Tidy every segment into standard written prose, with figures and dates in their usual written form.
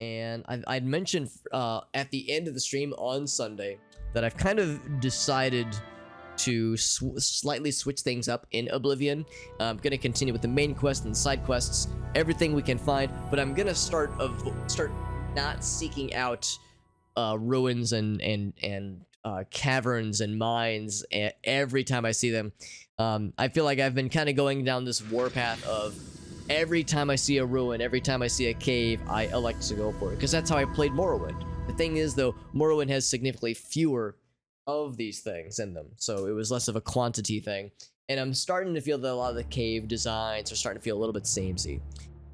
And I'd mentioned at the end of the stream on Sunday that I've kind of decided to slightly switch things up in Oblivion. I'm gonna continue with the main quest and side quests, everything we can find, but I'm gonna start not seeking out ruins and caverns and mines every time I see them. I feel like I've been kind of going down this warpath of every time I see a ruin, every time I see a cave, I elect to go for it, because that's how I played Morrowind. The thing is, though, Morrowind has significantly fewer of these things in them, so it was less of a quantity thing. And I'm starting to feel that a lot of the cave designs are starting to feel a little bit samey,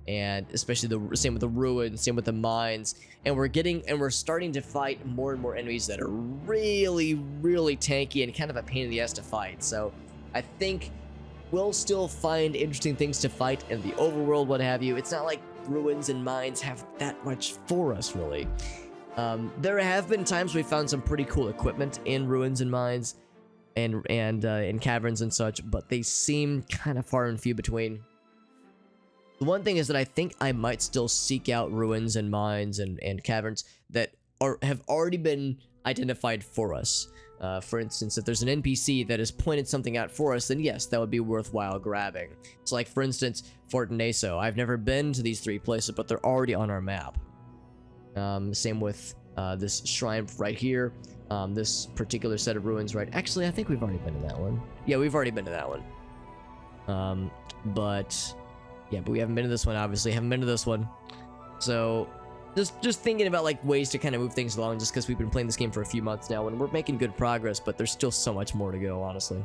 and especially the same with the ruins, same with the mines. And we're starting to fight more and more enemies that are really, really tanky and kind of a pain in the ass to fight. So I think we'll still find interesting things to fight in the overworld, what have you. It's not like ruins and mines have that much for us, really. There have been times we found some pretty cool equipment in ruins and mines and in caverns and such, but they seem kind of far and few between. The one thing is that I think I might still seek out ruins and mines and caverns that have already been identified for us. For instance, if there's an NPC that has pointed something out for us, then yes, that would be worthwhile grabbing. So like, for instance, Fort Naso. I've never been to these three places, but they're already on our map. Same with this shrine right here. This particular set of ruins, right? Actually, I think we've already been to that one. Yeah, we've already been to that one. But we haven't been to this one, obviously. Haven't been to this one. So just thinking about like ways to kind of move things along, just because we've been playing this game for a few months now and we're making good progress, but there's still so much more to go, honestly.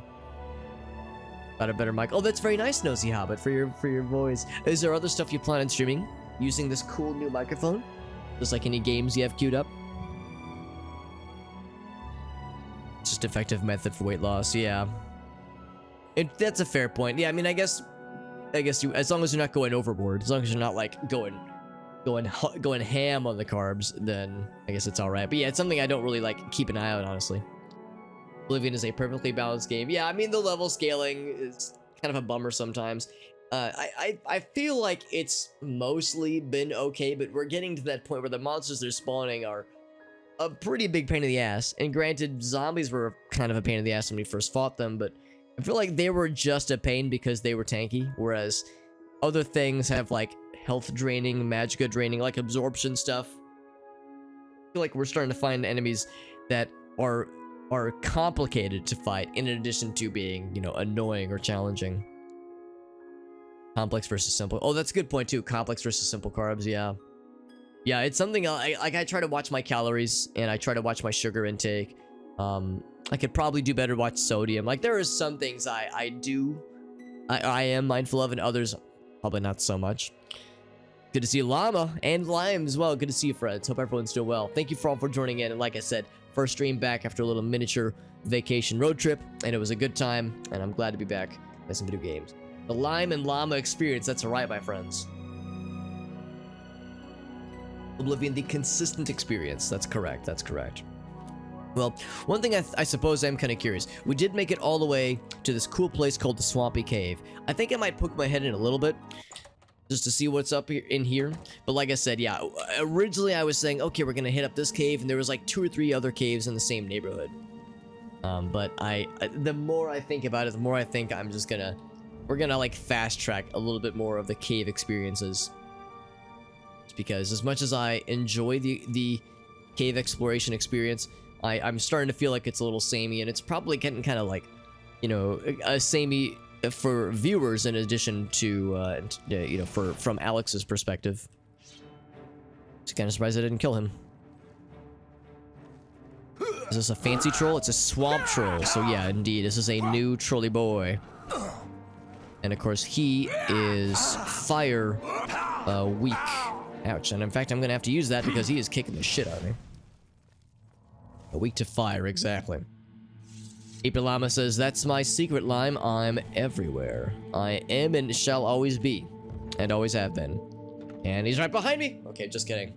Got a better mic. Oh, that's very nice, Nosy Hobbit, for your voice. Is there other stuff you plan on streaming using this cool new microphone? Just like any games you have queued up? Just effective method for weight loss, yeah. That's a fair point. Yeah, I mean, I guess you, as long as you're not going overboard, as long as you're not like going ham on the carbs, then I guess it's all right. But yeah, it's something I don't really like keep an eye out, honestly. Oblivion is a perfectly balanced game. Yeah, I mean, the level scaling is kind of a bummer sometimes. I feel like it's mostly been okay, but we're getting to that point where the monsters they're spawning are a pretty big pain in the ass. And granted, zombies were kind of a pain in the ass when we first fought them, but I feel like they were just a pain because they were tanky, whereas other things have like health draining, magicka draining, like absorption stuff. I feel like we're starting to find enemies that are complicated to fight, in addition to being, you know, annoying or challenging. Complex versus simple. Oh, that's a good point too. Complex versus simple carbs. Yeah, it's something I try to watch my calories and I try to watch my sugar intake. I could probably do better watch sodium. Like, there are some things I am mindful of, and others probably not so much. Good to see Llama and Lime as well. Good to see you, friends. Hope everyone's doing well. Thank you for all for joining in. And like I said, first stream back after a little miniature vacation road trip, and it was a good time, and I'm glad to be back playing some video games. The Lime and Llama experience, that's right, my friends. Oblivion, the consistent experience. That's correct, that's correct. Well, one thing I suppose I'm kind of curious. We did make it all the way to this cool place called the Swampy Cave. I think I might poke my head in a little bit, just to see what's up in here. But like I said, yeah, originally I was saying, okay, we're gonna hit up this cave, and there was like 2 or 3 other caves in the same neighborhood. But the more I think about it, the more I think we're gonna like fast track a little bit more of the cave experiences. It's because as much as I enjoy the cave exploration experience, I'm starting to feel like it's a little samey, and it's probably getting kind of like, you know, samey for viewers, in addition to you know, from Alex's perspective. Just kind of surprised I didn't kill him. Is this a fancy troll? It's a swamp troll. So yeah, indeed, this is a new trolley boy. And of course, he is fire weak. Ouch. And in fact, I'm gonna have to use that because he is kicking the shit out of me. Weak to fire, exactly. April Llama says, that's my secret, Lime. I'm everywhere. I am and shall always be. And always have been. And he's right behind me! Okay, just kidding.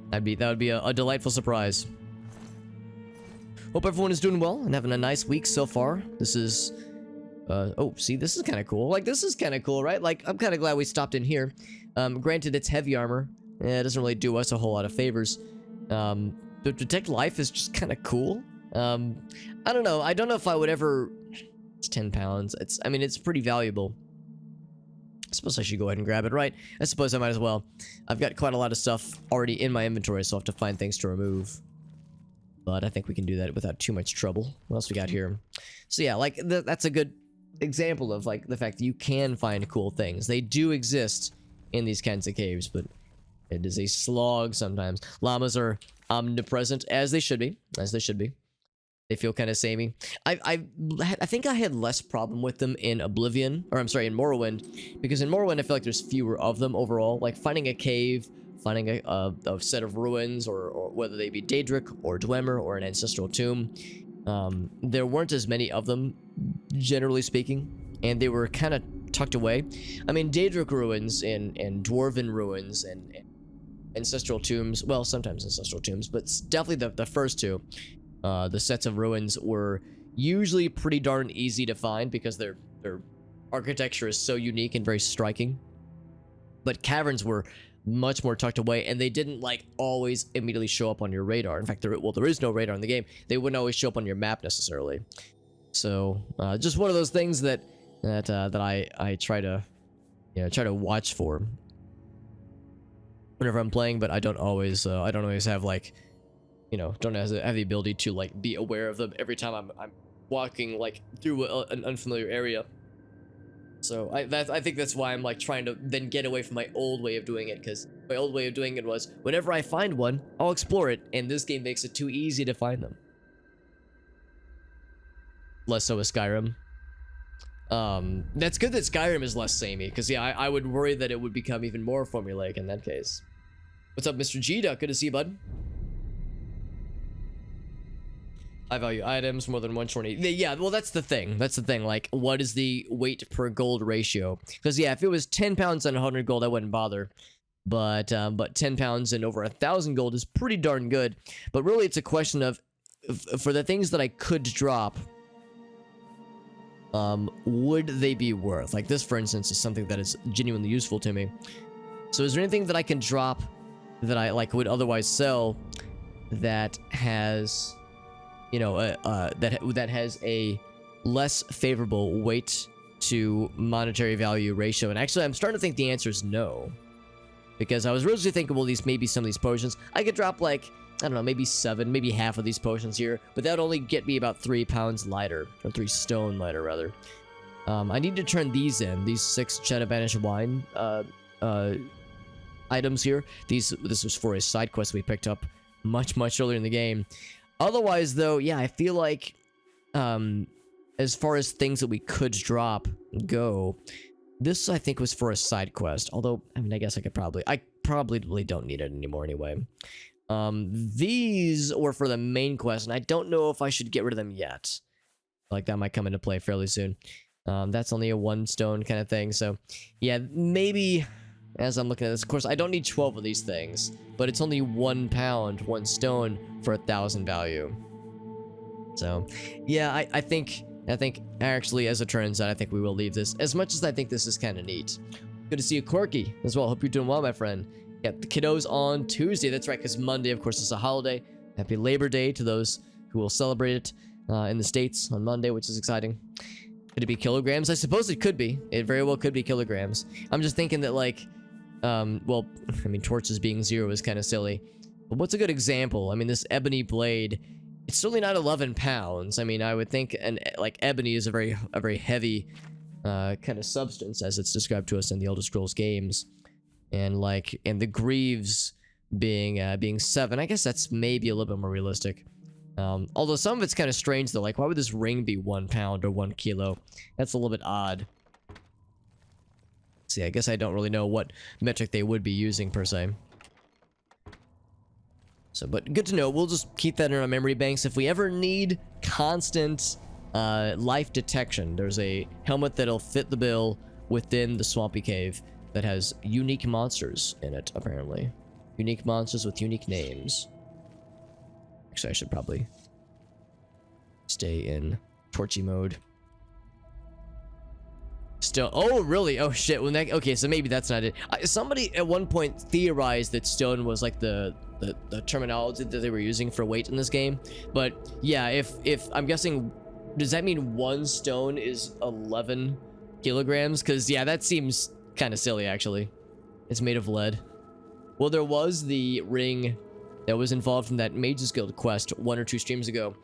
That would be a delightful surprise. Hope everyone is doing well and having a nice week so far. This is... oh, see, this is kind of cool. Like, this is kind of cool, right? Like, I'm kind of glad we stopped in here. Granted, it's heavy armor. it doesn't really do us a whole lot of favors. But detect life is just kind of cool. I don't know. I don't know if I would ever... It's 10 pounds. I mean, it's pretty valuable. I suppose I should go ahead and grab it, right? I suppose I might as well. I've got quite a lot of stuff already in my inventory, so I'll have to find things to remove. But I think we can do that without too much trouble. What else we got here? So yeah, like, that's a good example of, like, the fact that you can find cool things. They do exist in these kinds of caves, but it is a slog sometimes. Llamas are omnipresent, as they should be. As they should be. They feel kind of samey. I think I had less problem with them in Oblivion, or I'm sorry, in Morrowind, because in Morrowind I feel like there's fewer of them overall. Like finding a cave, finding a set of ruins, or whether they be Daedric or Dwemer or an ancestral tomb, there weren't as many of them, generally speaking, and they were kind of tucked away. I mean, Daedric ruins and Dwarven ruins and ancestral tombs, well, sometimes ancestral tombs, but definitely the first two. The sets of ruins were usually pretty darn easy to find because their architecture is so unique and very striking. But caverns were much more tucked away, and they didn't like always immediately show up on your radar. In fact, there is no radar in the game. They wouldn't always show up on your map necessarily. So just one of those things that I try to watch for whenever I'm playing, but I don't always have like. Don't have the ability to like be aware of them every time I'm walking like through an unfamiliar area. So I think that's why I'm like trying to then get away from my old way of doing it, because my old way of doing it was whenever I find one, I'll explore it, and this game makes it too easy to find them. Less so with Skyrim. That's good that Skyrim is less samey, because yeah, I would worry that it would become even more formulaic in that case. What's up, Mr. G Duck? Good to see you, bud. High value items, more than one shorty. Yeah, well, that's the thing. That's the thing. Like, what is the weight per gold ratio? Because yeah, if it was 10 pounds and 100 gold, I wouldn't bother. But 10 pounds and over 1,000 gold is pretty darn good. But really, it's a question of, for the things that I could drop, would they be worth? Like this, for instance, is something that is genuinely useful to me. So is there anything that I can drop that I like would otherwise sell that has... that has a less favorable weight to monetary value ratio? And actually, I'm starting to think the answer is no. Because I was originally thinking, well, maybe some of these potions, I could drop like, I don't know, maybe 7, maybe half of these potions here, but that would only get me about 3 pounds lighter, or 3 stone lighter, rather. I need to turn these in, these 6 Cheddar Banished Wine, items here. This was for a side quest we picked up much earlier in the game. Otherwise, though, yeah, I feel like, as far as things that we could drop go, this, I think, was for a side quest. Although, I mean, I guess I probably really don't need it anymore anyway. These were for the main quest, and I don't know if I should get rid of them yet. Like, that might come into play fairly soon. That's only a 1 stone kind of thing, so, yeah, maybe... As I'm looking at this, of course, I don't need 12 of these things, but it's only 1 pound, 1 stone for 1,000 value. So, yeah, I think actually, as it turns out, I think we will leave this. As much as I think this is kind of neat. Good to see you, Corky, as well. Hope you're doing well, my friend. Yeah, the kiddos on Tuesday. That's right, because Monday, of course, is a holiday. Happy Labor Day to those who will celebrate it in the States on Monday, which is exciting. Could it be kilograms? I suppose it could be. It very well could be kilograms. I'm just thinking that, like... well, I mean, torches being 0 is kind of silly. But what's a good example? I mean, this ebony blade, it's certainly not 11 pounds. I mean, I would think, like, ebony is a very heavy, kind of substance, as it's described to us in the Elder Scrolls games. And, the greaves being 7, I guess that's maybe a little bit more realistic. Although some of it's kind of strange, though. Like, why would this ring be 1 pound or 1 kilo? That's a little bit odd. See, I guess I don't really know what metric they would be using, per se. So, but good to know. We'll just keep that in our memory banks. If we ever need constant life detection, there's a helmet that'll fit the bill within the Swampy Cave that has unique monsters in it, apparently. Unique monsters with unique names. Actually, I should probably stay in torchy mode. stone. Oh, really? Oh, shit. When that, okay, so maybe that's not it. Somebody at one point theorized that stone was like the terminology that they were using for weight in this game. But yeah, if I'm guessing, does that mean 1 stone is 11 kilograms? Because yeah, that seems kind of silly, actually. It's made of lead. Well, there was the ring that was involved in that Mages Guild quest 1 or 2 streams ago,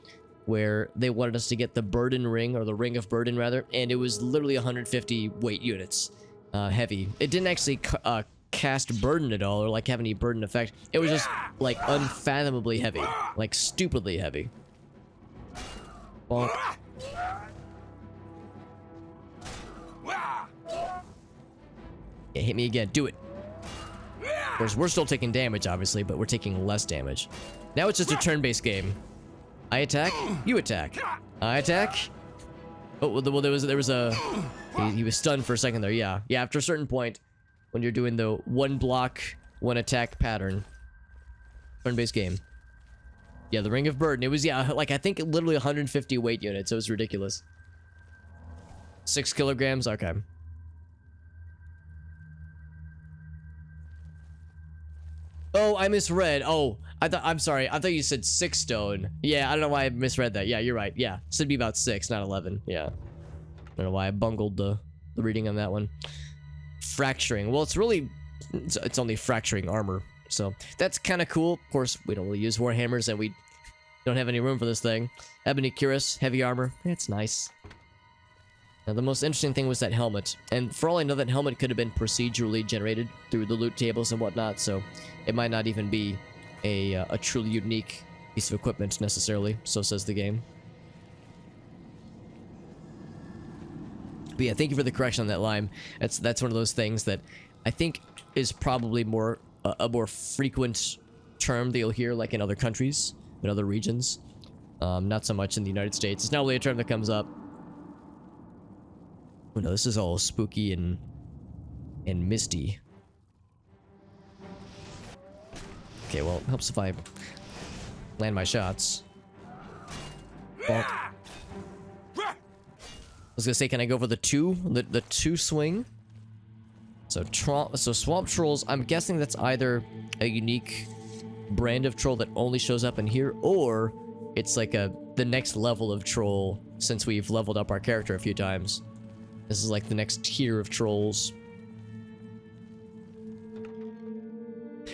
where they wanted us to get the burden ring, or the ring of burden rather, and it was literally 150 weight units heavy. It didn't actually cast burden at all, or like have any burden effect. It was just like unfathomably heavy, like stupidly heavy. Bonk. Yeah, hit me again. Do it. Of course, we're still taking damage, obviously, but we're taking less damage. Now it's just a turn-based game. I attack, you attack. I attack. Oh, well, there was a... He was stunned for a second there, yeah. Yeah, after a certain point, when you're doing the 1 block, 1 attack pattern. Turn-based game. Yeah, the Ring of Burden. It was, yeah, like, I think literally 150 weight units. It was ridiculous. 6 kilograms? Okay. Oh, I misread. Oh, I'm sorry. I thought you said 6 stone. Yeah, I don't know why I misread that. Yeah, you're right. Yeah, should be about 6, not 11. Yeah. I don't know why I bungled the reading on that one. Fracturing. Well, it's really... It's only fracturing armor. So, that's kind of cool. Of course, we don't really use warhammers, and we don't have any room for this thing. Ebony Cuirass, heavy armor. It's nice. Now, the most interesting thing was that helmet. And for all I know, that helmet could have been procedurally generated through the loot tables and whatnot, so it might not even be a truly unique piece of equipment, necessarily. So says the game. But yeah, thank you for the correction on that line. That's one of those things that I think is probably more a more frequent term that you'll hear, like in other countries, in other regions. Not so much in the United States. It's not really a term that comes up. Oh no, this is all spooky and misty. Okay, well, it helps if I land my shots. Bonk. I was gonna say, can I go for the 2? The 2 swing? So swamp trolls, I'm guessing that's either a unique brand of troll that only shows up in here, or it's like the next level of troll since we've leveled up our character a few times. This is like the next tier of trolls.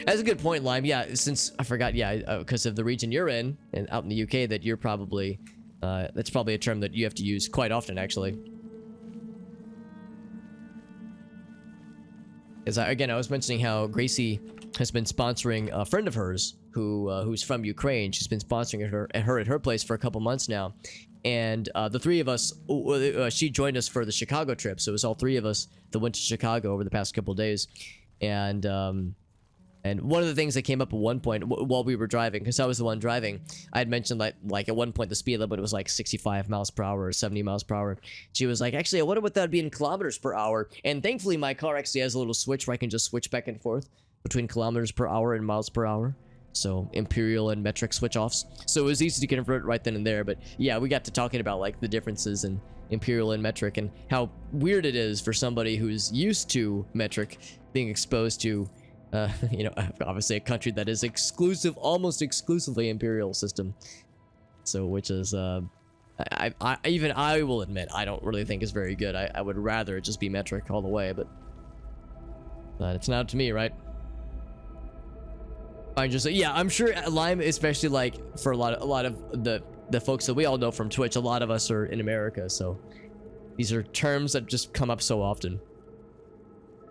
That's a good point, Lime. Yeah, since I forgot, yeah, because of the region you're in, and out in the UK, that you're probably, that's probably a term that you have to use quite often, actually. As again, I was mentioning how Gracie has been sponsoring a friend of hers who's from Ukraine. She's been sponsoring her at her place for a couple months now. And the 3 of us, she joined us for the Chicago trip. So it was all 3 of us that went to Chicago over the past couple days. And one of the things that came up at one point while we were driving, because I was the one driving, I had mentioned like at one point the speed limit was like 65 miles per hour or 70 miles per hour. She was like, actually, I wonder what that would be in kilometers per hour. And thankfully, my car actually has a little switch where I can just switch back and forth between kilometers per hour and miles per hour. So imperial and metric switch offs. So it was easy to convert right then and there. But yeah, we got to talking about like the differences in imperial and metric and how weird it is for somebody who's used to metric being exposed to, you know, obviously a country that is almost exclusively imperial system. So which is, even I will admit, I don't really think is very good. I would rather it just be metric all the way, but it's not up to me, right? I just, yeah, I'm sure Lime, especially like for a lot of the folks that we all know from Twitch, a lot of us are in America, so these are terms that just come up so often.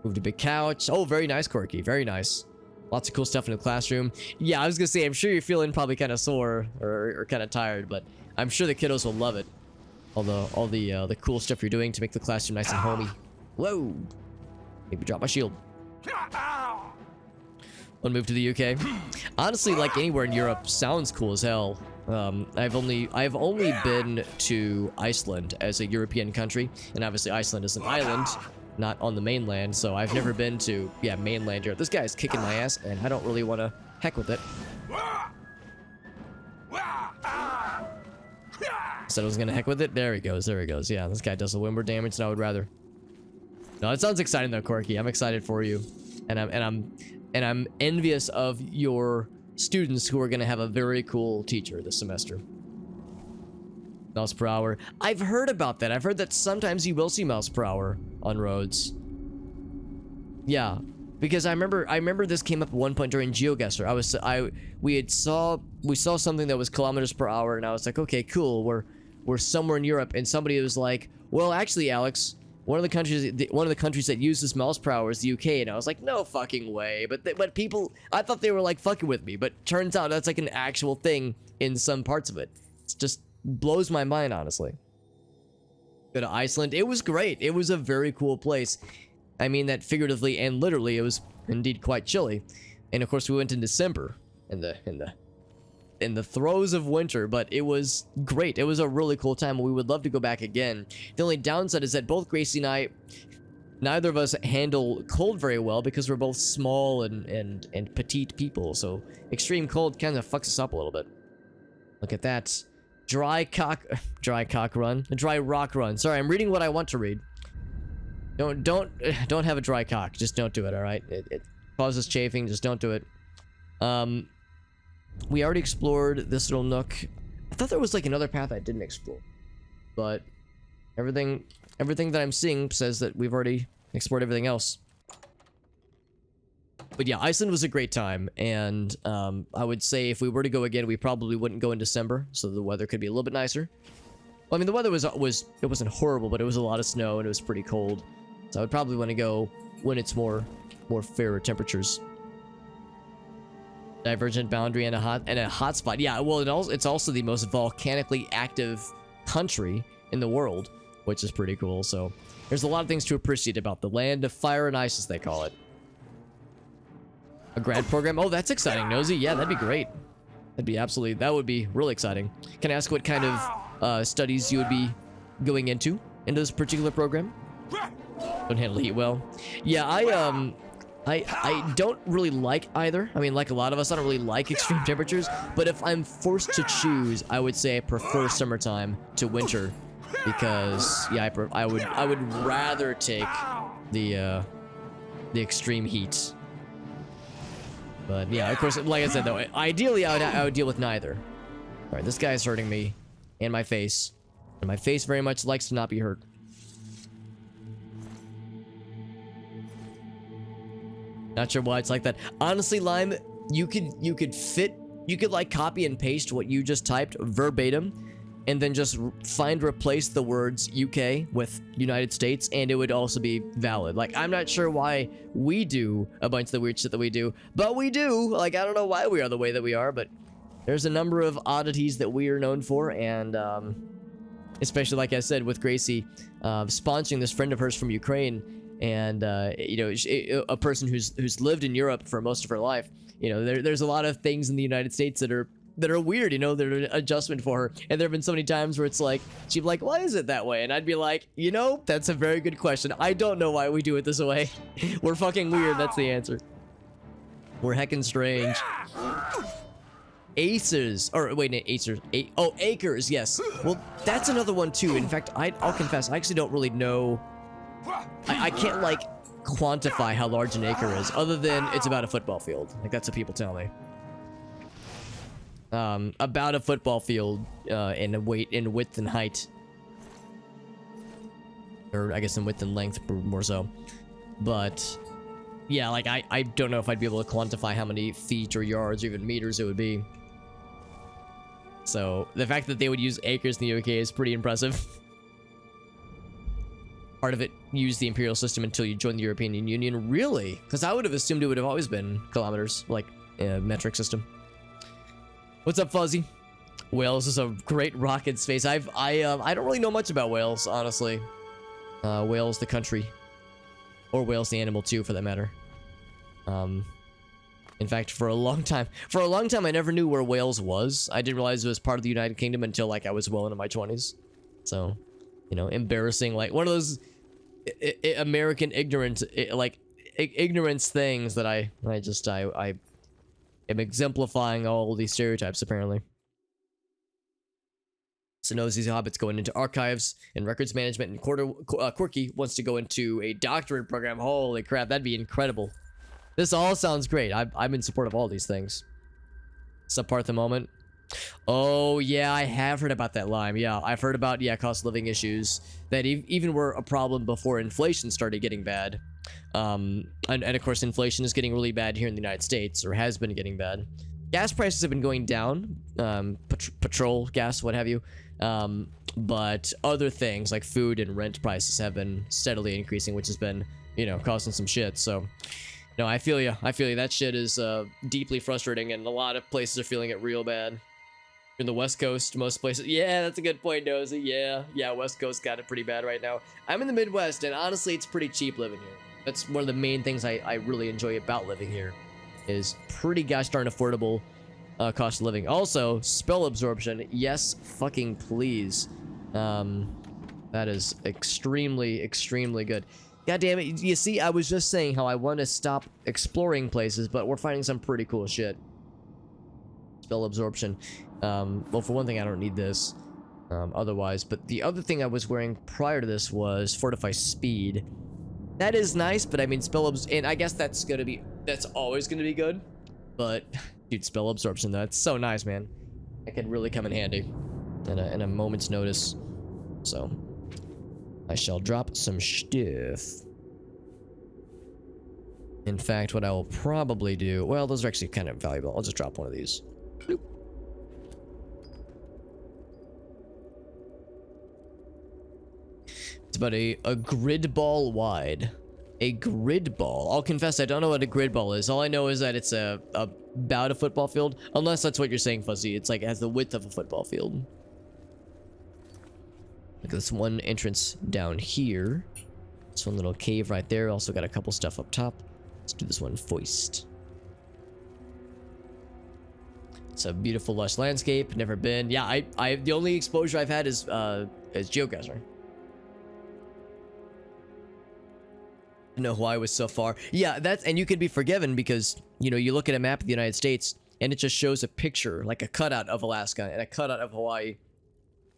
Moved a big couch. Oh, very nice, Corky. Very nice. Lots of cool stuff in the classroom. Yeah, I was gonna say, I'm sure you're feeling probably kind of sore or kind of tired, but I'm sure the kiddos will love it. All the cool stuff you're doing to make the classroom nice and homey. Whoa! Maybe drop my shield. One move to the UK. Honestly, like anywhere in Europe sounds cool as hell. I've only been to Iceland as a European country, and obviously Iceland is an island, not on the mainland, so I've never been to, yeah, mainland Europe. This guy's kicking my ass, and I don't really want to heck with it. Said I was gonna heck with it. There he goes. There he goes. Yeah, this guy does a little more damage than I would rather. No, it sounds exciting though, Corky. I'm excited for you, and I'm envious of your students who are gonna have a very cool teacher this semester. Miles per hour. I've heard about that. I've heard that sometimes you will see miles per hour on roads. Yeah, because I remember this came up at one point during GeoGuessr. We saw something that was kilometers per hour, and I was like, okay, cool. We're somewhere in Europe, and somebody was like, well, actually, Alex, one of the countries that uses miles per hour is the UK, and I was like, no fucking way. But people, I thought they were like fucking with me, but turns out that's like an actual thing in some parts of it. It's just blows my mind, honestly. Go to Iceland. It was great. It was a very cool place. I mean that figuratively and literally. It was indeed quite chilly, and of course we went in December in the throes of winter, but it was great. It was a really cool time. We would love to go back again. The only downside is that both Gracie and I, neither of us handle cold very well because we're both small and petite people. So extreme cold kind of fucks us up a little bit. Look at that. Dry rock run. Sorry, I'm reading what I want to read. Don't have a dry cock. Just don't do it, all right? It causes chafing. Just don't do it. We already explored this little nook. I thought there was like another path I didn't explore, but everything that I'm seeing says that we've already explored everything else. But yeah, Iceland was a great time, and I would say if we were to go again, we probably wouldn't go in December, so the weather could be a little bit nicer. Well, I mean, the weather it wasn't horrible, but it was a lot of snow and it was pretty cold, so I would probably want to go when it's more fairer temperatures. Divergent boundary and a hot spot. Yeah, well, it's also the most volcanically active country in the world, which is pretty cool. So there's a lot of things to appreciate about the land of fire and ice, as they call it. A grad program. Oh, that's exciting, Nosy. Yeah, that'd be great. That would be really exciting. Can I ask what kind of studies you would be going into this particular program? Don't handle heat well. Yeah, I don't really like either. I mean, like a lot of us, I don't really like extreme temperatures, but if I'm forced to choose, I would say I prefer summertime to winter, because yeah, I would rather take the extreme heat. But yeah, of course, like I said though, ideally I would deal with neither. All right, this guy's hurting me and my face, and my face very much likes to not be hurt. Not sure why it's like that. Honestly, Lime, you could like copy and paste what you just typed verbatim, and then just replace the words UK with United States, and it would also be valid. Like, I'm not sure why we do a bunch of the weird shit that we do, but we do. Like, I don't know why we are the way that we are, but there's a number of oddities that we are known for, and especially, like I said, with Gracie sponsoring this friend of hers from Ukraine, and you know, a person who's lived in Europe for most of her life. You know, there's a lot of things in the United States that are weird, you know, they're an adjustment for her. And there have been so many times where it's like, she'd be like, why is it that way? And I'd be like, you know, that's a very good question. I don't know why we do it this way. We're fucking weird, that's the answer. We're heckin' strange. Acers, or wait, acers. Oh, acres, yes. Well, that's another one too. In fact, I'll confess, I actually don't really know. I can't like quantify how large an acre is, other than it's about a football field. Like, that's what people tell me. About a football field in width and height, or I guess in width and length more so. But yeah, like I don't know if I'd be able to quantify how many feet or yards or even meters it would be. So the fact that they would use acres in the UK is pretty impressive. Part of it used the imperial system until you joined the European Union. Really? Because I would have assumed it would have always been kilometers, like metric system. What's up, Fuzzy? Wales is a great rock in space. I don't really know much about Wales, honestly. Wales, the country, or Wales, the animal too, for that matter. In fact, for a long time, I never knew where Wales was. I didn't realize it was part of the United Kingdom until like I was well into my 20s. So, you know, embarrassing, like one of those American ignorance things that I am exemplifying all these stereotypes, apparently. Sonozi's hobbits going into archives and records management, and Quirky wants to go into a doctorate program. Holy crap, that'd be incredible. This all sounds great. I'm in support of all these things. Subpart the moment. Oh, yeah, I have heard about that lime. Yeah, I've heard about, yeah, cost of living issues that even were a problem before inflation started getting bad. And of course, inflation is getting really bad here in the United States, or has been getting bad. Gas prices have been going down, petrol, gas, what have you. But other things like food and rent prices have been steadily increasing, which has been, you know, causing some shit. So, no, I feel you. I feel you. That shit is deeply frustrating, and a lot of places are feeling it real bad. In the West Coast, most places. Yeah, that's a good point, Nosy. Yeah, West Coast got it pretty bad right now. I'm in the Midwest, and honestly, it's pretty cheap living here. That's one of the main things I really enjoy about living here, is pretty gosh darn affordable cost of living. Also, spell absorption. Yes, fucking please. That is extremely, extremely good. God damn it. You see, I was just saying how I want to stop exploring places, but we're finding some pretty cool shit. Spell absorption. Well, for one thing, I don't need this otherwise, but the other thing I was wearing prior to this was Fortify Speed. That is nice, but I mean, and I guess that's always gonna be good, but dude, spell absorption, that's so nice, man. That could really come in handy in a moment's notice. So I shall drop some stuff. In fact, what I will probably do, well, those are actually kind of valuable. I'll just drop one of these. Bloop. It's about a grid ball wide. A grid ball. I'll confess, I don't know what a grid ball is. All I know is that it's about a football field. Unless that's what you're saying, Fuzzy. It's like, it has the width of a football field. Look at this one entrance down here. This one little cave right there. Also got a couple stuff up top. Let's do this one first. It's a beautiful, lush landscape. Never been. Yeah, the only exposure I've had is Geoguessr. Know why I was so far. Yeah, and you could be forgiven because, you know, you look at a map of the United States and it just shows a picture, like a cutout of Alaska and a cutout of Hawaii.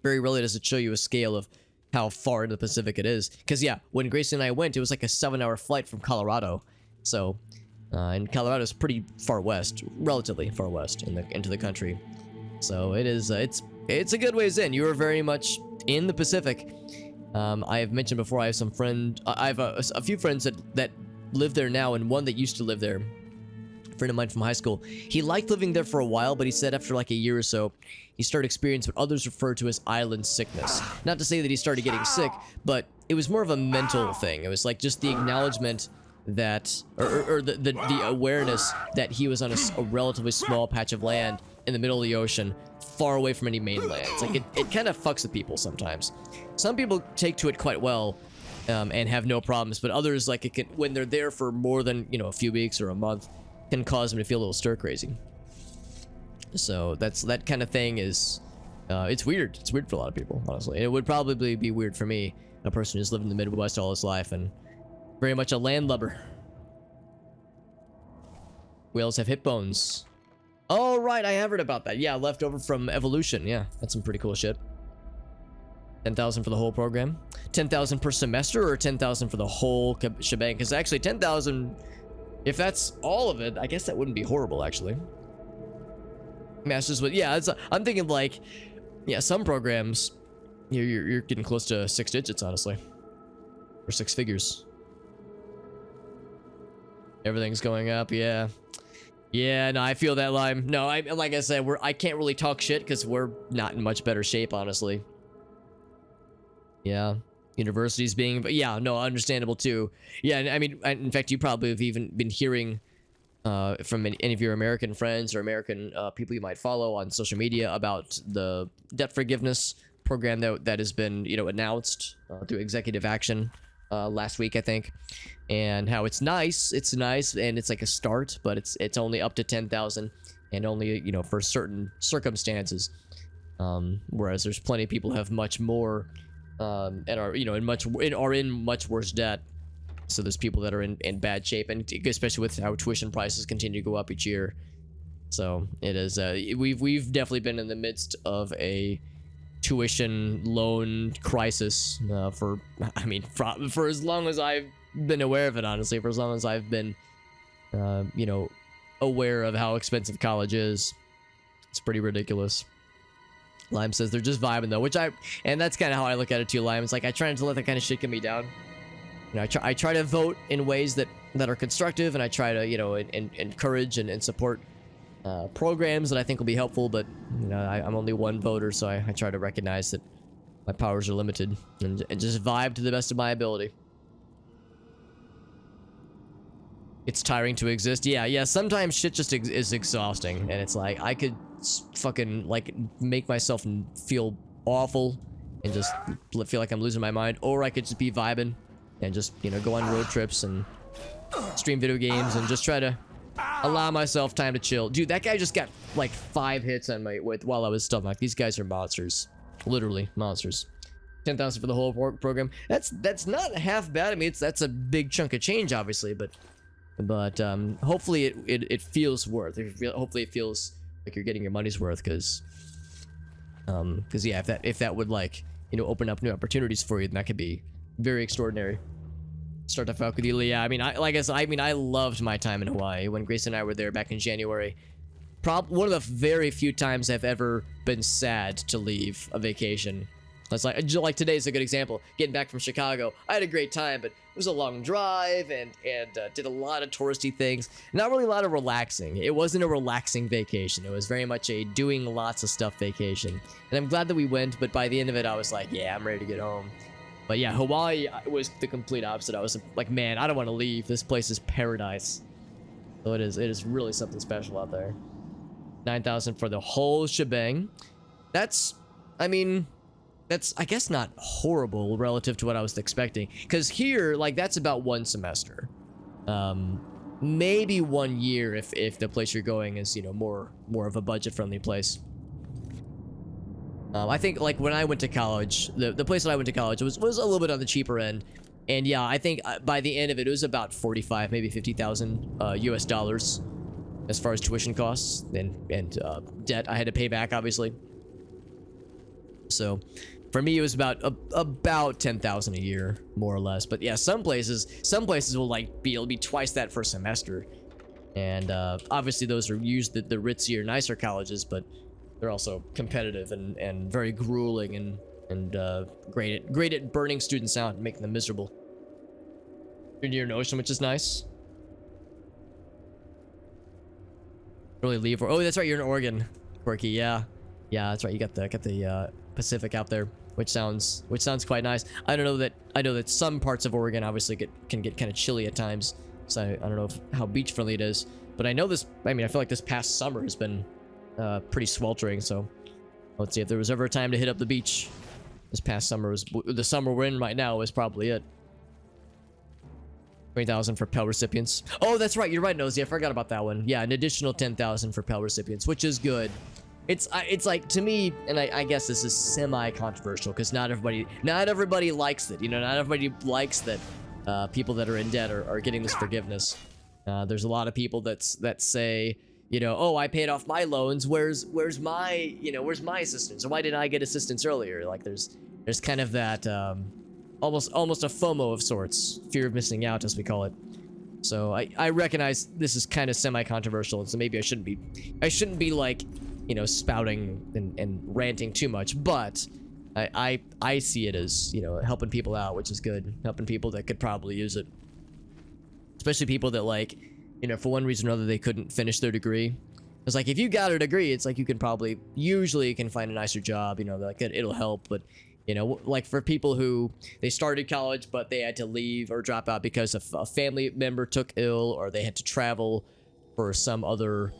Very rarely does it show you a scale of how far in the Pacific it is. Because, yeah, when Gracie and I went, it was like a 7-hour flight from Colorado. So, and Colorado is pretty far west, relatively far west into the country. So it is, it's a good ways in. You are very much in the Pacific. I have mentioned before, I have I have a few friends that live there now, and one that used to live there, a friend of mine from high school. He liked living there for a while, but he said after like a year or so, he started experiencing what others refer to as island sickness. Not to say that he started getting sick, but it was more of a mental thing. It was like just the acknowledgement that, or the awareness that he was on a relatively small patch of land in the middle of the ocean, far away from any mainland. It's like it kind of fucks with people sometimes. Some people take to it quite well and have no problems, but others, like, it can, when they're there for more than, you know, a few weeks or a month, can cause them to feel a little stir crazy. So that kind of thing is it's weird. It's weird for a lot of people, honestly. And it would probably be weird for me, a person who's lived in the Midwest all his life and very much a landlubber. Whales have hip bones. Oh, right, I have heard about that. Yeah, left over from Evolution. Yeah, that's some pretty cool shit. 10,000 for the whole program. 10,000 per semester, or 10,000 for the whole shebang? Because actually 10,000, if that's all of it, I guess that wouldn't be horrible, actually. Masters with, yeah, I'm thinking like, yeah, some programs, you're getting close to 6 digits, honestly. Or 6 figures. Everything's going up, yeah. Yeah, no, I feel that, Lime. No, like I said, I can't really talk shit because we're not in much better shape, honestly. Yeah, universities being, but yeah, no, understandable too. Yeah, I mean, in fact, you probably have even been hearing from any of your American friends or American people you might follow on social media about the debt forgiveness program that has been, you know, announced through executive action last week, I think, and how it's nice, and it's like a start, but it's only up to 10,000, and only, you know, for certain circumstances, whereas there's plenty of people who have much more. And are, you know, are in much worse debt. So there's people that are in bad shape, and especially with how tuition prices continue to go up each year. So it is we've definitely been in the midst of a tuition loan crisis for as long as I've been aware of it, honestly, for as long as I've been you know, aware of how expensive college is. It's pretty ridiculous. Lime says they're just vibing though, and that's kind of how I look at it too, Lime. It's like I try not to let that kind of shit get me down. You know, I try to vote in ways that are constructive, and I try to, you know, encourage and support programs that I think will be helpful, but you know, I'm only one voter, so I try to recognize that my powers are limited and just vibe to the best of my ability. It's tiring to exist. Yeah, sometimes shit just is exhausting, and it's like I could fucking like make myself feel awful and just feel like I'm losing my mind, or I could just be vibing and just, you know, go on road trips and stream video games and just try to allow myself time to chill. Dude, that guy just got like 5 hits on my while I was stunned. Like, these guys are monsters, literally monsters. 10,000 for the whole program. That's not half bad. I mean, that's a big chunk of change, obviously, but hopefully it feels worth. Hopefully it feels like you're getting your money's worth, because yeah, if that would, like, you know, open up new opportunities for you, then that could be very extraordinary. Start to Falcadillo. Yeah, I mean, I loved my time in Hawaii when Grace and I were there back in January. One of the very few times I've ever been sad to leave a vacation. It's like today's a good example. Getting back from Chicago, I had a great time, but it was a long drive and did a lot of touristy things. Not really a lot of relaxing. It wasn't a relaxing vacation. It was very much a doing lots of stuff vacation. And I'm glad that we went, but by the end of it, I was like, yeah, I'm ready to get home. But yeah, Hawaii was the complete opposite. I was like, man, I don't want to leave. This place is paradise. So it is really something special out there. 9,000 for the whole shebang. That's, I mean, that's, I guess, not horrible relative to what I was expecting. Because here, like, that's about 1 semester. Maybe 1 year if the place you're going is, you know, more of a budget-friendly place. I think, like, when I went to college, the place that I went to college was a little bit on the cheaper end. And yeah, I think by the end of it, it was about 45, maybe 50,000 US dollars as far as tuition costs and debt I had to pay back, obviously. So for me, it was about 10,000 a year, more or less. But yeah, some places will like it'll be twice that for a semester. And obviously those are used the ritzier, nicer colleges, but they're also competitive and very grueling and great at burning students out and making them miserable. You're near an ocean, which is nice. Really leave? Oh, that's right. You're in Oregon, Quirky. Yeah, that's right. You got the Pacific out there, which sounds quite nice. I know that some parts of Oregon obviously can get kind of chilly at times. So I don't know how beach friendly it is, but I know this. I mean, I feel like this past summer has been pretty sweltering. So let's see, if there was ever a time to hit up the beach, this past summer was the summer we're in right now is probably it. 20,000 for Pell recipients. Oh, that's right. You're right, Nosy. I forgot about that one. Yeah, an additional 10,000 for Pell recipients, which is good. It's like, to me, and I guess this is semi-controversial because not everybody likes it. You know, not everybody likes that people that are in debt are getting this forgiveness. There's a lot of people that say, you know, oh, I paid off my loans. Where's my assistance? Or why didn't I get assistance earlier? Like, there's kind of that almost a FOMO of sorts, fear of missing out, as we call it. So I recognize this is kind of semi-controversial, so maybe I shouldn't be like, you know, spouting and ranting too much, but I see it as, you know, helping people out, which is good. Helping people that could probably use it. Especially people that, like, you know, for one reason or another, they couldn't finish their degree. It's like, if you got a degree, it's like you can usually find a nicer job, you know, like it'll help, but, you know, like for people who they started college, but they had to leave or drop out because a family member took ill, or they had to travel for some other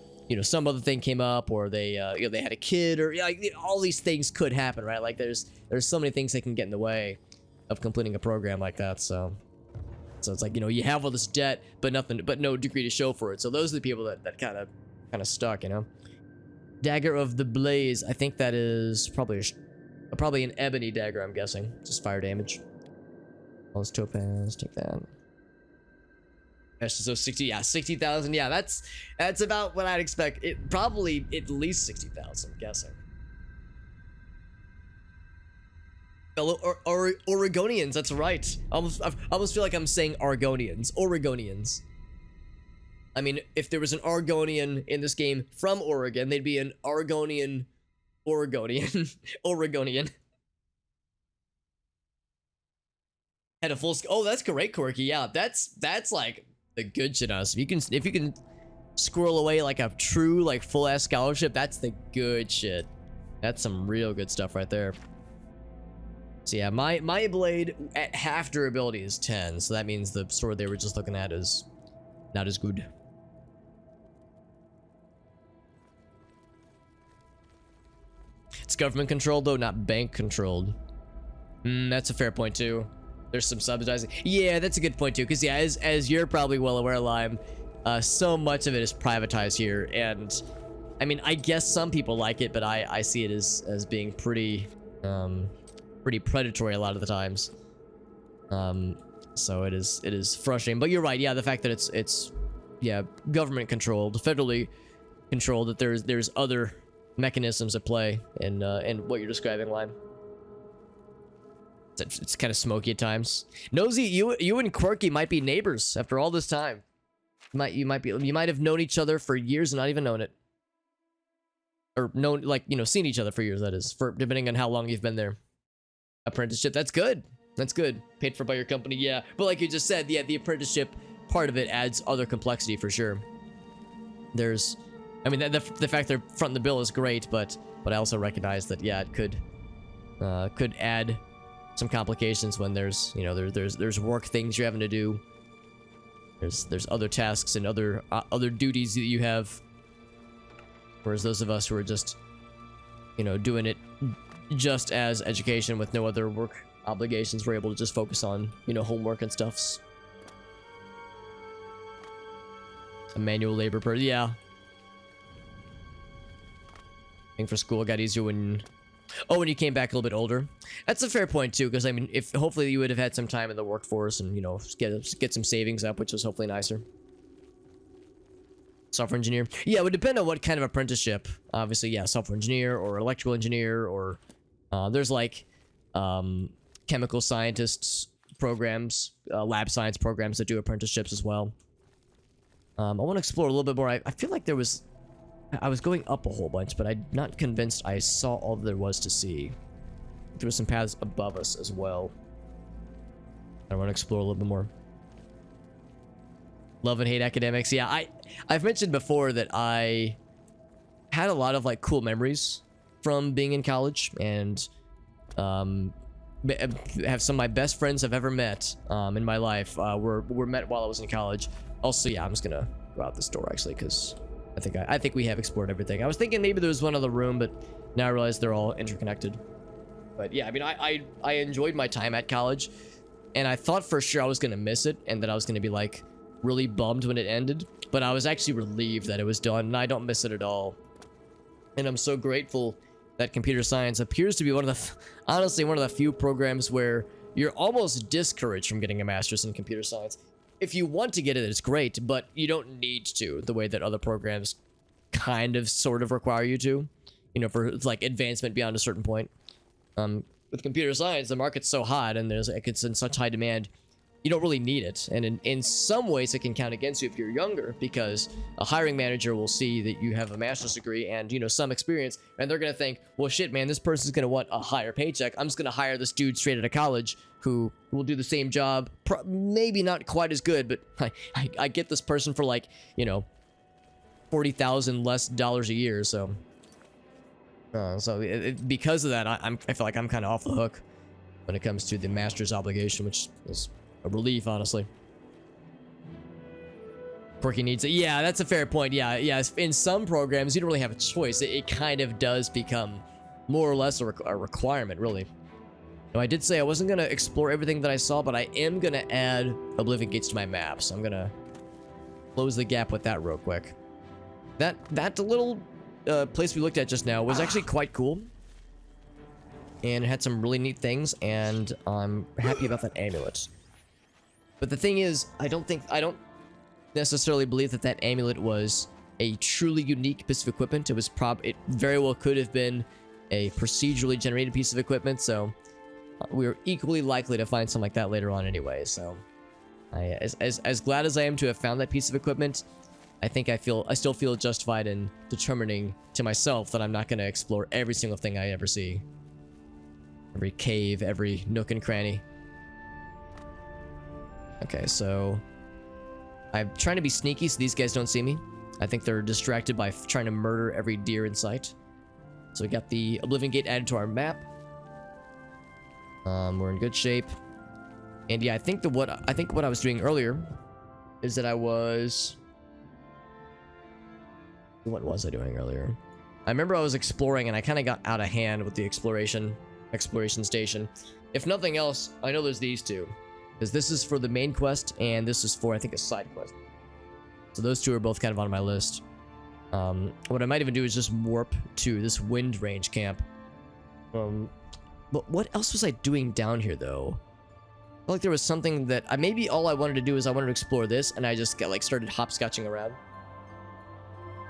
thing came up, or they they had a kid, or all these things could happen, right? Like there's so many things that can get in the way of completing a program like that. So it's like, you know, you have all this debt, but no degree to show for it. So those are the people that kind of stuck, you know. Dagger of the Blaze. I think that is probably an ebony dagger, I'm guessing. Just fire damage. All this topaz, take that. So 60,000. Yeah, that's about what I'd expect. It probably at least 60,000, I'm guessing. Fellow Oregonians, that's right. I almost feel like I'm saying Argonians. Oregonians. I mean, if there was an Argonian in this game from Oregon, they'd be an Argonian Oregonian. Oregonian. Had a full oh, that's great, Quirky. Yeah, that's like the good shit on us. If you can squirrel away like a true like full ass scholarship, that's the good shit. That's some real good stuff right there. So yeah, my blade at half durability is 10, so that means the sword they were just looking at is not as good. It's government controlled though, not bank controlled. That's a fair point too. There's some subsidizing. Yeah, that's a good point too, because yeah, as you're probably well aware, Lime, so much of it is privatized here, and I mean, I guess some people like it, but I see it as being pretty pretty predatory a lot of the times. So it is frustrating. But you're right, yeah, the fact that it's yeah, government controlled, federally controlled, that there's other mechanisms at play in what you're describing, Lime. It's kind of smoky at times. Nosy, you and Quirky might be neighbors after all this time. You might have known each other for years and not even known it. Or known, like, you know, seen each other for years, that is, for depending on how long you've been there. Apprenticeship, that's good. That's good. Paid for by your company, yeah. But like you just said, yeah, the apprenticeship part of it adds other complexity for sure. There's, I mean, the fact they're fronting the bill is great, but I also recognize that, yeah, it could add some complications when there's, you know, there's work things you're having to do. There's other tasks and other duties that you have. Whereas those of us who are just, you know, doing it just as education with no other work obligations, we're able to just focus on, you know, homework and stuffs. A manual labor person, yeah. Thing for school got easier when you came back a little bit older. That's a fair point too, because I mean, if hopefully you would have had some time in the workforce and, you know, get some savings up, which was hopefully nicer. Software engineer, yeah, it would depend on what kind of apprenticeship. Obviously, yeah, software engineer or electrical engineer, or there's like chemical scientists programs, lab science programs that do apprenticeships as well. I want to explore a little bit more. I feel like I was going up a whole bunch, but I'm not convinced I saw all there was to see. There were some paths above us as well. I want to explore a little bit more. Love and hate academics. Yeah, I've mentioned before that I had a lot of like cool memories from being in college, and have some of my best friends I've ever met in my life were met while I was in college. Also, yeah, I'm just gonna go out this door actually, because I think we have explored everything. I was thinking maybe there was one other room, but now I realize they're all interconnected. But yeah, I mean, I enjoyed my time at college, and I thought for sure I was gonna miss it, and that I was gonna be like really bummed when it ended, but I was actually relieved that it was done, and I don't miss it at all. And I'm so grateful that computer science appears to be honestly one of the few programs where you're almost discouraged from getting a master's in computer science. If you want to get it, it's great, but you don't need to, the way that other programs kind of sort of require you to, you know, for like advancement beyond a certain point. With computer science, the market's so hot and it's in such high demand, you don't really need it. And in some ways, it can count against you if you're younger, because a hiring manager will see that you have a master's degree and, you know, some experience, and they're going to think, well, shit, man, this person's going to want a higher paycheck. I'm just going to hire this dude straight out of college who will do the same job, maybe not quite as good, but I get this person for like, you know, $40,000 less a year. So because of that, I feel like I'm kind of off the hook when it comes to the master's obligation, which is a relief, honestly. Quirky needs it. Yeah, that's a fair point. Yeah. In some programs, you don't really have a choice. It kind of does become more or less a requirement, really. Now, I did say I wasn't going to explore everything that I saw, but I am going to add Oblivion gates to my map, so I'm going to close the gap with that real quick. That little place we looked at just now was actually quite cool, and it had some really neat things, and I'm happy about that amulet. But the thing is, I don't necessarily believe that amulet was a truly unique piece of equipment. It very well could have been a procedurally generated piece of equipment, so we're equally likely to find something like that later on anyway. So, as glad as I am to have found that piece of equipment, I think I still feel justified in determining to myself that I'm not going to explore every single thing I ever see. Every cave, every nook and cranny. Okay, so I'm trying to be sneaky so these guys don't see me. I think they're distracted by trying to murder every deer in sight. So we got the Oblivion Gate added to our map. We're in good shape. And yeah, I think what I was doing earlier is that what was I doing earlier? I remember I was exploring and I kind of got out of hand with the exploration station. If nothing else, I know there's these two. Because this is for the main quest, and this is for, I think, a side quest. So those two are both kind of on my list. What I might even do is just warp to this wind range camp. But what else was I doing down here, though? I felt like there was something that... maybe all I wanted to do is I wanted to explore this, and I just started hopscotching around.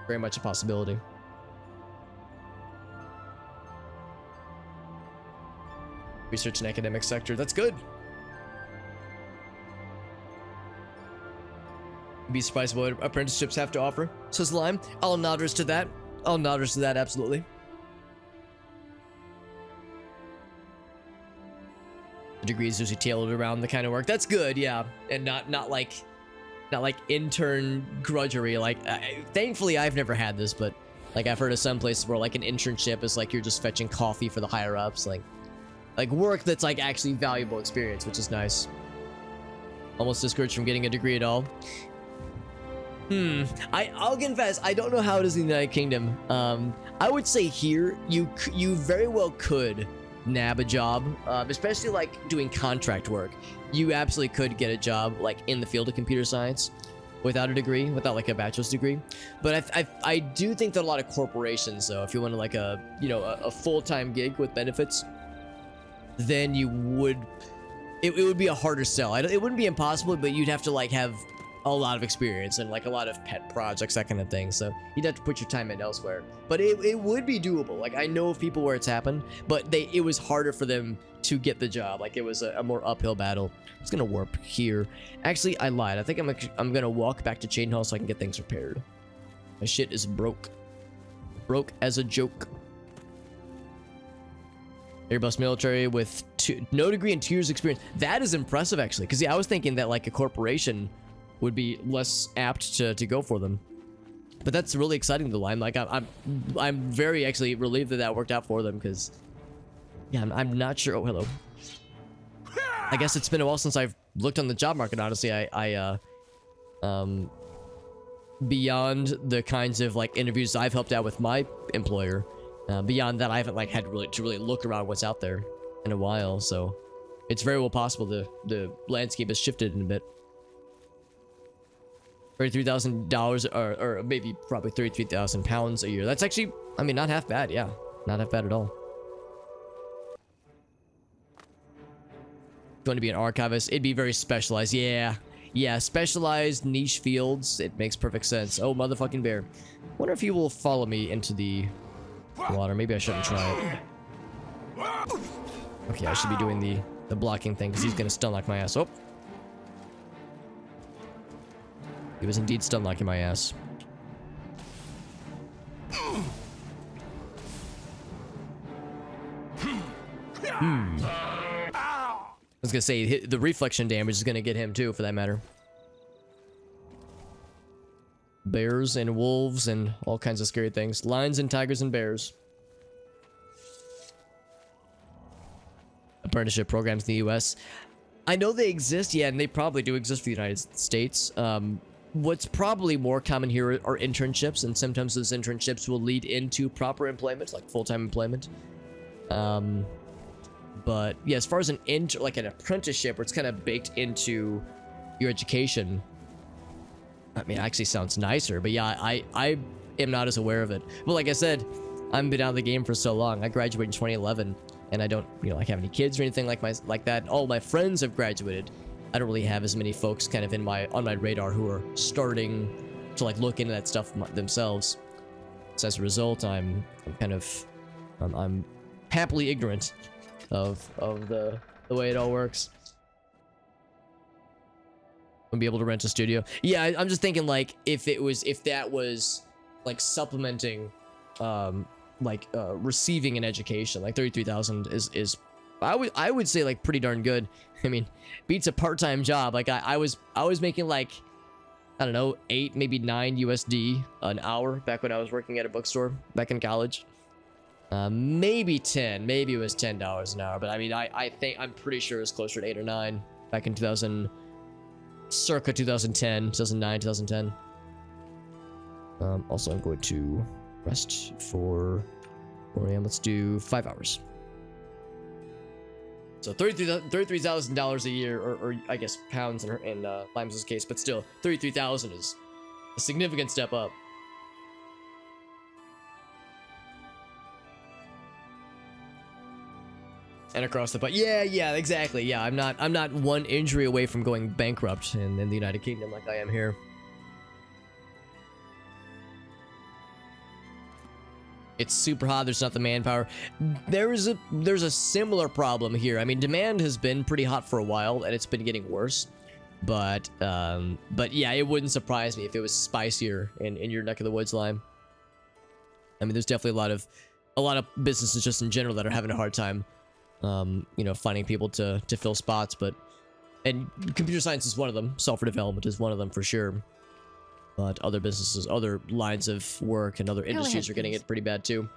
Very much a possibility. Research and academic sector. That's good. Be surprised what apprenticeships have to offer, says Lime. I'll nodders to that. Absolutely. The degrees usually tailored around the kind of work. That's good, yeah. And not like intern grudgery. Thankfully I've never had this, but I've heard of some places where an internship is you're just fetching coffee for the higher ups, like work that's actually valuable experience, which is nice. Almost discouraged from getting a degree at all. I'll confess, I don't know how it is in the United Kingdom. I would say here, you very well could nab a job, especially doing contract work. You absolutely could get a job in the field of computer science without a degree, without a bachelor's degree. But I do think that a lot of corporations, though, if you want a full-time gig with benefits, then it would be a harder sell. It wouldn't be impossible, but you'd have to have a lot of experience and a lot of pet projects, that kind of thing. So you'd have to put your time in elsewhere. But it would be doable. I know of people where it's happened, but it was harder for them to get the job. It was a more uphill battle. I was gonna warp here. Actually, I lied. I think I'm gonna walk back to Chain Hall so I can get things repaired. My shit is broke as a joke. Airbus military with no degree and 2 years experience. That is impressive, actually, because I was thinking that a corporation would be less apt to go for them. But that's really exciting to Lime. I'm very actually relieved that worked out for them, because yeah, I'm not sure. Oh, hello. I guess it's been a while since I've looked on the job market, honestly. Beyond the kinds of interviews I've helped out with my employer, beyond that I haven't had to really look around what's out there in a while. So it's very well possible the landscape has shifted in a bit. $33,000 or maybe probably 33,000 pounds a year. That's actually, not half bad. Yeah, not half bad at all. Going to be an archivist. It'd be very specialized. Yeah, specialized niche fields. It makes perfect sense. Oh, motherfucking bear. Wonder if he will follow me into the water. Maybe I shouldn't try it. Okay, I should be doing the blocking thing because he's gonna stun lock my ass. Oh. He was indeed stun locking my ass. I was gonna say, the reflection damage is gonna get him too, for that matter. Bears and wolves and all kinds of scary things. Lions and tigers and bears. Apprenticeship programs in the US. I know they exist, yeah, and they probably do exist for the United States. What's probably more common here are internships, and sometimes those internships will lead into proper employment, like full-time employment. But yeah, as far as an apprenticeship where it's kind of baked into your education, it actually sounds nicer. But yeah, I am not as aware of it. Well, like I said, I've been out of the game for so long. I graduated in 2011, and I don't, have any kids or anything like that. All my friends have graduated. I don't really have as many folks kind of on my radar who are starting to look into that stuff themselves. So as a result, I'm happily ignorant of the way it all works. And be able to rent a studio. Yeah, I'm just thinking like if that was like supplementing, receiving an education, like 33,000 is I would say like pretty darn good. I mean, beats a part-time job. Like I was making like, I don't know, 8 maybe 9 USD an hour back when I was working at a bookstore back in college. Maybe 10, maybe it was $10 an hour, but I mean I'm pretty sure it was closer to 8 or 9 back in circa 2010, 2009, 2010. Also I'm going to rest for 4 a.m. Let's do 5 hours. So $33,000 a year, or I guess pounds in Limes' case, but still 33,000 is a significant step up. And across the butt. Yeah, exactly. Yeah, I'm not one injury away from going bankrupt in the United Kingdom like I am here. It's super hot. There's not the manpower. There's a similar problem here. I mean, demand has been pretty hot for a while, and it's been getting worse. But yeah, it wouldn't surprise me if it was spicier in your neck of the woods, Lime. I mean, there's definitely a lot of businesses just in general that are having a hard time, finding people to fill spots. And computer science is one of them. Software development is one of them for sure. But other businesses, other lines of work, and other industries are getting it pretty bad too.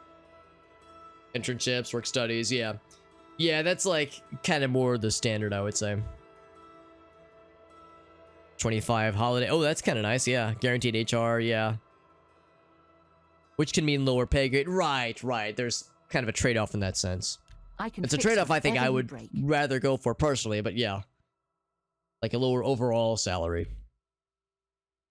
Internships, work studies, yeah. Yeah, that's like kind of more the standard, I would say. 25 holiday. Oh, that's kind of nice, yeah. Guaranteed HR, yeah. Which can mean lower pay grade. Right. There's kind of a trade-off in that sense. It's a trade-off I think I would rather go for personally, but yeah. Like a lower overall salary.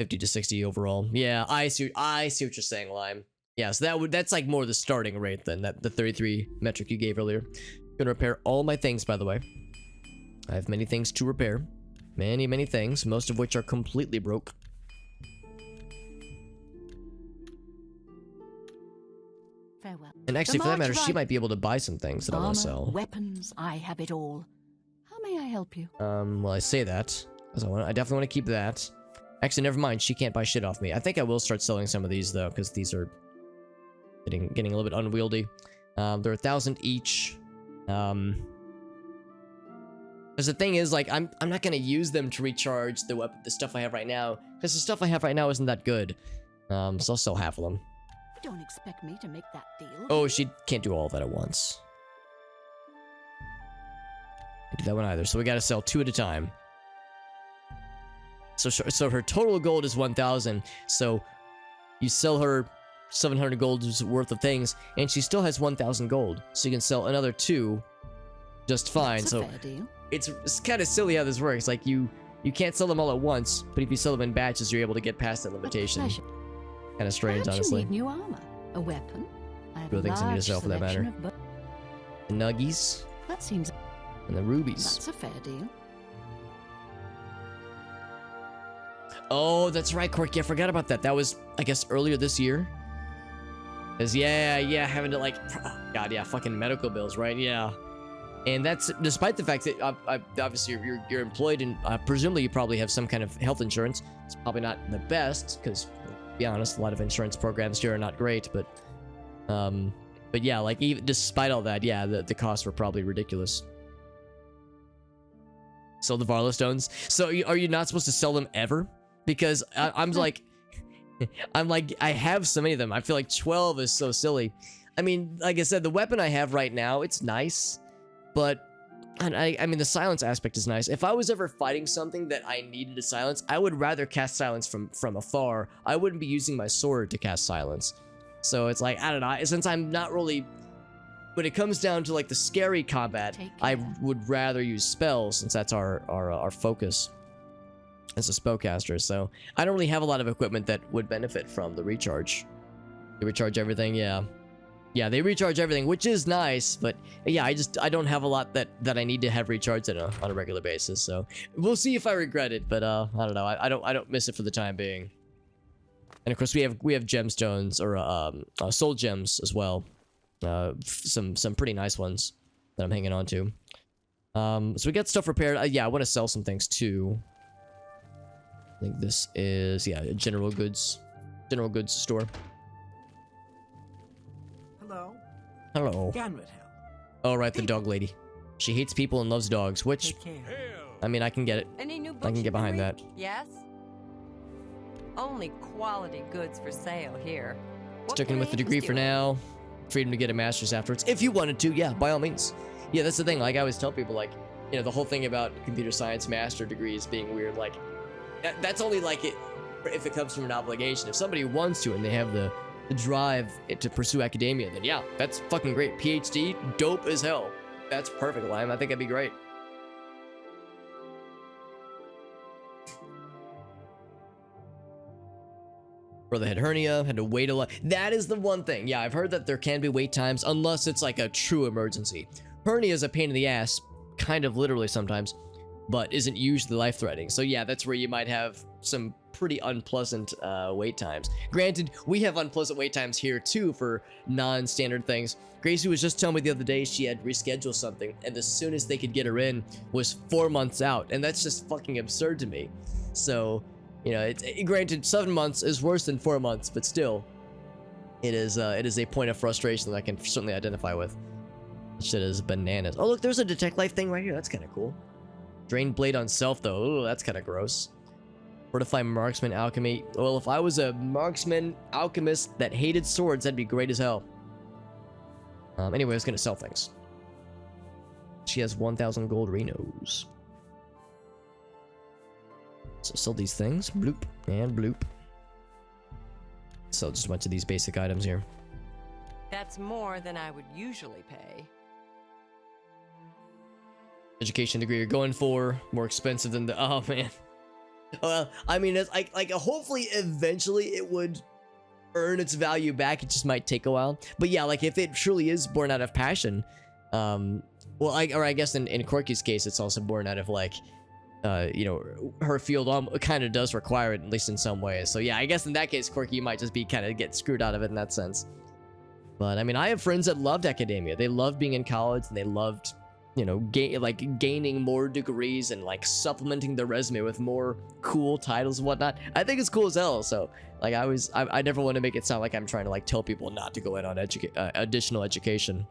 50 to 60 overall. Yeah, I see what you're saying, Lime. Yeah, so that's like more the starting rate than the 33 metric you gave earlier. Gonna repair all my things, by the way. I have many things to repair. Many things, most of which are completely broke. Farewell. And actually, for that matter, she might be able to buy some things that I want to sell. Weapons, I have it all. How may I help you? Well, I say that, because I definitely want to keep that. Actually, never mind. She can't buy shit off me. I think I will start selling some of these, though, because these are getting a little bit unwieldy. They're 1,000 each. Because the thing is, like, I'm not going to use them to recharge the stuff I have right now, because the stuff I have right now isn't that good. So I'll sell half of them. You don't expect me to make that deal? Oh, she can't do all of that at once. Can't do that one either, so we got to sell 2 at a time. So her total gold is 1,000. So you sell her 700 gold's worth of things, and she still has 1,000 gold. So you can sell another 2 just fine. That's a fair deal. It's kind of silly how this works. Like you can't sell them all at once, but if you sell them in batches, you're able to get past that limitation. Kind of strange, Perhaps honestly. You need new armor, a weapon. I have Real things I need to sell for that matter. The nuggies. That seems. And the rubies. That's a fair deal. Oh, that's right, Corky. I forgot about that. That was, I guess, earlier this year. Cause yeah, having to like, oh, God, yeah, fucking medical bills, right? Yeah, and that's despite the fact that obviously you're employed, and presumably you probably have some kind of health insurance. It's probably not the best, because, to be honest, a lot of insurance programs here are not great. But yeah, like even despite all that, yeah, the costs were probably ridiculous. Sell the Varlo stones. So are you not supposed to sell them ever? Because I'm like, I have so many of them. I feel like 12 is so silly. I mean, like I said, the weapon I have right now, it's nice, but I mean, the silence aspect is nice. If I was ever fighting something that I needed to silence, I would rather cast silence from afar. I wouldn't be using my sword to cast silence. So it's like, I don't know, since I'm not really, when it comes down to like the scary combat, I would rather use spells, since that's our focus as a spellcaster. So I don't really have a lot of equipment that would benefit from the recharge. They recharge everything, yeah, they recharge everything, which is nice, but yeah, I don't have a lot that I need to have recharged on a regular basis. So we'll see if I regret it, but I don't know. I don't miss it for the time being. And of course we have gemstones, or soul gems as well. Some pretty nice ones. that I'm hanging on to. So we got stuff repaired. Yeah, I want to sell some things too. I think this is, yeah, a general goods store. Hello. Hello. Ganrit Oh, right, the dog lady. She hates people and loves dogs, which, Take care. I mean, I can get it. Any new books I can you get behind read? that. Yes? Only quality goods for sale here. What Sticking can with I the degree interest for you in? now. Freedom to get a master's afterwards. If you wanted to, yeah, by all means. Yeah, that's the thing. Like, I always tell people, like, you know, the whole thing about computer science master degrees being weird, like, that's only like it if it comes from an obligation. If somebody wants to and they have the drive to pursue academia, then yeah, that's fucking great. PhD, dope as hell. That's perfect, Lime. I think that'd be great. Brother had hernia, had to wait a lot. That is the one thing. Yeah, I've heard that there can be wait times unless it's like a true emergency. Hernia is a pain in the ass, kind of literally sometimes, but isn't usually life-threatening. So yeah, that's where you might have some pretty unpleasant wait times. Granted, we have unpleasant wait times here too for non-standard things. Gracie was just telling me the other day she had rescheduled something, and the soonest they could get her in was 4 months out, and that's just fucking absurd to me. So, you know, granted, 7 months is worse than 4 months, but still, it is a point of frustration that I can certainly identify with. Shit is bananas. Oh look, there's a detect life thing right here. That's kind of cool. Drain blade on self though. Ooh, that's kind of gross. Fortify marksman alchemy. Well, if I was a marksman alchemist that hated swords, that'd be great as hell. Anyway, I was gonna sell things. She has 1,000 gold Renos. So sell these things. Bloop and bloop. Sell just a bunch of these basic items here. That's more than I would usually pay. Education degree you're going for, more expensive than the, oh man. Well, I mean, it's like hopefully eventually it would earn its value back. It just might take a while. But yeah, like if it truly is born out of passion, well, I guess in Corky's case, it's also born out of like, you know, her field kind of does require it, at least in some ways. So yeah, I guess in that case, Corky might just be kind of get screwed out of it in that sense. But I mean, I have friends that loved academia. They loved being in college, and they loved, you know, gaining more degrees and like supplementing their resume with more cool titles and whatnot. I think it's cool as hell. So like I never want to make it sound like I'm trying to like tell people not to go in on additional education,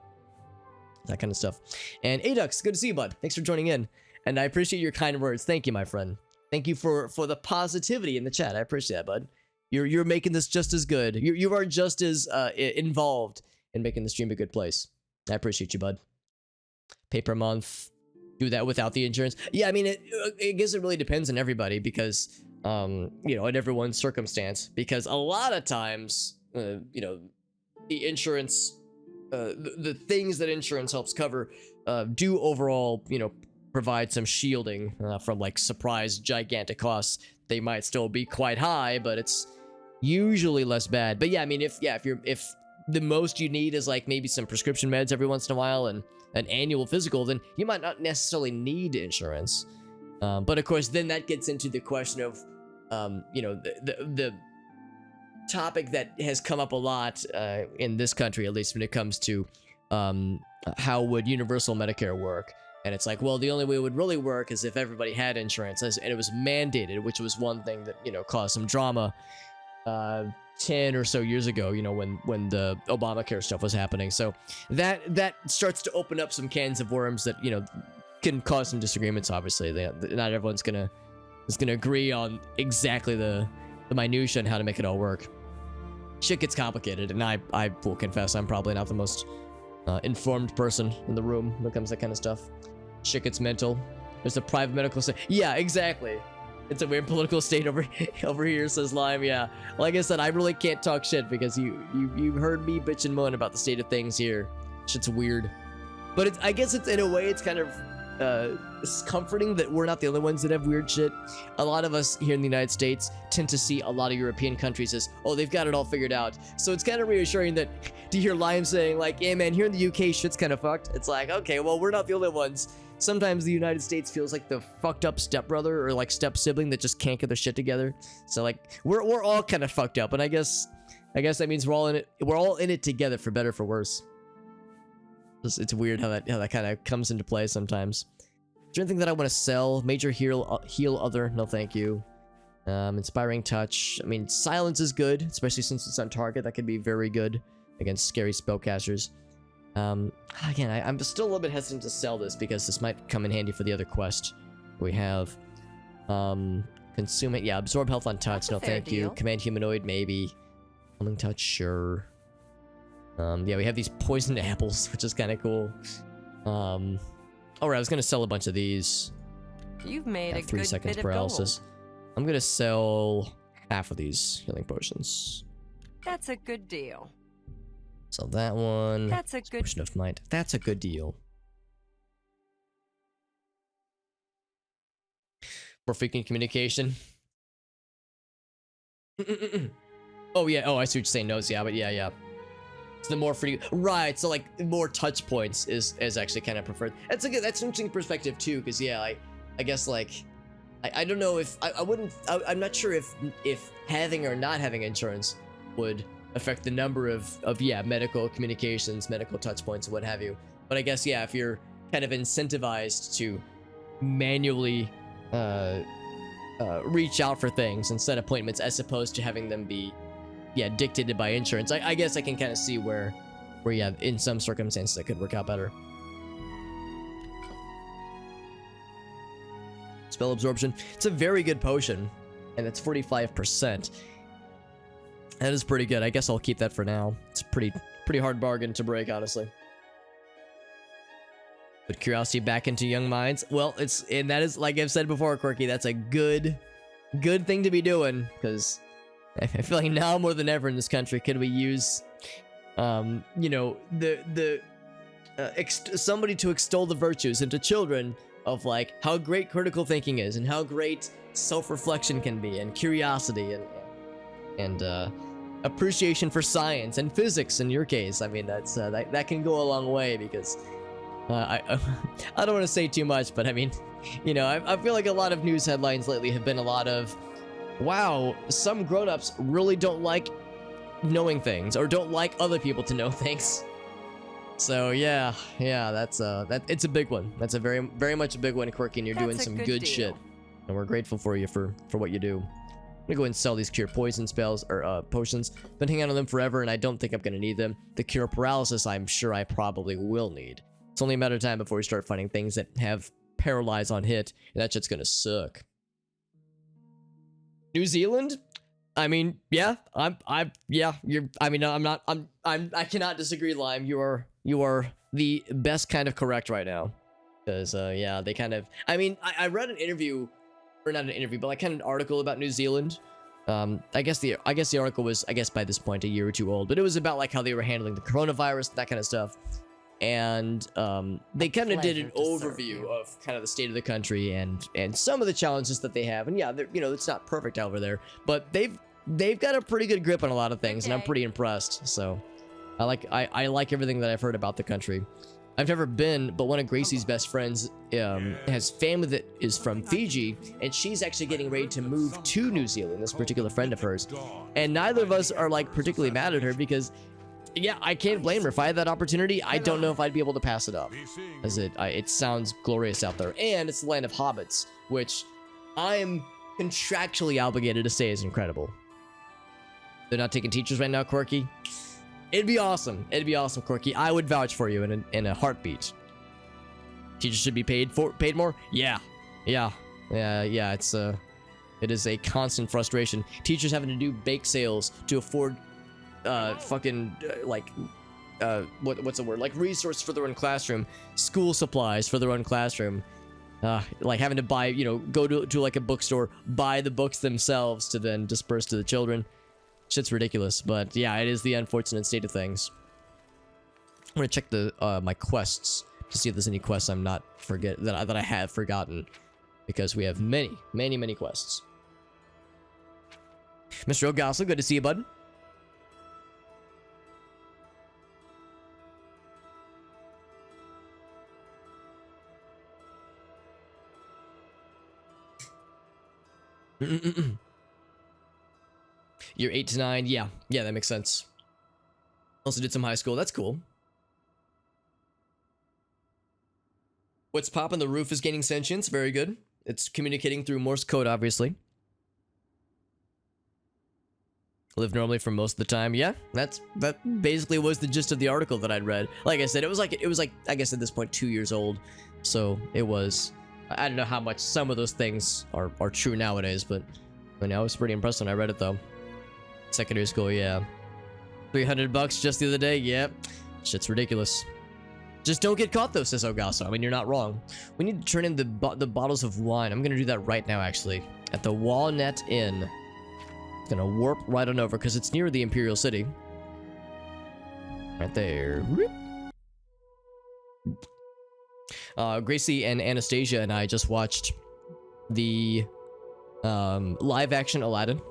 that kind of stuff. And Adux, good to see you, bud. Thanks for joining in, and I appreciate your kind words. Thank you, my friend. Thank you for the positivity in the chat. I appreciate that, bud. You're making this just as good. You are just as involved in making the stream a good place. I appreciate you, bud. Pay per month, do that without the insurance. Yeah, I mean, I guess it really depends on everybody because, you know, in everyone's circumstance. Because a lot of times, you know, the insurance, the things that insurance helps cover, do overall, you know, provide some shielding from like surprise gigantic costs. They might still be quite high, but it's usually less bad. But yeah, I mean, if the most you need is like maybe some prescription meds every once in a while and an annual physical, then you might not necessarily need insurance. But of course, then that gets into the question of, you know, the topic that has come up a lot in this country, at least when it comes to how would universal Medicare work. And it's like, well, the only way it would really work is if everybody had insurance, and it was mandated, which was one thing that, you know, caused some drama 10 or so years ago, you know, when the Obamacare stuff was happening. So that starts to open up some cans of worms that, you know, can cause some disagreements. Obviously, not everyone's gonna agree on exactly the minutia and how to make it all work. Shit gets complicated, and I will confess I'm probably not the most informed person in the room when it comes to that kind of stuff. Shit gets mental. There's a private medical state. Yeah, exactly. It's a weird political state over here, says Lime. Yeah, like I said, I really can't talk shit because you heard me bitch and moan about the state of things here. Shit's weird, but I guess it's in a way it's kind of it's comforting that we're not the only ones that have weird shit. A lot of us here in the United States tend to see a lot of European countries as, oh, they've got it all figured out. So it's kind of reassuring that to hear Lime saying like, yeah, man, here in the UK shit's kind of fucked. It's like, okay, well, we're not the only ones. Sometimes the United States feels like the fucked up stepbrother or like step sibling that just can't get their shit together. So like we're all kind of fucked up, and I guess that means we're all in it together, for better or for worse. It's weird how that kind of comes into play sometimes. Is there anything that I want to sell? Major heal other? No, thank you. Inspiring touch. I mean, silence is good, especially since it's on target. That could be very good against scary spellcasters. Again, I'm still a little bit hesitant to sell this because this might come in handy for the other quest we have. Consume it. Yeah, absorb health on touch. No, thank you. Command humanoid, maybe. Calming touch, sure. Yeah, we have these poisoned apples, which is kind of cool. Alright, I was gonna sell a bunch of these. You've made a 3 good seconds bit paralysis. of gold. I'm gonna sell half of these healing potions. That's a good deal. Sell that one. That's a good Potion of might. That's a good deal. For freaking communication. Oh yeah. Oh, I see what you're saying. Nose. Yeah, but yeah. So the more free, right? So like more touch points is actually kind of preferred. That's an interesting perspective too, because yeah, I guess like I don't know if I'm not sure if having or not having insurance would affect the number of medical communications, medical touch points, what have you. But I guess yeah, if you're kind of incentivized to manually reach out for things and set appointments as opposed to having them be dictated by insurance, I guess I can kind of see where yeah, in some circumstances that could work out better. Spell absorption. It's a very good potion, and it's 45%. That is pretty good. I guess I'll keep that for now. It's a pretty hard bargain to break, honestly. Put curiosity back into young minds. Well, that is, like I've said before, Quirky, that's a good thing to be doing, because I feel like now more than ever in this country could we use, you know, somebody to extol the virtues into children of like how great critical thinking is and how great self-reflection can be, and curiosity and appreciation for science and physics in your case. I mean, that's that can go a long way, because I don't want to say too much, but I mean, you know, I feel like a lot of news headlines lately have been a lot of, wow, some grown-ups really don't like knowing things or don't like other people to know things. So yeah, that's it's a big one. That's a very much a big one, Quirky, and you're doing some good shit, and we're grateful for you for what you do. I'm gonna go ahead and sell these cure poison spells or potions. Been hanging on them forever, and I don't think I'm gonna need them. The cure paralysis, I'm sure I probably will need. It's only a matter of time before we start fighting things that have paralyze on hit, and that shit's gonna suck. New Zealand? I mean, yeah, I cannot disagree, Lime. You are the best kind of correct right now. Because, yeah, they kind of, I mean, I read an interview, or not an interview, but like kind of an article about New Zealand. I guess the article was, I guess by this point, a year or two old, but it was about like how they were handling the coronavirus, that kind of stuff. And they kind of did an overview of kind of the state of the country and some of the challenges that they have. And yeah, you know, it's not perfect over there, but they've got a pretty good grip on a lot of things, and I'm pretty impressed. So I like everything that I've heard about the country. I've never been, but one of Gracie's best friends has family that is from Fiji, and she's actually getting ready to move to New Zealand, this particular friend of hers. And neither of us are like particularly mad at her, because yeah, I can't blame her. If I had that opportunity, I don't know if I'd be able to pass it up, as it sounds glorious out there, and it's the land of hobbits, which I'm contractually obligated to say is incredible. They're not taking teachers right now, Quirky. It'd be awesome. It'd be awesome, Quirky. I would vouch for you in a heartbeat. Teachers should be paid more. Yeah. It is a constant frustration. Teachers having to do bake sales to afford what's the word? Like resources for their own classroom, school supplies for their own classroom. Like having to buy, you know, go to like a bookstore, buy the books themselves to then disperse to the children. Shit's ridiculous, but yeah, it is the unfortunate state of things. I'm gonna check the my quests to see if there's any quests I'm not that I have forgotten, because we have many quests. Mr. Ogasso, good to see you, bud. You're 8 to 9. Yeah, that makes sense. Also did some high school. That's cool. What's poppin'? The roof is gaining sentience. Very good. It's communicating through Morse code, obviously. Live normally for most of the time. Yeah, that basically was the gist of the article that I'd read. Like I said, it was like I guess at this point 2 years old, so it was. I don't know how much some of those things are true nowadays, but I was pretty impressed when I read it though. Secondary school, yeah. $300 just the other day. Yep, shit's ridiculous. Just don't get caught though, says Ogasso. I mean, you're not wrong. We need to turn in the bottles of wine. I'm gonna do that right now, actually, at the Walnut Inn. Gonna warp right on over because it's near the Imperial City. Right there. Gracie and Anastasia and I just watched the live action Aladdin,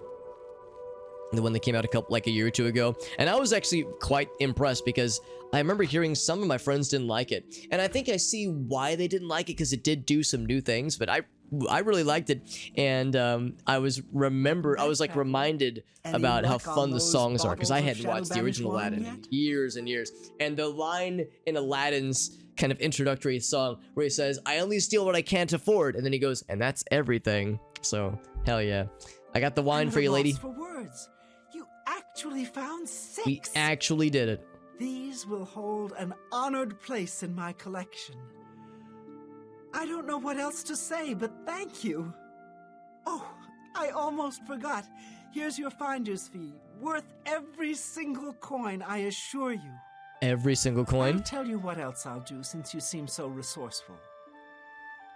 the one that came out a year or two ago, and I was actually quite impressed because I remember hearing some of my friends didn't like it, and I think I see why they didn't like it because it did do some new things, but I really liked it, and I was reminded about how fun the songs are because I hadn't watched the original Aladdin in years and years, and the line in Aladdin's kind of introductory song where he says, "I only steal what I can't afford," and then he goes, "And that's everything." So hell yeah, I got the wine for you, lady. For words. You actually found 6. We actually did it. These will hold an honored place in my collection. I don't know what else to say, but thank you. Oh, I almost forgot. Here's your finder's fee, worth every single coin, I assure you. Every single coin? I'll tell you what else I'll do since you seem so resourceful.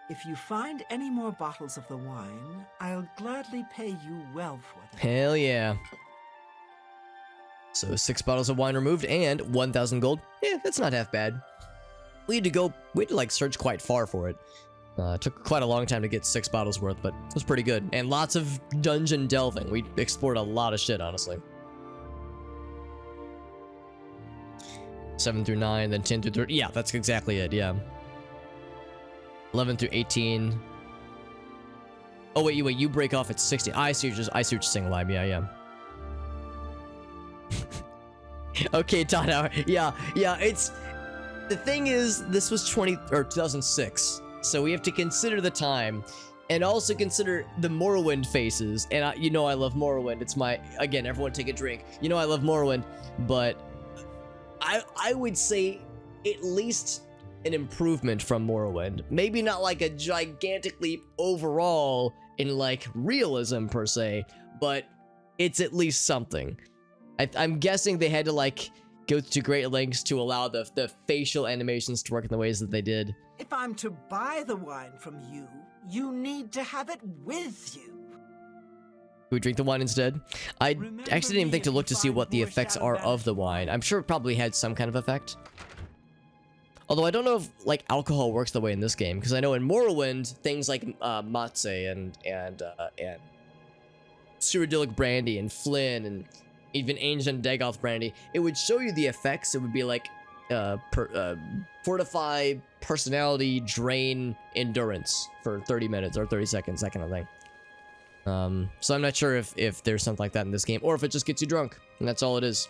If you find any more bottles of the wine, I'll gladly pay you well for them. Hell yeah. So 6 bottles of wine removed and 1,000 gold. Yeah, that's not half bad. We had to like search quite far for it. It took quite a long time to get 6 bottles worth, but it was pretty good. And lots of dungeon delving. We explored a lot of shit, honestly. 7 through 9, then 10 through 30. Yeah, that's exactly it, yeah. 11 through 18. Oh, wait, you break off at 60. I see what you're saying, Lime. Yeah. Okay, Tana. Yeah, it's... The thing is, this was 2006, so we have to consider the time, and also consider the Morrowind faces. And I love Morrowind. It's my, again, everyone take a drink. You know I love Morrowind, but I would say at least an improvement from Morrowind. Maybe not like a gigantic leap overall in like realism per se, but it's at least something. I'm guessing they had to like go to great lengths to allow the facial animations to work in the ways that they did. If I'm to buy the wine from you, you need to have it with you. We drink the wine instead? I actually didn't even think to look to see what the effects are of the wine. I'm sure it probably had some kind of effect. Although I don't know if like alcohol works the way in this game, because I know in Morrowind things like Matze and Cyrodiilic brandy and Flynn and even Ancient Dagoth brandy, it would show you the effects. It would be like fortify personality, drain endurance for 30 minutes or 30 seconds, that kind of thing. So I'm not sure if there's something like that in this game, or if it just gets you drunk, and that's all it is.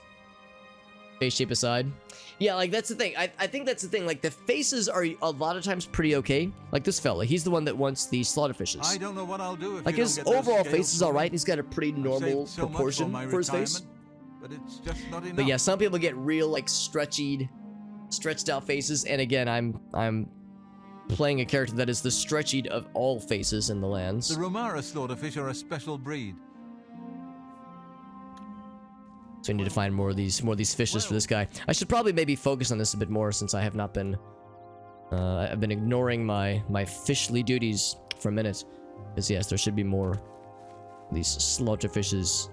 Face shape aside. Yeah, like, that's the thing. I think that's the thing. Like, the faces are a lot of times pretty okay. Like this fella, he's the one that wants the slaughterfishes. I don't know what I'll do if like, his overall face is alright. He's got a pretty normal proportion for his face. But it's just not enough. But yeah, some people get real, like, stretched out faces, and again, I'm playing a character that is the stretched of all faces in the lands. The Romara slaughterfish are a special breed. So I need to find more of these fishes for this guy. I should probably maybe focus on this a bit more since I have not been I've been ignoring my fishly duties for a minute. Because yes, there should be more of these slaughterfishes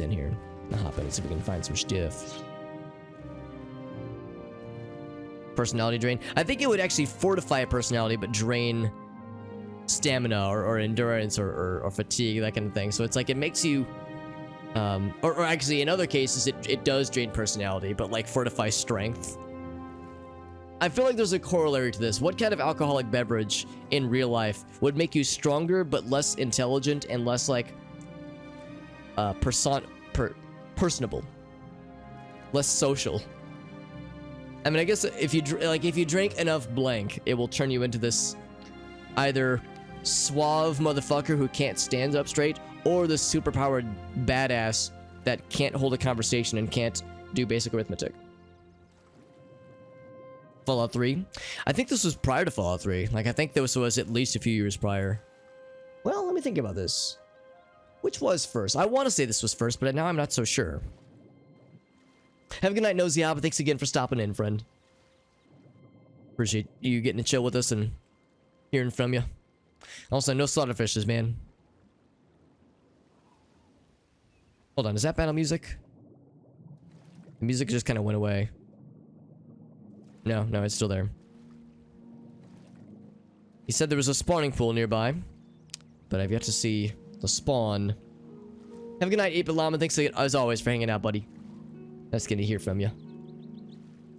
in here. I'll hop in and see if we can find some stuff. Personality drain. I think it would actually fortify a personality, but drain stamina or endurance or fatigue, that kind of thing. So it's like it makes you or actually in other cases it does drain personality, but like fortify strength. I feel like there's a corollary to this. What kind of alcoholic beverage in real life would make you stronger but less intelligent and less like personable, less social? I mean, I guess if you if you drink enough blank, it will turn you into this either suave motherfucker who can't stand up straight, or the superpowered badass that can't hold a conversation and can't do basic arithmetic. Fallout 3. I think this was prior to Fallout 3. Like, I think this was at least a few years prior. Well, let me think about this. Which was first? I want to say this was first, but now I'm not so sure. Have a good night, Nosy Hobbit. Thanks again for stopping in, friend. Appreciate you getting to chill with us and hearing from you. Also, no slaughterfishes, man. Hold on, is that battle music? The music just kind of went away. No, it's still there. He said there was a spawning pool nearby, but I've yet to see the spawn. Have a good night, 8-Bit Llama. Thanks as always for hanging out, buddy. That's good to hear from you.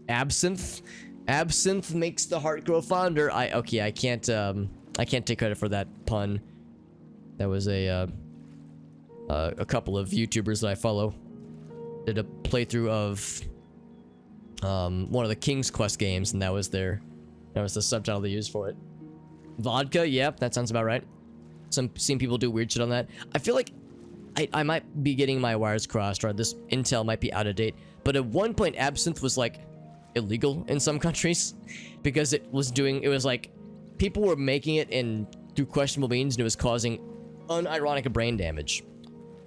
Absinthe. Absinthe makes the heart grow fonder. Okay, I can't take credit for that pun. That was a couple of YouTubers that I follow did a playthrough of one of the King's Quest games, and that was the subtitle they used for it. Vodka, yep, that sounds about right. Seen people do weird shit on that. I feel like I might be getting my wires crossed, or this intel might be out of date. But at one point, absinthe was like illegal in some countries because it was like people were making it through questionable means, and it was causing unironic brain damage.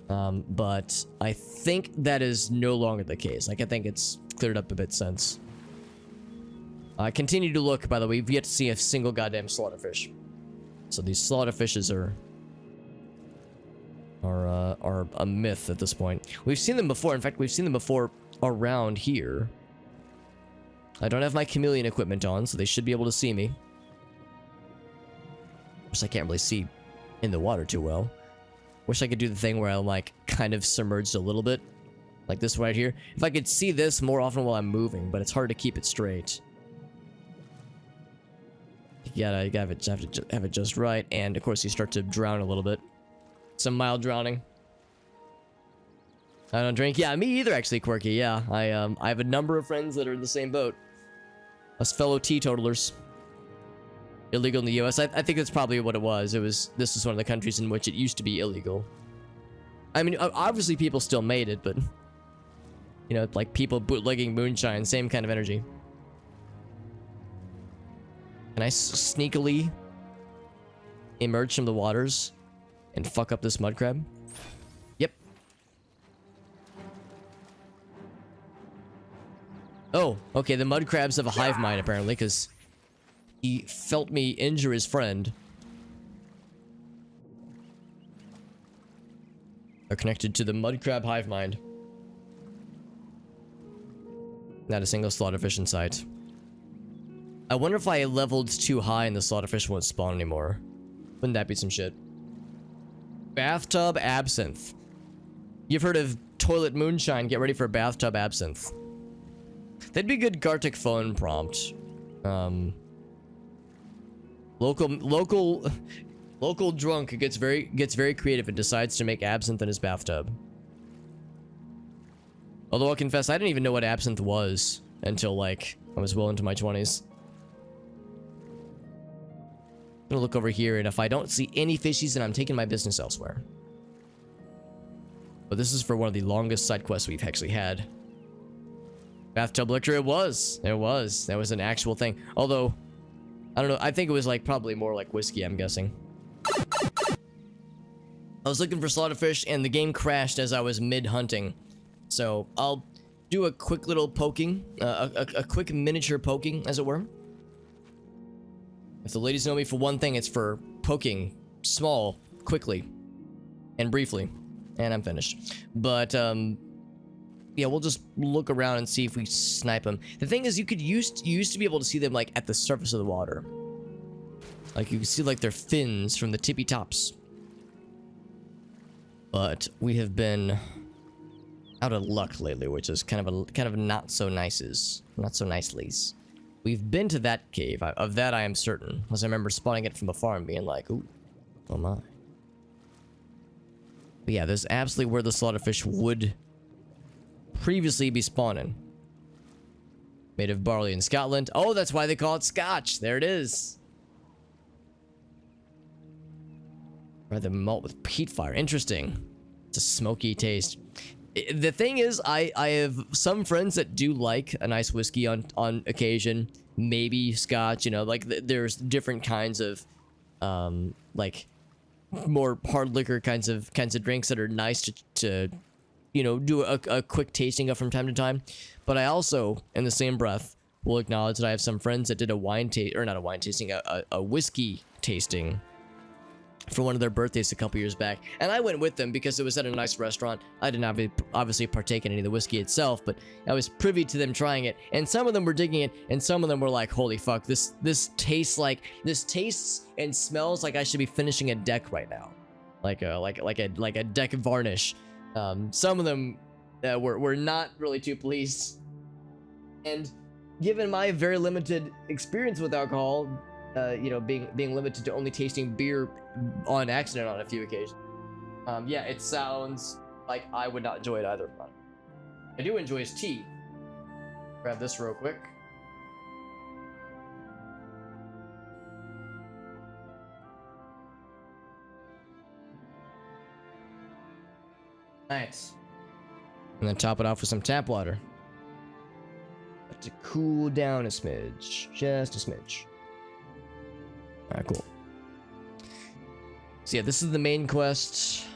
But I think that is no longer the case. Like, I think it's cleared up a bit since. I continue to look, by the way. We've yet to see a single goddamn slaughterfish. So these slaughterfishes are a myth at this point. We've seen them before. In fact, we've seen them before around here. I don't have my chameleon equipment on, so they should be able to see me. Of course, I can't really see in the water too well. Wish I could do the thing where I'm like kind of submerged a little bit, like this right here. If I could see this more often while I'm moving, but it's hard to keep it straight. You gotta have it just right, and of course you start to drown a little bit. Some mild drowning. I don't drink. Yeah, me either, actually, Quirky. Yeah, I have a number of friends that are in the same boat. Us fellow teetotalers. Illegal in the U.S. I think that's probably what it was. This was one of the countries in which it used to be illegal. I mean, obviously people still made it, but you know, like people bootlegging moonshine, same kind of energy. Can I sneakily emerge from the waters and fuck up this mud crab? Yep. Oh, okay, the mud crabs have a hive mind apparently, because he felt me injure his friend. Are connected to the mud crab hive mind. Not a single slaughterfish in sight. I wonder if I leveled too high and the slaughterfish won't spawn anymore. Wouldn't that be some shit? Bathtub absinthe. You've heard of toilet moonshine, get ready for bathtub absinthe. That'd be a good Gartic phone prompt. Local drunk gets very creative and decides to make absinthe in his bathtub. Although I'll confess, I didn't even know what absinthe was until like I was well into my 20s. I'm gonna look over here, and if I don't see any fishies, then I'm taking my business elsewhere. But this is for one of the longest side quests we've actually had. Bathtub liquor, it was. That was an actual thing. Although, I don't know, I think it was like probably more like whiskey, I'm guessing. I was looking for slaughterfish, and the game crashed as I was mid-hunting. So, I'll do a quick little poking, a quick miniature poking, as it were. If the ladies know me for one thing, it's for poking small, quickly, and briefly. And I'm finished. But, yeah, we'll just look around and see if we snipe them. The thing is, you used to be able to see them, like, at the surface of the water. Like, you can see, like, their fins from the tippy tops. But we have been out of luck lately, which is kind of not so nices. Not so nicelies. We've been to that cave. Of that I am certain. Because I remember spotting it from afar and being like, ooh, oh my. But yeah, there's absolutely where the slaughterfish would previously be spawning. Made of barley in Scotland. Oh, that's why they call it Scotch. There it is. Rather malt with peat fire. Interesting. It's a smoky taste. The thing is, I have some friends that do like a nice whiskey on occasion. Maybe Scotch, you know, like there's different kinds of like more hard liquor kinds of drinks that are nice to you know, do a quick tasting of from time to time. But I also, in the same breath, will acknowledge that I have some friends that did a wine taste, or not a wine tasting, a whiskey tasting for one of their birthdays a couple years back, and I went with them because it was at a nice restaurant. I did not obviously partake in any of the whiskey itself, but I was privy to them trying it, and some of them were digging it, and some of them were like, "Holy fuck, this tastes and smells like I should be finishing a deck right now, like a deck varnish." Some of them were not really too pleased, and given my very limited experience with alcohol, you know, being limited to only tasting beer on accident on a few occasions, yeah, it sounds like I would not enjoy it either. I do enjoy his tea. Grab this real quick. Nice. And then top it off with some tap water. To cool down a smidge. Just a smidge. Alright, cool. So yeah, this is the main quest.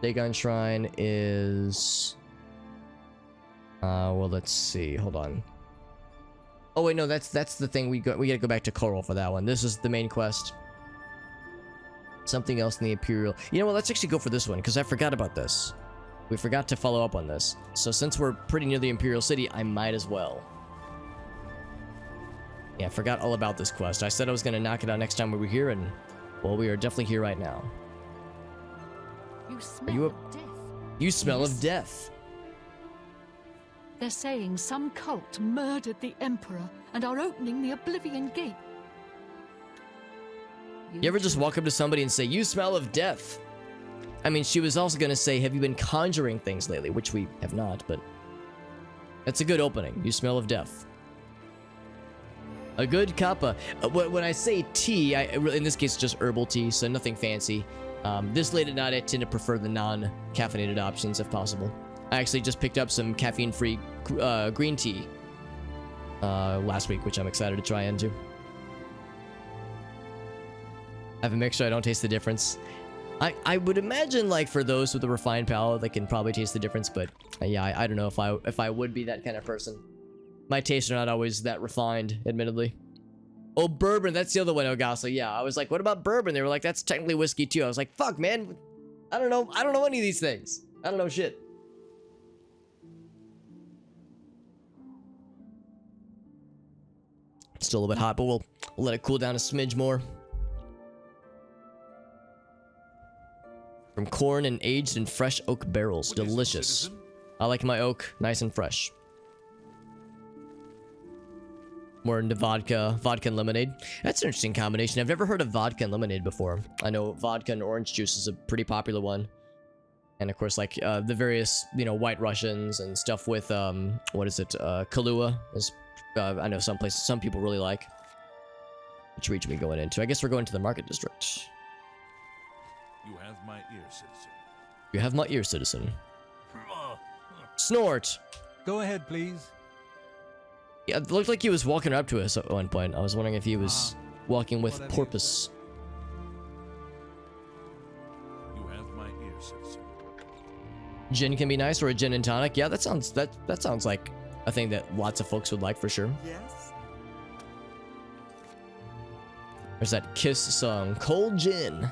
Dagon Shrine is... well, let's see. Hold on. Oh wait, no, that's the thing. We gotta go back to Coral for that one. This is the main quest. Something else in the Imperial. You know what, let's actually go for this one, because I forgot about this. We forgot to follow up on this. So since we're pretty near the Imperial City, I might as well. Yeah, I forgot all about this quest. I said I was going to knock it out next time we were here, and, well, we are definitely here right now. You smell of death. You smell Yes. of death. They're saying some cult murdered the Emperor and are opening the Oblivion Gate. You ever just walk up to somebody and say, "You smell of death"? I mean, she was also going to say, "Have you been conjuring things lately?" Which we have not, but that's a good opening. You smell of death. A good cuppa. When I say tea, in this case, just herbal tea, so nothing fancy. This late at night, I tend to prefer the non-caffeinated options if possible. I actually just picked up some caffeine-free green tea last week, which I'm excited to try into. I have a mixture. I don't taste the difference. I would imagine, like, for those with a refined palate, they can probably taste the difference, but yeah, I don't know if I would be that kind of person. My tastes are not always that refined, admittedly. Oh, bourbon, that's the other one, Ogasa. Yeah, I was like, what about bourbon? They were like, that's technically whiskey too. I was like, fuck, man. I don't know any of these things. I don't know shit. It's still a little bit hot, but we'll let it cool down a smidge more. From corn and aged in fresh oak barrels. Delicious. I like my oak nice and fresh. More into vodka and lemonade. That's an interesting combination. I've never heard of vodka and lemonade before. I know vodka and orange juice is a pretty popular one. And of course, like, the various, you know, White Russians and stuff with, what is it? Kahlua is, I know some places, some people really like. Which region are we going into? I guess we're going to the market district. You have my ear, citizen. You have my ear, citizen. Snort! Go ahead, please. Yeah, it looked like he was walking up to us at one point. I was wondering if he was walking with whatever you porpoise. You have my ear, citizen. Gin can be nice, or a gin and tonic. Yeah, that sounds like a thing that lots of folks would like for sure. Yes? There's that Kiss song, Cold Gin.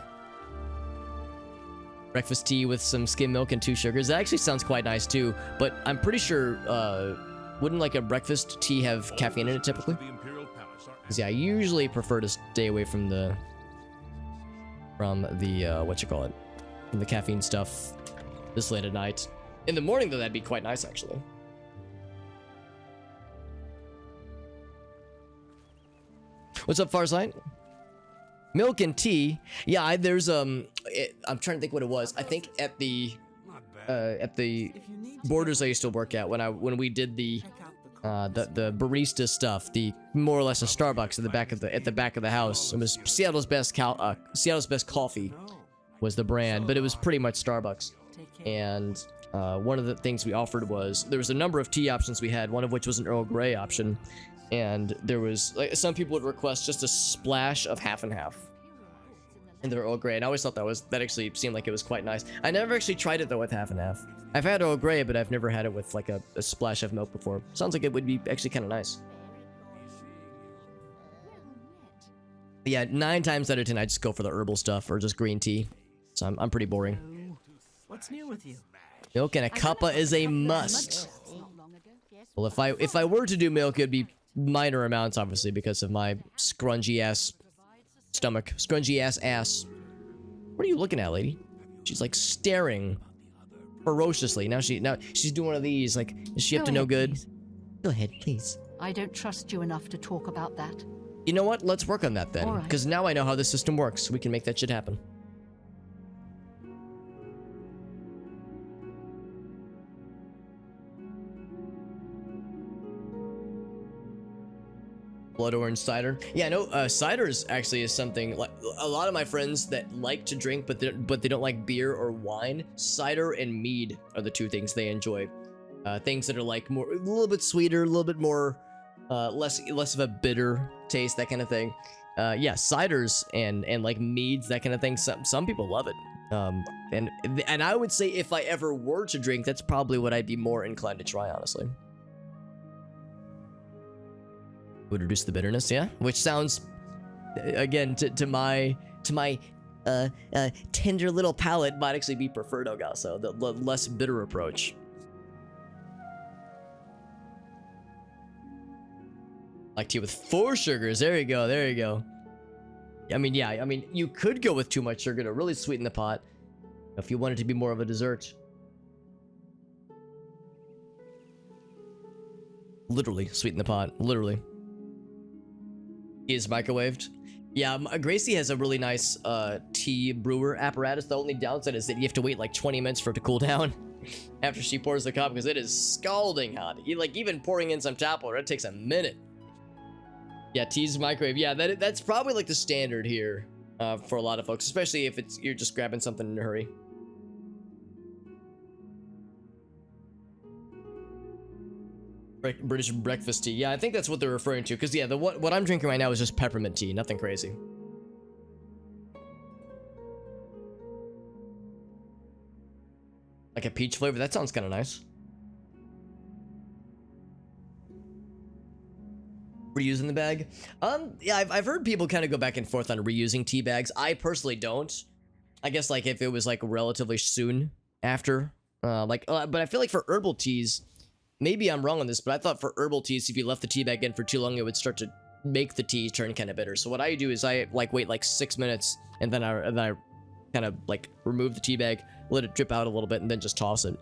Breakfast tea with some skim milk and 2 sugars. That actually sounds quite nice too, but I'm pretty sure, wouldn't like a breakfast tea have caffeine in it typically? The Imperial Palace are 'Cause yeah, I usually prefer to stay away from the what you call it, from the caffeine stuff this late at night. In the morning though, that'd be quite nice actually. What's up, Farsight? Milk and tea. Yeah, there's I'm trying to think what it was. I think at the not bad. borders I used to work at when we did the Check out the the barista stuff, the more or less a Starbucks at the back of the house. It was Seattle's best coffee was the brand, but it was pretty much Starbucks. And one of the things we offered was there was a number of tea options we had, one of which was an Earl Grey option, and there was like some people would request just a splash of half and half in their Earl Grey, and I always thought that actually seemed like it was quite nice. I never actually tried it though with half and half. I've had Earl Grey, but I've never had it with like a splash of milk before. Sounds like it would be actually kind of nice. But yeah, 9 times out of 10, I just go for the herbal stuff or just green tea. So I'm pretty boring. What's new with you? Milk and a cuppa is a must. Well, if I were to do milk, it'd be minor amounts, obviously, because of my scrungy ass stomach, scrungy ass. What are you looking at, lady? She's like staring ferociously. Now she's doing one of these. Like, is she up to no good? Go ahead, please. I don't trust you enough to talk about that. You know what? Let's work on that then, All right. because now I know how the system works. We can make that shit happen. Blood orange cider. Yeah, no, ciders actually is something like a lot of my friends that like to drink, but they don't like beer or wine. Cider and mead are the 2 things they enjoy. Things that are like a little bit sweeter, a little bit more, less of a bitter taste, that kind of thing. Yeah, ciders and like meads, that kind of thing. Some people love it. And I would say if I ever were to drink, that's probably what I'd be more inclined to try, honestly. Would reduce the bitterness, yeah, which sounds again to my tender little palate might actually be preferred, Ogaso, the less bitter approach. Like tea with 4 sugars. There you go, there you go. I mean, yeah, I mean, you could go with too much sugar to really sweeten the pot if you want it to be more of a dessert. Literally sweeten the pot, literally. Is microwaved. Yeah, Gracie has a really nice tea brewer apparatus. The only downside is that you have to wait like 20 minutes for it to cool down after she pours the cup because it is scalding hot. Like even pouring in some tap water, it takes a minute. Yeah, tea's microwave. Yeah, that's probably like the standard here for a lot of folks, especially if you're just grabbing something in a hurry. British breakfast tea. Yeah, I think that's what they're referring to. Because, yeah, what I'm drinking right now is just peppermint tea. Nothing crazy. Like a peach flavor? That sounds kind of nice. Reusing the bag? Yeah, I've heard people kind of go back and forth on reusing tea bags. I personally don't. I guess, like, if it was, like, relatively soon after. But I feel like for herbal teas... Maybe I'm wrong on this, but I thought for herbal teas, if you left the tea bag in for too long, it would start to make the tea turn kind of bitter. So what I do is I like wait like 6 minutes, and then I kind of like remove the tea bag, let it drip out a little bit, and then just toss it.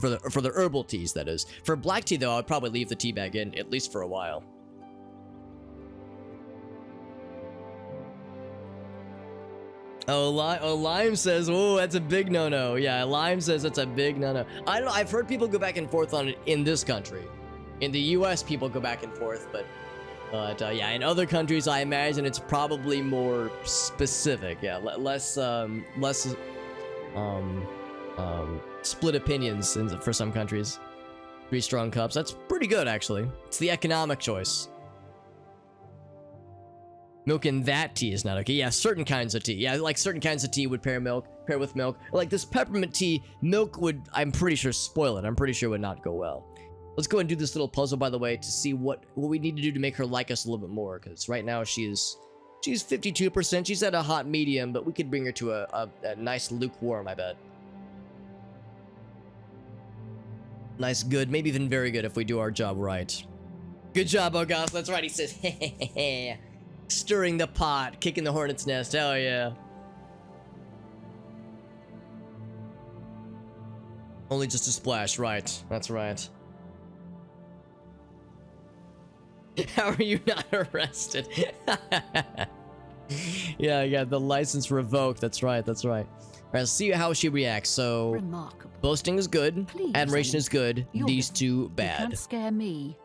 For the herbal teas, that is. For black tea though, I would probably leave the tea bag in at least for a while. Oh, Lime says, oh, that's a big no-no. Yeah, Lime says that's a big no-no. I don't know, I've heard people go back and forth on it in this country. In the US, people go back and forth, but yeah, in other countries, I imagine it's probably more specific. Yeah, less split opinions for some countries. 3 strong cups, that's pretty good, actually. It's the economic choice. Milk in that tea is not okay. Yeah, certain kinds of tea. Yeah, like certain kinds of tea would pair with milk. Like this peppermint tea, milk would, I'm pretty sure, spoil it. I'm pretty sure it would not go well. Let's go and do this little puzzle, by the way, to see what we need to do to make her like us a little bit more. Because right now she's 52%. She's at a hot medium, but we could bring her to a nice lukewarm, I bet. Nice, good, maybe even very good if we do our job right. Good job, August. That's right, he says. Stirring the pot, kicking the hornet's nest. Hell yeah. Only just a splash, right. That's right. How are you not arrested? Yeah, the license revoked. That's right. All right, let's see how she reacts. So, Remarkable. boasting is good. Please, Admiration Emmy. is good. You're These good. two You bad. can't scare me.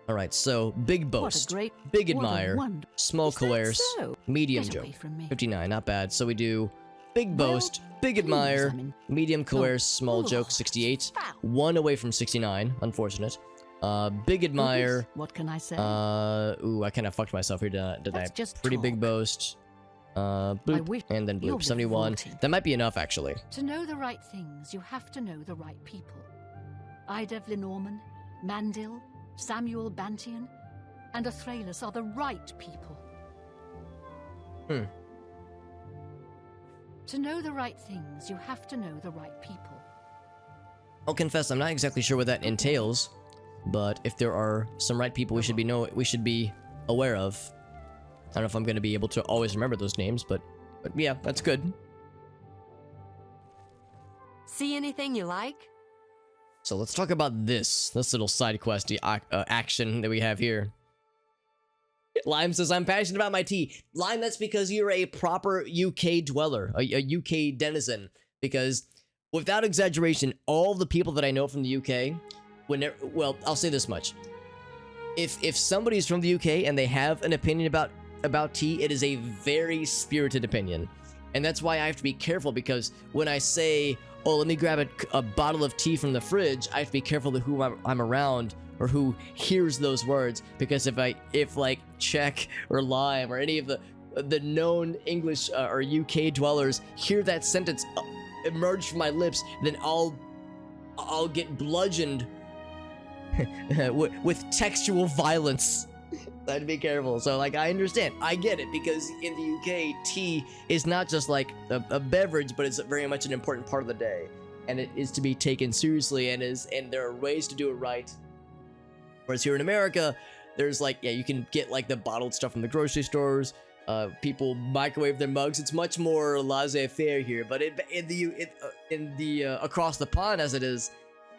All right, so big boast, What a great, big what a admire, wonder- small Is that coerce, so? medium Get away joke. from me. 59, not bad. So we do big Well, boast, big please, admire, I mean- medium coerce, small oh, joke. 68. foul. 1 away from 69. Unfortunate. Big admire. Goodness, what can I say? Ooh, I kind of fucked myself here, didn't I? That's just Pretty big talk. boast. Bloop, wish and then you're bloop. 71. revolting. That might be enough, actually. To know the right things, you have to know the right people. Idevle Norman, Mandil, Samuel Bantian, and Athralus are the right people. To know the right things, you have to know the right people. I'll confess, I'm not exactly sure what that entails, but if there are some right people we should be aware of. I don't know if I'm going to be able to always remember those names, but yeah, that's good. See anything you like? So let's talk about this little side quest action that we have here. Lime says, I'm passionate about my tea. Lime, that's because you're a proper UK dweller, a UK denizen. Because, without exaggeration, all the people that I know from the UK, well, I'll say this much. If somebody's from the UK and they have an opinion about tea, it is a very spirited opinion. And that's why I have to be careful, because when I say, oh, let me grab a bottle of tea from the fridge, I have to be careful to who I'm around or who hears those words, because if like Czech or Lime or any of the known English or UK dwellers hear that sentence emerge from my lips, then I'll get bludgeoned with textual violence. I have to be careful. So, like, I understand. I get it, because in the UK, tea is not just like a beverage, but it's very much an important part of the day, and it is to be taken seriously, and there are ways to do it right. Whereas here in America, there's like, yeah, you can get like the bottled stuff from the grocery stores. People microwave their mugs. It's much more laissez-faire here, but in the across the pond as it is,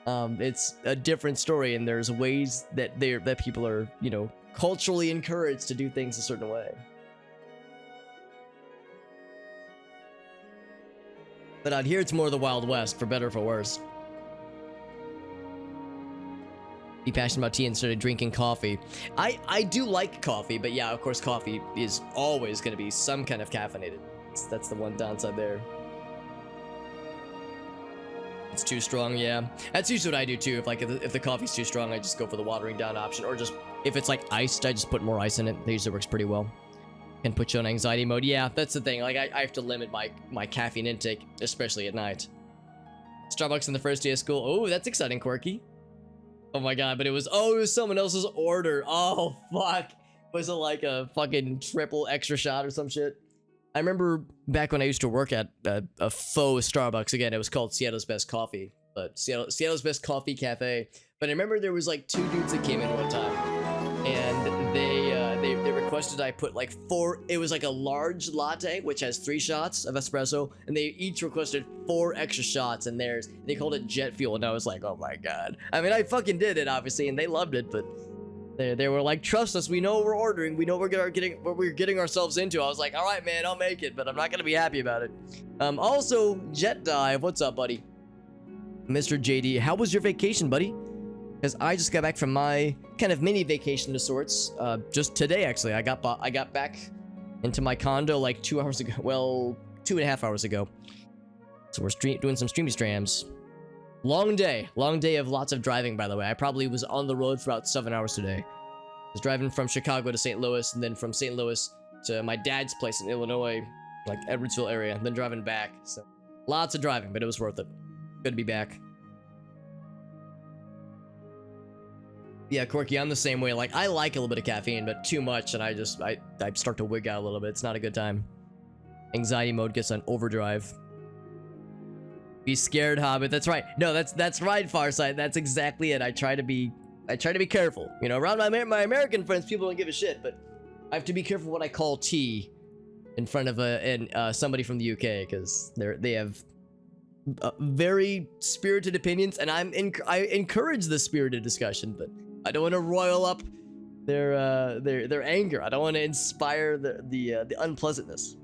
it's a different story, and there's ways that people are, culturally encouraged to do things a certain way. But out here, it's more the Wild West, for better or for worse. Be passionate about tea and started drinking coffee. I do like coffee, but yeah, of course, coffee is always going to be some kind of caffeinated. That's the one downside there. It's too strong, yeah. That's usually what I do too. If the coffee's too strong, I just go for the watering down option, or just if it's like iced, I just put more ice in it. That usually works pretty well. Can put you on anxiety mode. Yeah, that's the thing. Like I have to limit my caffeine intake, especially at night. Starbucks in the first day of school. Oh, that's exciting, Quirky. Oh my god, but it was someone else's order. Oh fuck. Was it like a fucking triple extra shot or some shit? I remember back when I used to work at a faux Starbucks. Again, it was called Seattle's Best Coffee, but Seattle's Best Coffee Cafe. But I remember there was like 2 dudes that came in one time, and they requested I put like 4. It was like a large latte which has 3 shots of espresso, and they each requested 4 extra shots in theirs. They called it jet fuel, and I was like, oh my god. I mean, I fucking did it obviously, and they loved it, but they were like, trust us, we know what we're ordering, we know what we're getting ourselves into. I was like, all right, man, I'll make it, but I'm not gonna be happy about it. Also, Jet Dive, what's up, buddy? Mr. JD, how was your vacation, buddy? Because I just got back from my kind of mini vacation of sorts. Just today, actually, I got back into my condo like 2 hours ago. Well, 2.5 hours ago. So we're doing some streamy strams. Long day of lots of driving, by the way. I probably was on the road for about 7 hours today. I was driving from Chicago to St. Louis, and then from St. Louis to my dad's place in Illinois, like Edwardsville area, and then driving back. So lots of driving, but it was worth it. Good to be back. Yeah, Corky, I'm the same way. Like, I like a little bit of caffeine, but too much, and I start to wig out a little bit. It's not a good time. Anxiety mode gets on overdrive. Be scared, Hobbit. That's right. No, that's right, Farsight. That's exactly it. I try to be careful. Around my American friends, people don't give a shit, but I have to be careful what I call tea in front of somebody from the UK, because they have very spirited opinions, and I encourage the spirited discussion, but I don't want to roil up their anger. I don't want to inspire the unpleasantness.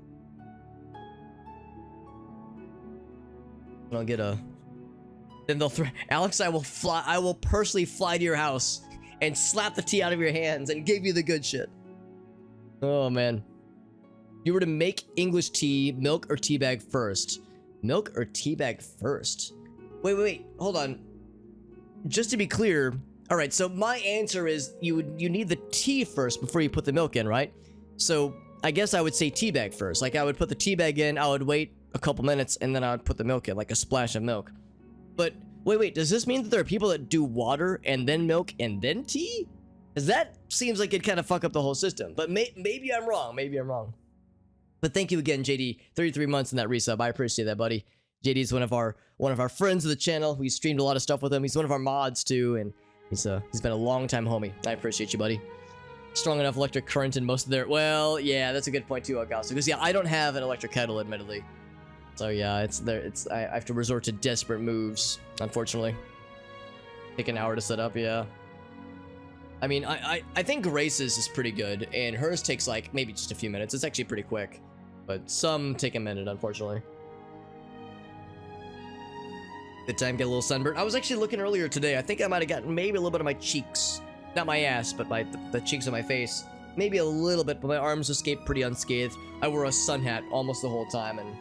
And I'll get a. Then they'll throw. Alex, I will fly. I will personally fly to your house and slap the tea out of your hands and give you the good shit. Oh man. You were to make English tea, milk or tea bag first. Milk or tea bag first? Wait. Hold on. Just to be clear. All right. So my answer is you need the tea first before you put the milk in, right? So I guess I would say tea bag first. Like I would put the tea bag in. I would wait a couple minutes and then I would put the milk in, like a splash of milk. But wait. Does this mean that there are people that do water and then milk and then tea? Because that seems like it'd kind of fuck up the whole system. But maybe I'm wrong. Maybe I'm wrong. But thank you again, JD. 33 months in that resub. I appreciate that, buddy. JD's one of our friends of the channel. We streamed a lot of stuff with him. He's one of our mods too, and he's been a long time homie. I appreciate you, buddy. Strong enough electric current in most of their. Well, yeah, that's a good point too, Augusto. Because yeah, I don't have an electric kettle, admittedly. So yeah, I have to resort to desperate moves, unfortunately. Take an hour to set up. Yeah. I mean, I think Grace's is pretty good, and hers takes like maybe just a few minutes. It's actually pretty quick. But some take a minute, unfortunately. Good time, get a little sunburn. I was actually looking earlier today. I think I might have gotten maybe a little bit of my cheeks. Not my ass, but the cheeks of my face. Maybe a little bit, but my arms escaped pretty unscathed. I wore a sun hat almost the whole time and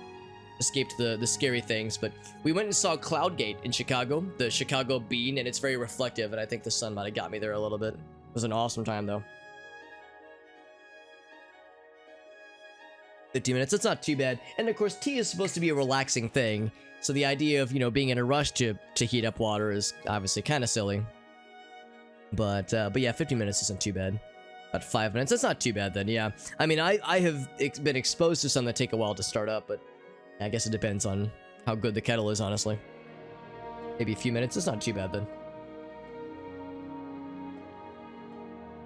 escaped the scary things. But we went and saw Cloudgate in Chicago, the Chicago bean, and it's very reflective, and I think the sun might have got me there a little bit. It was an awesome time, though. 15 minutes, it's not too bad. And of course, tea is supposed to be a relaxing thing. So the idea of, being in a rush to heat up water is obviously kind of silly. But yeah, 15 minutes isn't too bad. About 5 minutes, that's not too bad then, yeah. I mean, I have been exposed to some that take a while to start up, but I guess it depends on how good the kettle is, honestly. Maybe a few minutes, it's not too bad then.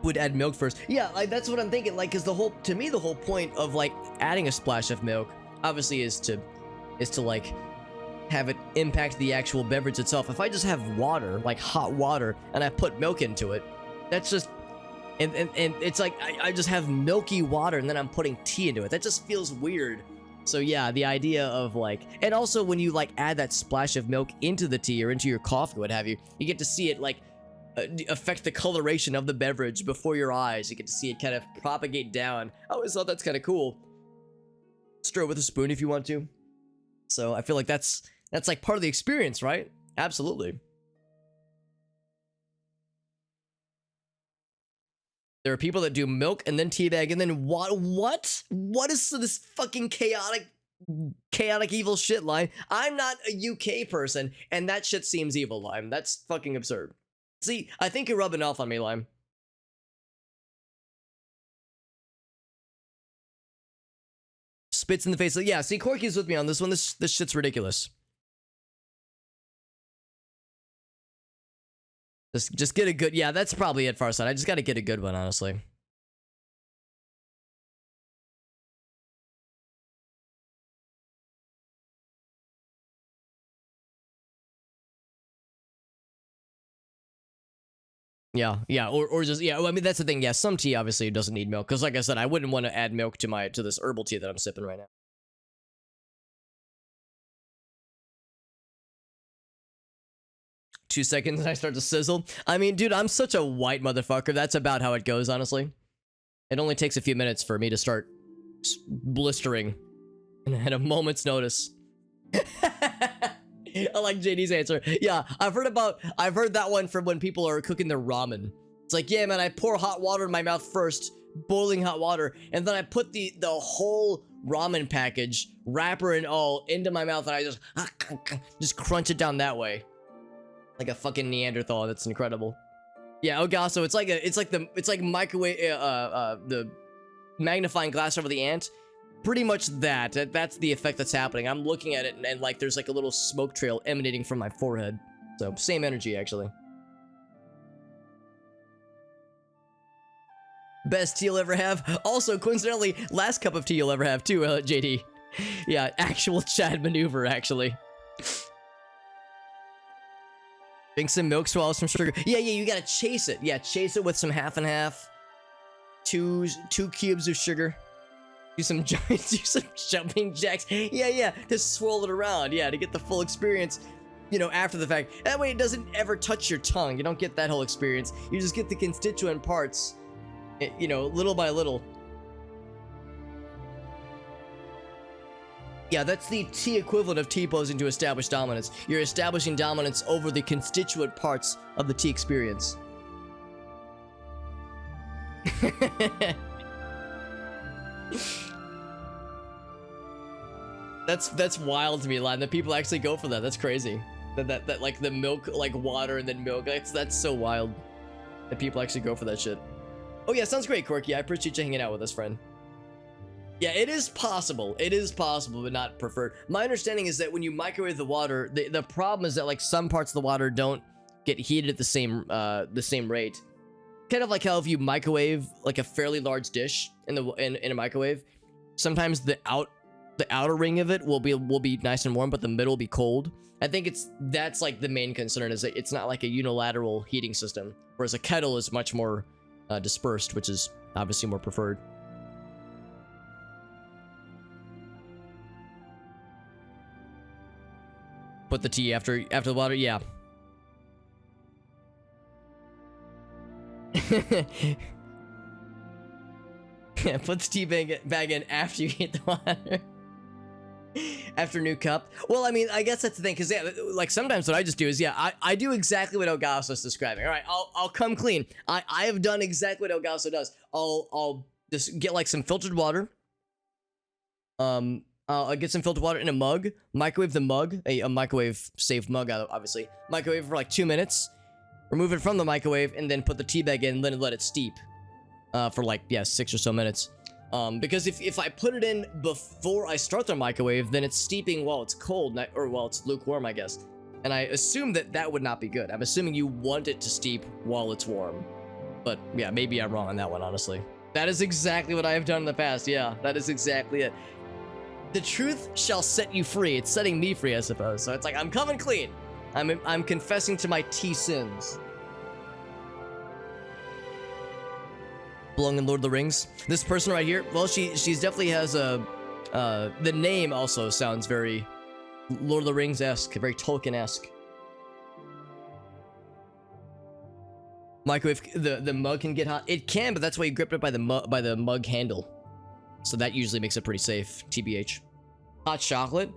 Would add milk first. Yeah, like that's what I'm thinking. Like, cause to me the whole point of like adding a splash of milk, obviously, is to like have it impact the actual beverage itself. If I just have water, like hot water, and I put milk into it, that's just and it's like I just have milky water and then I'm putting tea into it. That just feels weird. So yeah, the idea of like, and also when you like add that splash of milk into the tea or into your coffee, what have you, you get to see it like affect the coloration of the beverage before your eyes. You get to see it kind of propagate down. I always thought that's kind of cool. Stir it with a spoon if you want to. So I feel like that's like part of the experience, right? Absolutely. There are people that do milk and then teabag and then what? What is this fucking chaotic evil shit, Lime? I'm not a UK person, and that shit seems evil, Lime. That's fucking absurd. See, I think you're rubbing off on me, Lime. Spits in the face. Yeah, see, Corky's with me on this one. This shit's ridiculous. Just get a good... Yeah, that's probably it, Farside. I just gotta get a good one, honestly. Yeah, or just, yeah, well, I mean, that's the thing, yeah, some tea obviously doesn't need milk, because like I said, I wouldn't want to add milk to this herbal tea that I'm sipping right now. Two seconds and I start to sizzle. I mean, dude, I'm such a white motherfucker, that's about how it goes, honestly. It only takes a few minutes for me to start blistering at a moment's notice. I like JD's answer. Yeah, I've heard that one from when people are cooking their ramen. It's like, yeah, man, I pour hot water in my mouth first, boiling hot water, and then I put the whole ramen package, wrapper and all, into my mouth, and I just crunch it down that way, like a fucking Neanderthal. That's incredible. Yeah, Ogasso, it's like microwave, the magnifying glass over the ant. Pretty much that's the effect that's happening. I'm looking at it and like there's like a little smoke trail emanating from my forehead. So same energy, actually. Best tea you'll ever have. Also, coincidentally, last cup of tea you'll ever have too, JD. Yeah, actual Chad maneuver, actually. Drink some milk, swallow some sugar. Yeah, you gotta chase it. Yeah, chase it with some half and half. two cubes of sugar. Do some jumping jacks. Yeah, just swirl it around. Yeah, to get the full experience, you know, after the fact. That way it doesn't ever touch your tongue. You don't get that whole experience. You just get the constituent parts, you know, little by little. Yeah, that's the T equivalent of T-posing to establish dominance. You're establishing dominance over the constituent parts of the T experience. That's wild to me, Lime, that people actually go for that. That's crazy. That like the milk, like water and then milk. That's so wild that people actually go for that shit. Oh yeah, sounds great, Corky. I appreciate you hanging out with us, friend. Yeah, it is possible. It is possible, but not preferred. My understanding is that when you microwave the water, the problem is that like some parts of the water don't get heated at the same rate. Kind of like how if you microwave like a fairly large dish in a microwave, sometimes the outer ring of it will be nice and warm, but the middle will be cold. I think that's like the main concern, is that it's not like a unilateral heating system, whereas a kettle is much more dispersed, which is obviously more preferred. Put the tea after the water, yeah. Yeah, put the tea bag in after you heat the water. After new cup. Well, I mean, I guess that's the thing, because yeah, like sometimes what I just do is, yeah, I do exactly what Elgaso is describing. All right, I'll come clean. I have done exactly what Elgaso does. I'll just get like some filtered water. I'll get some filtered water in a mug, microwave the mug, a microwave-safe mug, obviously. Microwave for like 2 minutes, remove it from the microwave, and then put the tea bag in, and then let it steep for like, yeah, 6 or so minutes. Because if I put it in before I start the microwave, then it's steeping while it's cold, or while it's lukewarm, I guess. And I assume that would not be good. I'm assuming you want it to steep while it's warm. But yeah, maybe I'm wrong on that one, honestly. That is exactly what I have done in the past, yeah. That is exactly it. The truth shall set you free. It's setting me free, I suppose. So it's like, I'm coming clean. I'm confessing to my tea sins. Belong in Lord of the Rings. This person right here, well, she's definitely has a, the name also sounds very Lord of the Rings-esque, very Tolkien-esque. Microwave, the mug can get hot. It can, but that's why you grip it by the mug handle. So that usually makes it pretty safe, TBH. Hot chocolate?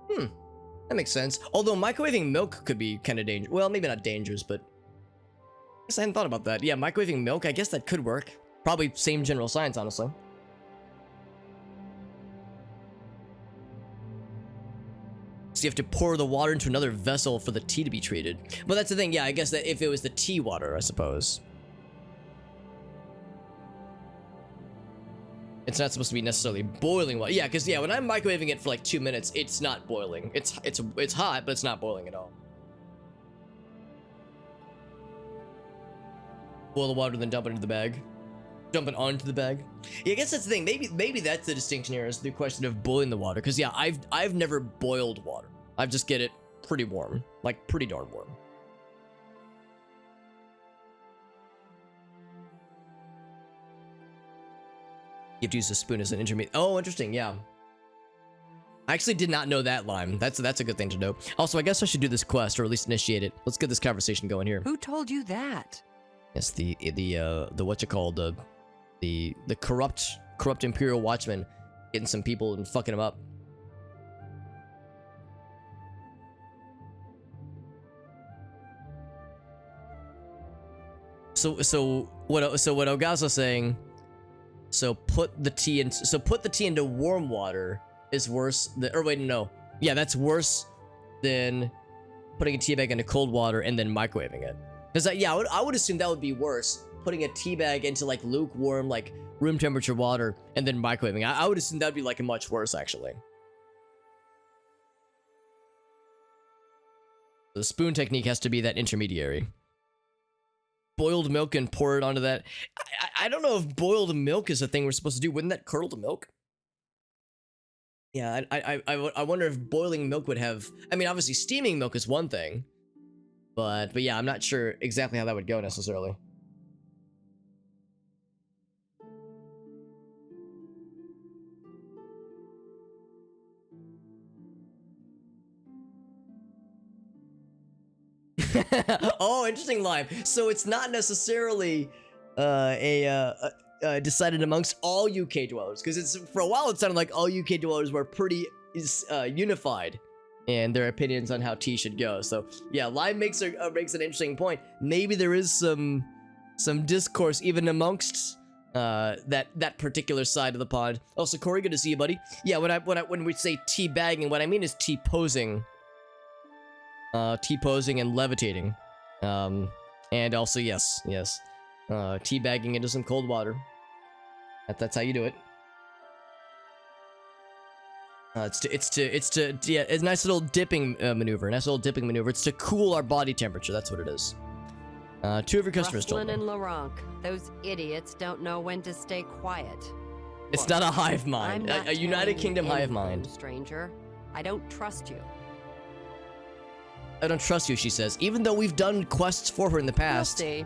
That makes sense. Although microwaving milk could be kind of dangerous. Well, maybe not dangerous, but I guess I hadn't thought about that. Yeah, microwaving milk, I guess that could work. Probably same general science, honestly. So you have to pour the water into another vessel for the tea to be treated. But that's the thing, yeah, I guess that if it was the tea water, I suppose. It's not supposed to be necessarily boiling water. Yeah, because yeah, when I'm microwaving it for like 2 minutes, it's not boiling. It's hot, but it's not boiling at all. Boil the water, then dump it into the bag. Dump it onto the bag. Yeah, I guess that's the thing. Maybe that's the distinction here, is the question of boiling the water. Because yeah, I've never boiled water. I just get it pretty warm, like pretty darn warm. You have to use a spoon as an intermediate. Oh, interesting. Yeah. I actually did not know that, Lime. That's a good thing to know. Also, I guess I should do this quest, or at least initiate it. Let's get this conversation going here. Who told you that? Yes, the what you call the corrupt Imperial Watchman getting some people and fucking them up. So what Ogasa's saying, put the tea into warm water is worse than, or wait, no. Yeah, that's worse than putting a tea bag into cold water and then microwaving it. Because yeah, I would assume that would be worse, putting a tea bag into like lukewarm, like room temperature water and then microwaving. I would assume that would be like much worse, actually. The spoon technique has to be that intermediary. Boiled milk and pour it onto that. I don't know if boiled milk is a thing we're supposed to do. Wouldn't that curdle the milk? Yeah, I wonder if boiling milk would have... I mean, obviously steaming milk is one thing. But yeah, I'm not sure exactly how that would go necessarily. Oh, interesting, Lime. So it's not necessarily decided amongst all UK dwellers, because it's for a while it sounded like all UK dwellers were pretty unified in their opinions on how tea should go. So yeah, Lime makes an interesting point. Maybe there is some discourse even amongst that particular side of the pod. Also, Corey, good to see you, buddy. Yeah, when we say tea bagging, what I mean is tea posing and levitating, and also yes, tea bagging into some cold water. That's how you do it. It's a nice little dipping maneuver. It's to cool our body temperature. That's what it is. 2 of your customers told me. Rustlin and Laurent, those idiots don't know when to stay quiet. It's Look, not a hive mind. I'm not A United telling you Kingdom hive anything, mind. stranger. I don't trust you. I don't trust you, she says. Even though we've done quests for her in the past. We'll see.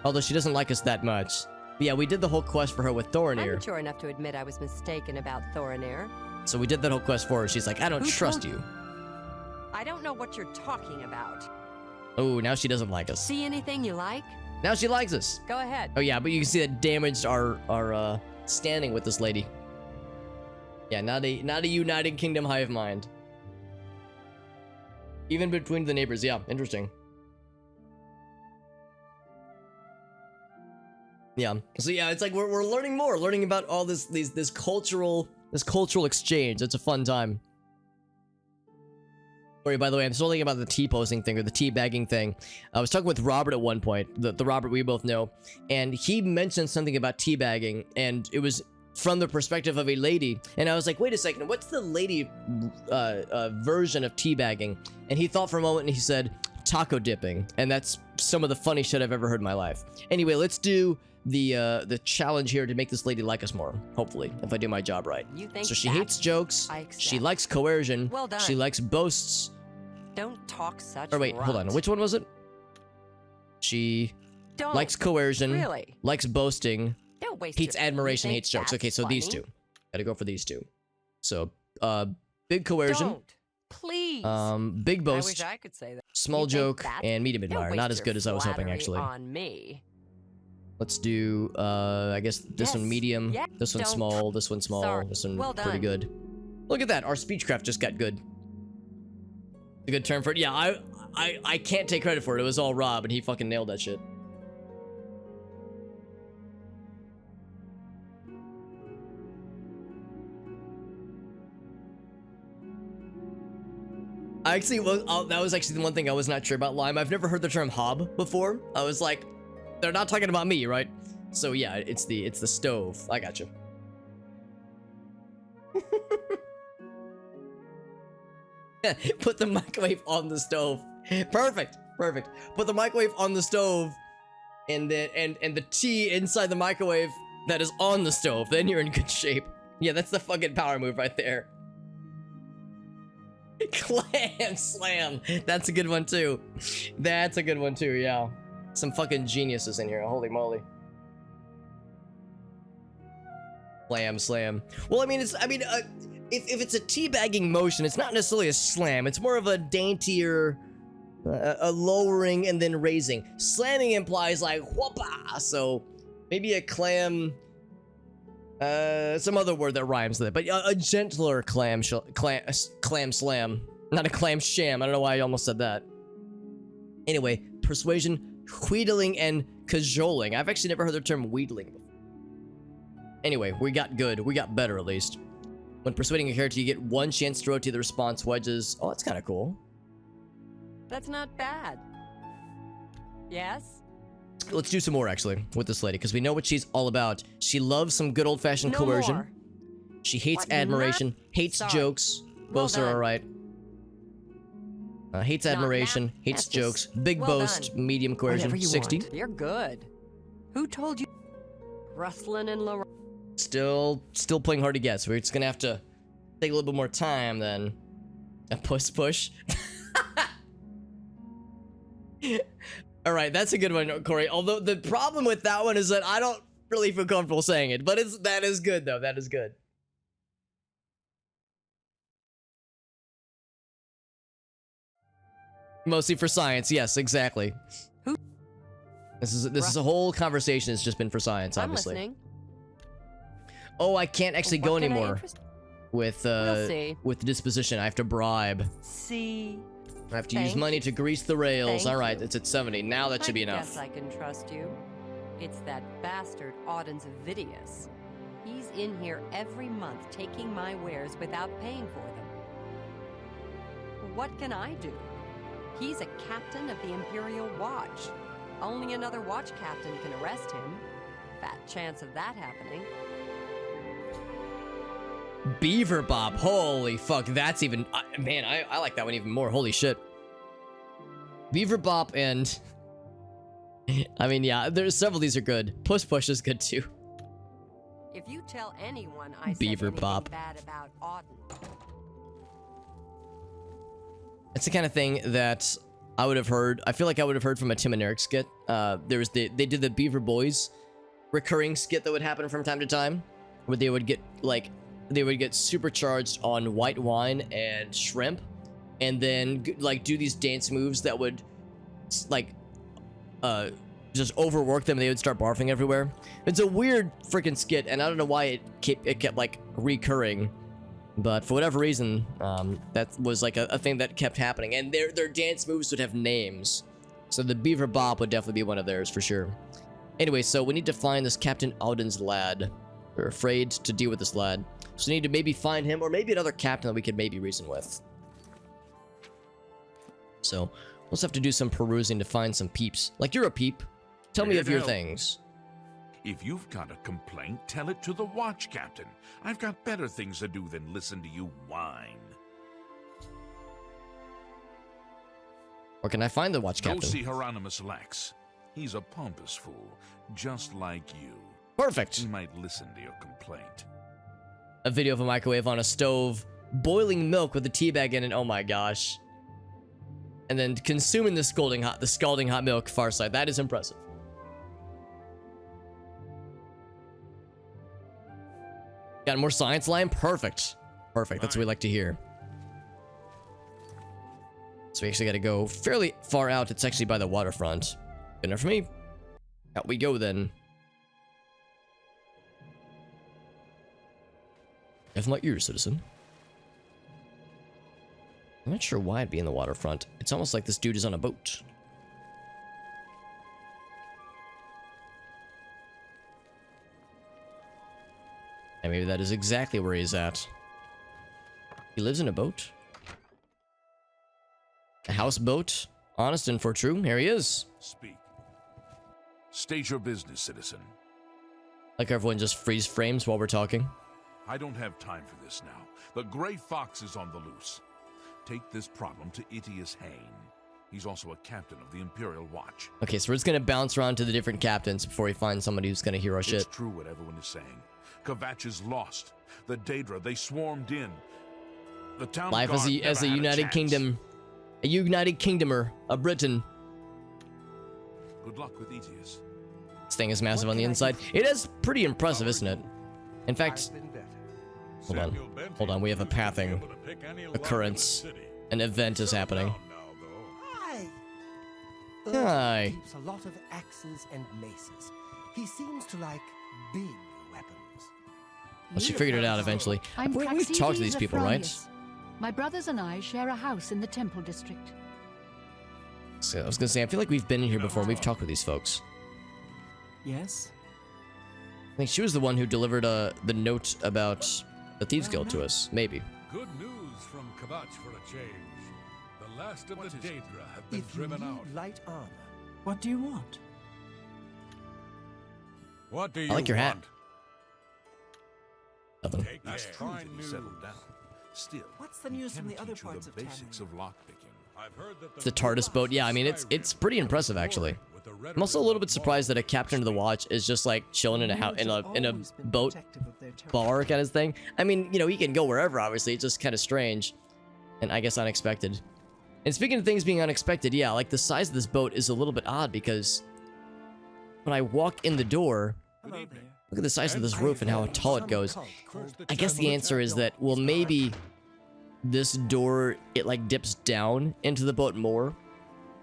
Although she doesn't like us that much. But yeah, we did the whole quest for her with I'm Thorinir. mature enough to admit I was mistaken about Thorinir. So we did that whole quest for her. She's like, I don't Who trust told you. I don't know what you're talking about. Oh, now she doesn't like us. See anything you like? Now she likes us. Go ahead. Oh yeah, but you can see that damaged our standing with this lady. Yeah, not a United Kingdom hive mind. Even between the neighbors, yeah, interesting. Yeah, so yeah, it's like we're learning more, learning about all this cultural exchange. It's a fun time. Sorry, by the way, I'm still thinking about the tea posing thing or the tea bagging thing. I was talking with Robert at one point, the Robert we both know, and he mentioned something about tea bagging, and it was from the perspective of a lady, and I was like, wait a second, what's the lady version of tea bagging? And he thought for a moment, and he said taco dipping, and that's some of the funny shit I've ever heard in my life. Anyway, let's do the challenge here to make this lady like us more, hopefully, if I do my job right. You think So she that hates jokes, I accept. she likes coercion, Well done. she likes boasts. Don't talk such Or wait, hold on, rot. which one was it? She Don't. likes coercion, Really? likes boasting, Don't waste hates your... admiration, You hates think jokes. Okay, that's so these funny? two. Gotta go for these two. So, big coercion, Don't. Please. big I boast, wish I could say that. small You think joke, that? and medium Don't admire. waste Not as your good as I was hoping, flattery actually. on me. Let's do, I guess this one Yes. medium, Yeah, this one don't. small, this one small, Sorry. this one Well pretty done. good. Look at that, our speechcraft just got good. A good term for it. Yeah, I can't take credit for it. It was all Rob, and he fucking nailed that shit. That was actually the one thing I was not sure about Lime. I've never heard the term hob before. I was like, they're not talking about me, right? So yeah, it's the stove. I got you. Put the microwave on the stove. Perfect. Put the microwave on the stove, and the tea inside the microwave that is on the stove. Then you're in good shape. Yeah, that's the fucking power move right there. Clam slam. That's a good one too. Yeah. Some fucking geniuses in here. Holy moly. Clam slam. Well, I mean, if it's a teabagging motion, it's not necessarily a slam. It's more of a daintier, a lowering and then raising. Slamming implies like whoopah. So maybe a clam. Some other word that rhymes with it, but a gentler clam slam, not a clam sham. I don't know why I almost said that. Anyway, persuasion, wheedling, and cajoling. I've actually never heard the term wheedling before. Anyway, we got good. We got better, at least. When persuading a character, you get one chance to rotate the response wedges. Oh, that's kind of cool. That's not bad. Yes? Let's do some more, actually, with this lady, because we know what she's all about. She loves some good old-fashioned No coercion. more. She hates What? admiration, hates Sorry. jokes. Well Both are done. alright. Hates Not admiration, now. hates That's jokes. just- Big well boast, done. medium coercion, Whatever you 60. want. You're good. Who told you? Rustlin and Laurent. Still playing hard to get, so we're just gonna have to take a little bit more time then. A push. Alright, that's a good one, Corey. Although the problem with that one is that I don't really feel comfortable saying it, but that is good though. That is good. Mostly for science. Yes, exactly. This is a whole conversation that's just been for science, I'm obviously. listening. Oh, I can't actually go What can I anymore interest- with We'll see. with disposition. I have to bribe. See. I have to use Thank money you. to grease the rails. Thank All right, you. it's at 70. Now that should be I enough. guess I can trust you. It's that bastard Auden's Vidius. He's in here every month taking my wares without paying for them. What can I do? He's a captain of the Imperial Watch. Only another watch captain can arrest him. Fat chance of that happening. Beaver Bob. Holy fuck, that's even... man, I like that one even more. Holy shit. Beaver Bop and... I mean, yeah, there's several of these are good. Push Push is good too. If you tell anyone I said Beaver anything Bop. bad about Auden, It's the kind of thing that I would have heard. I feel like I would have heard from a Tim and Eric skit. There was they did the Beaver Boys recurring skit that would happen from time to time, where they would get supercharged on white wine and shrimp, and then like do these dance moves that would like just overwork them. And they would start barfing everywhere. It's a weird freaking skit, and I don't know why it kept like recurring. But for whatever reason, that was like a thing that kept happening. And their dance moves would have names. So the Beaver Bop would definitely be one of theirs for sure. Anyway, so we need to find this Captain Auden's lad. We're afraid to deal with this lad. So we need to maybe find him, or maybe another captain that we could maybe reason with. So we'll just have to do some perusing to find some peeps. Like, you're a peep. Tell me Here of to your help. things. If you've got a complaint, tell it to the watch captain. I've got better things to do than listen to you whine. Or can I find the watch Go captain? see Hieronymus Lax. He's a pompous fool, just like you. Perfect. He might listen to your complaint. A video of a microwave on a stove, boiling milk with a tea bag in it. Oh my gosh. And then consuming the scalding hot milk. Farsight. That is impressive. Got more science line? Perfect. Perfect. That's what we like to hear. So we actually got to go fairly far out. It's actually by the waterfront. Good enough for me. Out we go then. Have my ears, citizen. I'm not sure why I'd be in the waterfront. It's almost like this dude is on a boat. And maybe that is exactly where he's at. He lives in a boat? A houseboat? Honest and for true, here he is. Speak. State your business, citizen. Like everyone just freeze frames while we're talking. I don't have time for this now. The Grey Fox is on the loose. Take this problem to Itius Hain. He's also a captain of the Imperial Watch. Okay, so we're just gonna bounce around to the different captains before we find somebody who's gonna hear our shit. It's true what everyone is saying. Kvatch is lost. The Daedra, they swarmed in. The town Life guard as never a had United chance. Kingdom. A United Kingdomer. A Briton. Good luck with Itius. This thing is massive What on the can I inside. do? It is pretty impressive, isn't it? In fact, hold on. Samuel Bentley Hold on, we have a used to be pathing able to pick any lock in the occurrence. city. An event is happening. Settle down now, though. Hi. Hi. Keeps a lot of axes and maces. He seems to like big weapons. Well, she figured it out eventually. I'm We've talked to these Praxedes people, right? Afranius. My brothers and I share a house in the Temple District. So I was gonna say, I feel like we've been in here before. We've talked with these folks. Yes? I think she was the one who delivered the note about the Thieves Guild to us. Maybe. Good news from Kvatch for a change. The last of the Daedra have been If you driven need out. light armor, What do you want? What do you I like your hat. want? Nothing. Take That's care. true that Fine he news. settled down. Still, What's the he news can from the other teach you parts the of basics of Tamriel? lockpicking. I've heard that The TARDIS boat. Yeah, I mean it's pretty impressive actually. I'm also a little bit surprised that a captain of the watch is just like chilling in a boat bar kind of thing. I mean, you know, he can go wherever. Obviously, it's just kind of strange, and I guess unexpected. And speaking of things being unexpected, yeah, like the size of this boat is a little bit odd because when I walk in the door, Hello there. look at the size of this roof and how tall it goes. I guess the answer is that, well, maybe this door, it like dips down into the boat more.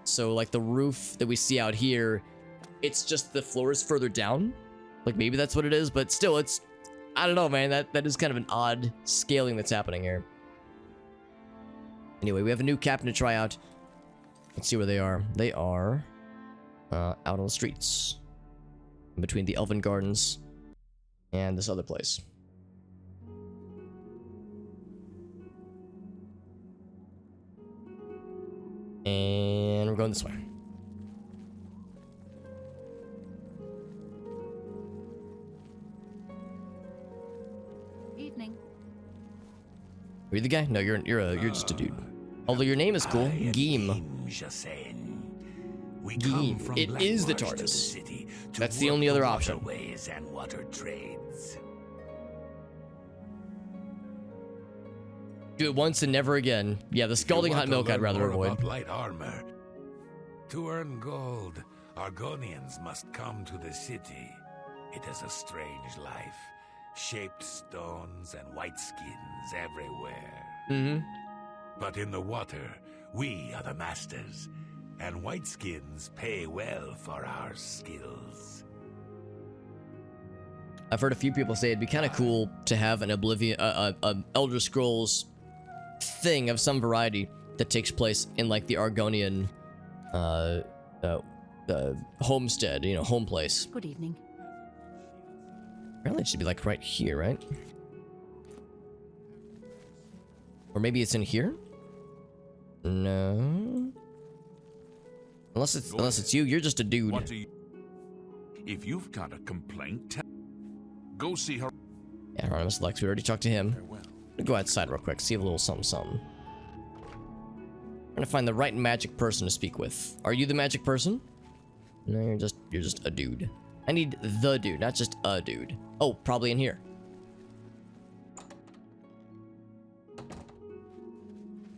So like the roof that we see out here, it's just the floor is further down. Like maybe that's what it is, but still it's, I don't know, man. That is kind of an odd scaling that's happening here. Anyway, we have a new captain to try out. Let's see where they are. They are out on the streets. In between the Elven Gardens and this other place. And we're going this way. Evening. Are you the guy? No, you're just a dude. Although your name is cool, Geem. Geem. It is the TARDIS. That's the only other option. And water trades. Do it once and never again. Yeah, the scalding hot milk I'd rather avoid. Light armor. To earn gold, Argonians must come to the city. It is a strange life. Shaped stones and white skins everywhere. Mm-hmm. But in the water, we are the masters. And white skins pay well for our skills. I've heard a few people say it'd be kind of cool to have an Oblivion, Elder Scrolls thing of some variety that takes place in like the Argonian, homestead, you know, home place. Good evening. Apparently it should be like right here, right? Or maybe it's in here? No. Unless it's you, you're just a dude. What do you... If you've got a complaint, go see her. Yeah, Hieronymus Lex, we already talked to him. Farewell. Go outside real quick, see a little something something. I'm gonna find the right magic person to speak with. Are you the magic person? No, you're just a dude. I need the dude, not just a dude. Oh, probably in here.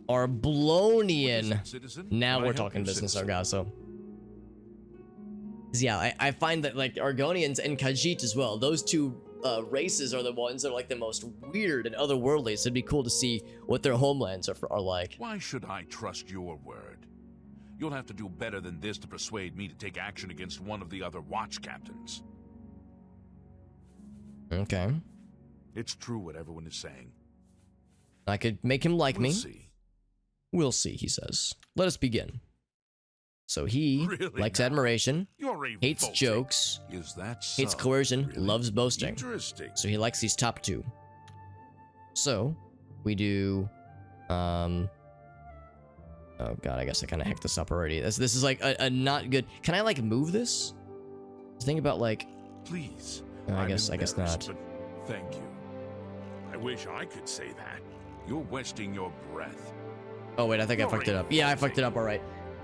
Arblonian. Now we're talking business, Argaso. Yeah, I find that like Argonians and Khajiit as well, those two races are the ones that are like the most weird and otherworldly, so it'd be cool to see what their homelands are like. Why should I trust your word? You'll have to do better than this to persuade me to take action against one of the other watch captains. Okay. It's true what everyone is saying. I could make him like me. See. We'll see, he says. Let us begin. So he Really likes now? admiration, You're hates revolting. jokes, Is that hates so? coercion, Really? loves boasting. Interesting. So he likes these top two. So we do, oh god, I guess I kind of hacked this up already. This is like a not good. Can I like move this? Think about like. Please. I guess not. But thank you. I wish I could say that. You're wasting your breath. Oh wait, I think I fucked it up. Yeah, I fucked it up. All right.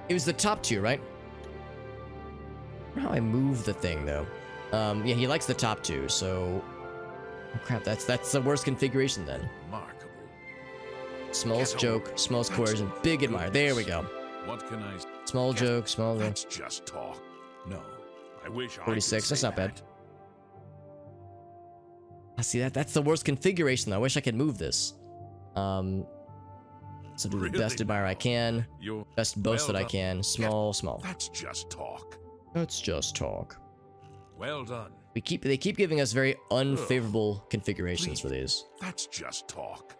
It was the top two, right? I don't know how I move the thing though. Yeah, he likes the top two. So, oh crap, that's the worst configuration then. Remarkable. Smells joke, smells coercion, big admire. There we go. What can I? Small joke, small joke. That's just talk. No, I wish I 46. could That's say not bad. that. I see that. That's the worst configuration though. I wish I could move this. So do the Really best admire I can. You're Best boast well that I done. can. Small, small. That's just talk. Let's just talk. Well done. They keep giving us very unfavorable configurations for these. That's just talk.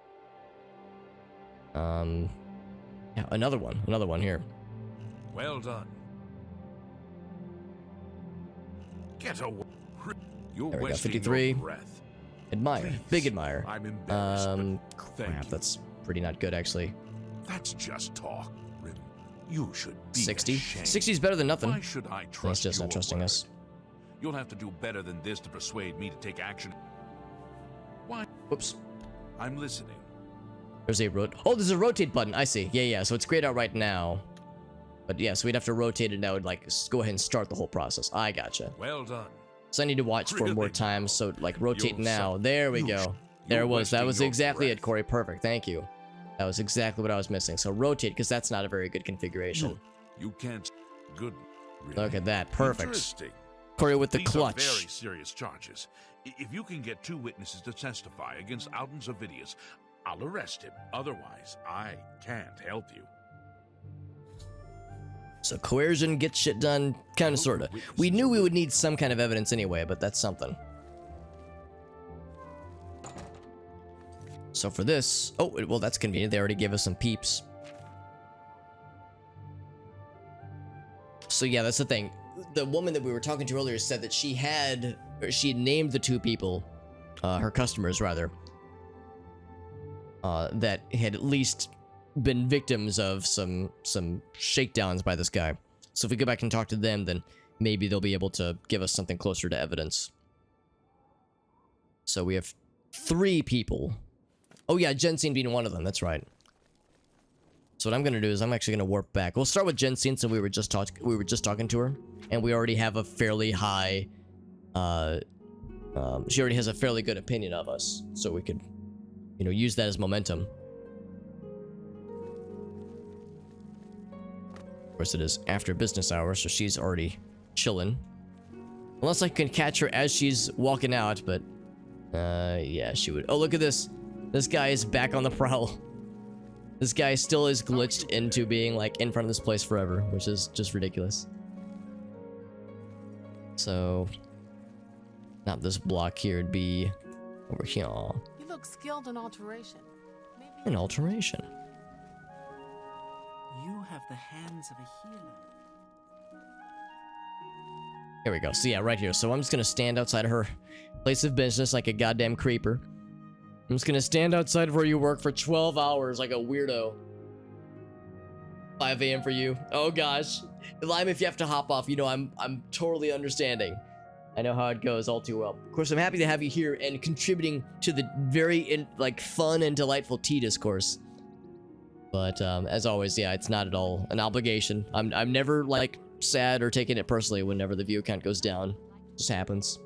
Yeah, another one here. Well done. Get away. You're There we go, wasting 53. your breath. Admire, Please. big admire. I'm embarrassed, but thank Crap, you. that's pretty not good actually. That's just talk. You should be 60. ashamed. 60 is better than nothing. Why should I trust He's just not your trusting word? us. You'll have to do better than this to persuade me to take action. Why? Whoops. I'm listening. There's a there's a rotate button. I see. Yeah. So it's grayed out right now. But yeah, so we'd have to rotate it now and like go ahead and start the whole process. I gotcha. Well done. So I need to watch for Really more times. So like rotate You're now. so- There we you- go. There you're it was. That wasting was your exactly it, breath. Corey. Perfect. Thank you. That was exactly what I was missing. So rotate, because that's not a very good configuration. You can't. Good. Look at that. Perfect. Interesting. Corey with the These are clutch. very serious charges. If you can get 2 witnesses to testify against Alden Zavidius, I'll arrest him. Otherwise, I can't help you. So coercion gets shit done, kind of, sort of. We knew we would need some kind of evidence anyway, but that's something. So for this, oh, well, that's convenient. They already gave us some peeps. So yeah, that's the thing. The woman that we were talking to earlier said that she had named the two people, her customers rather, that had at least been victims of some shakedowns by this guy. So if we go back and talk to them, then maybe they'll be able to give us something closer to evidence. So we have 3 people. Oh yeah, Jensine being one of them, that's right. So what I'm gonna do is I'm actually gonna warp back. We'll start with Jensine, so we were just talking to her, and we already have a fairly high she already has a fairly good opinion of us, so we could, you know, use that as momentum. Of course, it is after business hours, so she's already chilling. Unless I can catch her as she's walking out, but yeah, she would. Oh, look at this. This guy is back on the prowl. This guy still is glitched into being like in front of this place forever, which is just ridiculous. So, not this block here, it'd be over here. You look skilled in alteration. Maybe An alteration. You have the hands of a healer. Here we go. So yeah, right here. So I'm just gonna stand outside of her place of business like a goddamn creeper. I'm just gonna stand outside of where you work for 12 hours like a weirdo. 5 a.m. for you. Oh gosh. Lime, if you have to hop off, you know I'm totally understanding. I know how it goes all too well. Of course, I'm happy to have you here and contributing to the very fun and delightful tea discourse. But as always, yeah, it's not at all an obligation. I'm never like sad or taking it personally whenever the view count goes down. It just happens.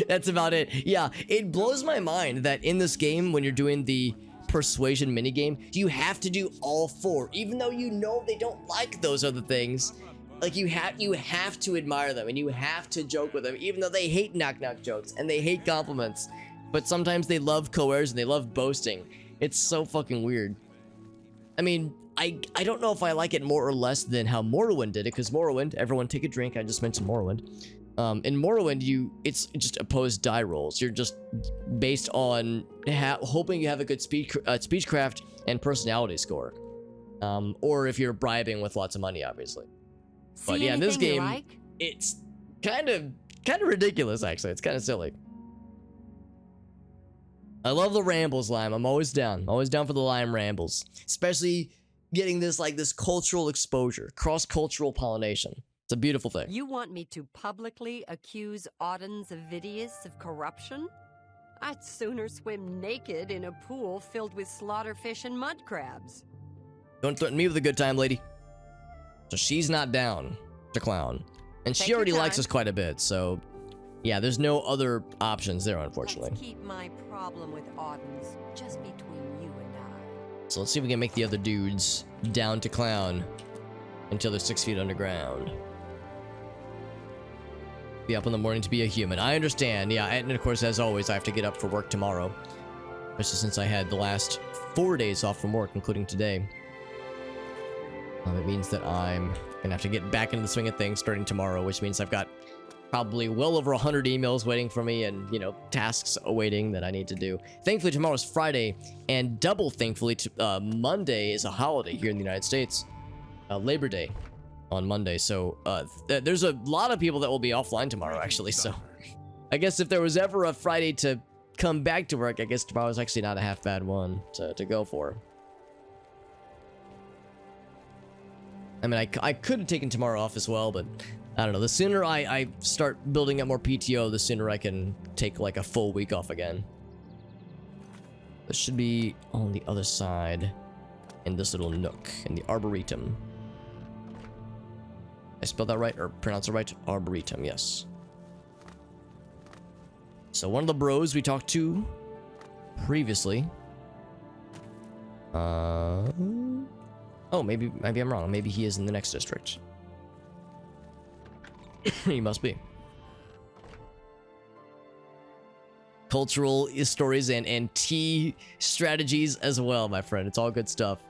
That's about it. Yeah, it blows my mind that in this game, when you're doing the persuasion minigame, you have to do all 4, even though you know they don't like those other things. Like you have to admire them and you have to joke with them, even though they hate knock-knock jokes and they hate compliments. But sometimes they love coercion, they love boasting. It's so fucking weird. I mean, I don't know if I like it more or less than how Morrowind did it, because Morrowind, everyone take a drink, I just mentioned Morrowind. In Morrowind, it's just opposed die rolls. You're just based on hoping you have a good speechcraft and personality score. Or if you're bribing with lots of money, obviously. But yeah, in this game, it's kind of ridiculous, actually. It's kind of silly. I love the rambles, Lime. I'm always down. Always down for the Lime rambles. Especially getting this cultural exposure, cross-cultural pollination. It's a beautiful thing. You want me to publicly accuse Audens of Vidius of corruption? I'd sooner swim naked in a pool filled with slaughterfish and mud crabs. Don't threaten me with a good time, lady. So she's not down to clown. And Take she already your likes time. us quite a bit, so yeah, there's no other options there, unfortunately. Let's keep my problem with Audens just between you and I. So let's see if we can make the other dudes down to clown until they're 6 feet underground. Be up in the morning to be a human. I understand, yeah, and of course, as always, I have to get up for work tomorrow. Especially since I had the last 4 days off from work, including today. It means that I'm gonna have to get back into the swing of things starting tomorrow, which means I've got probably well over 100 emails waiting for me and, you know, tasks awaiting that I need to do. Thankfully, tomorrow's Friday, and double thankfully, Monday is a holiday here in the United States. Labor Day on Monday, so there's a lot of people that will be offline tomorrow, actually, so I guess if there was ever a Friday to come back to work, I guess tomorrow's actually not a half bad one to go for. I mean, I could have taken tomorrow off as well, but I don't know. The sooner I start building up more PTO, the sooner I can take like a full week off again. This should be on the other side in this little nook in the Arboretum. I spelled that right or pronounce it right? Arboretum, yes. So one of the bros we talked to previously. Oh, maybe I'm wrong. Maybe he is in the next district. He must be. cultural stories and tea strategies as well, my friend. It's all good stuff.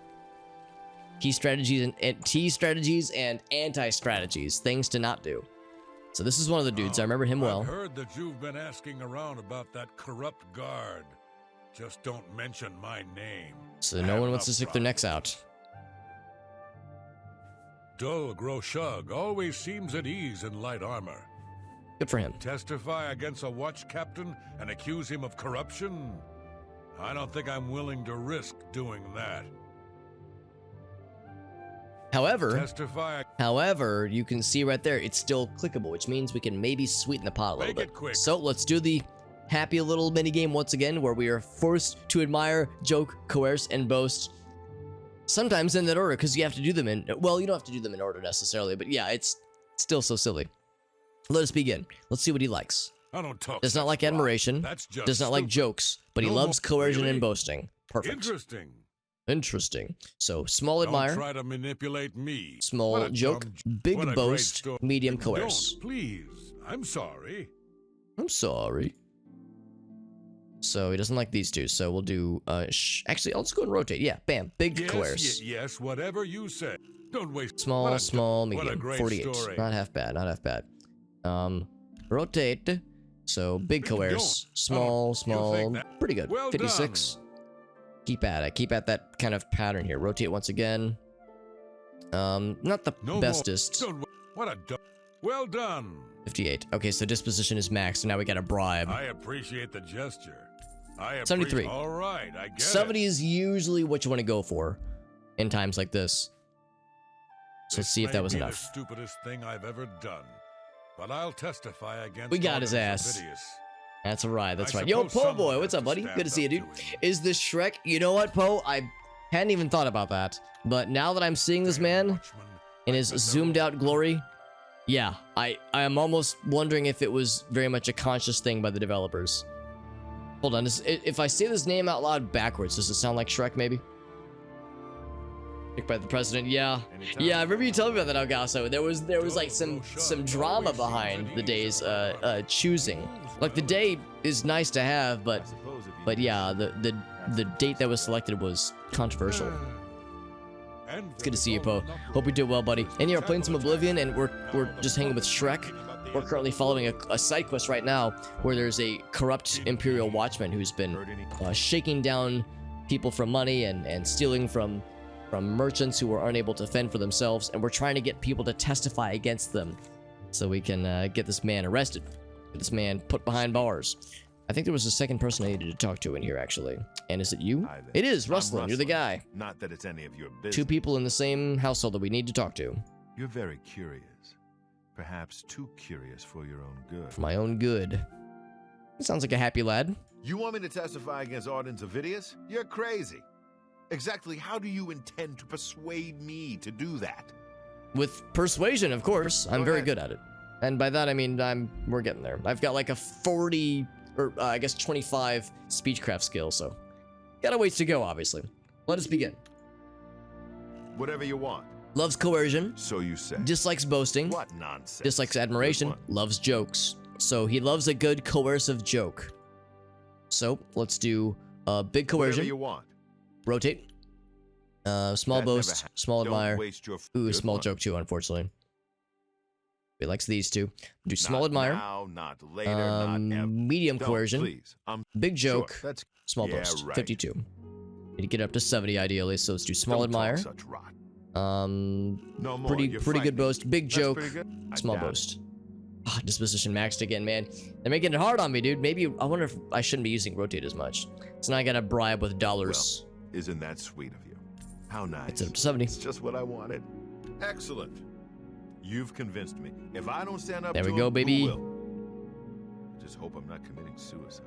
Key strategies and tea strategies and anti-strategies, things to not do. So this is one of the dudes. I remember him well. I've heard that you've been asking around about that corrupt guard. Just don't mention my name. So no one wants to stick their necks out. Dul Groshug always seems at ease in light armor. Good for him. Testify against a watch captain and accuse him of corruption? I don't think I'm willing to risk doing that. However, you can see right there, it's still clickable, which means we can maybe sweeten the pot a little bit. Quick. So let's do the happy little mini game once again, where we are forced to admire, joke, coerce, and boast. Sometimes in that order, because you have to do them in, well, you don't have to do them in order necessarily, but yeah, it's still so silly. Let us begin. Let's see what he likes. I don't talk. Does not like admiration. Does not like jokes, but he loves coercion and boasting. Perfect. Interesting. So small admire. Don't try to manipulate me. Small joke. Big boast. Medium coerce. Don't, please. I'm sorry. I'm sorry. So he doesn't like these two. So we'll do. Actually, I'll just go and rotate. Yeah. Bam. Big coerce. Yes. Whatever you say. Don't waste. Small, medium. 48. Story. Not half bad. Not half bad. Rotate. So big coerce. Small. Pretty good. Well 56. Done. Keep at it. Keep at that kind of pattern here. Rotate once again. Not the bestest. Well done. 58. Okay, so disposition is maxed, so now we got a bribe. I appreciate the gesture. 73. All right, I get 70 is usually what you want to go for in times like this. So let's see if that was enough. The stupidest thing I've ever done, but I'll testify against. We got his ass. That's right. That's right. Yo, Poe boy, what's up, buddy? Good to see you, dude. Is this Shrek? You know what, Poe? I hadn't even thought about that, but now that I'm seeing this man in his zoomed out glory, yeah, I am almost wondering if it was very much a conscious thing by the developers. Hold on, if I say this name out loud backwards, does it sound like Shrek, maybe? Picked by the president, yeah. Yeah, I remember you telling me about that, Algasso. There was like some drama behind the day's choosing. Like, the day is nice to have, but yeah, the date that was selected was controversial. It's good to see you, Poe. Hope you did well, buddy. And yeah, we're playing some Oblivion, and we're just hanging with Shrek. We're currently following a side quest right now where there's a corrupt Imperial Watchman who's been shaking down people for money and stealing from merchants who are unable to fend for themselves, and we're trying to get people to testify against them so we can get this man arrested, get this man put behind bars. I think there was a second person I needed to talk to in here, actually. And is it you? It is, Rustlin. You're the guy. Not that it's any of your business. Two people in the same household that we need to talk to. You're very curious. Perhaps too curious for your own good. For my own good. Sounds like a happy lad. You want me to testify against Ardens Avidius? You're crazy. Exactly how do you intend to persuade me to do that? With persuasion, of course. I'm very good at it. And by that I mean we're getting there. I've got like a 40 or I guess 25 speechcraft skill, so got a ways to go, obviously. Let us begin. Whatever you want. Loves coercion. So you say. Dislikes boasting. What nonsense. Dislikes admiration. Loves jokes. So he loves a good coercive joke. So let's do big coercion. Whatever you want. Rotate. Small boast. Small admire. Ooh, small joke too, unfortunately. He likes these two. Do small admire. Now, not later, not ever. Medium coercion. Please. Big joke. Sure, small boast. right. 52. Need to get up to 70 ideally, so let's do small admire. Such rot. No more. Pretty good boast. Big joke. Small boast. Disposition maxed again, man. They're making it hard on me, dude. Maybe I wonder if I shouldn't be using rotate as much. So now I gotta bribe with dollars. Well, isn't that sweet of you? How nice. It's up to 70. It's just what I wanted. Excellent. You've convinced me. If I don't stand up there to we go, him, baby. who will? I just hope I'm not committing suicide.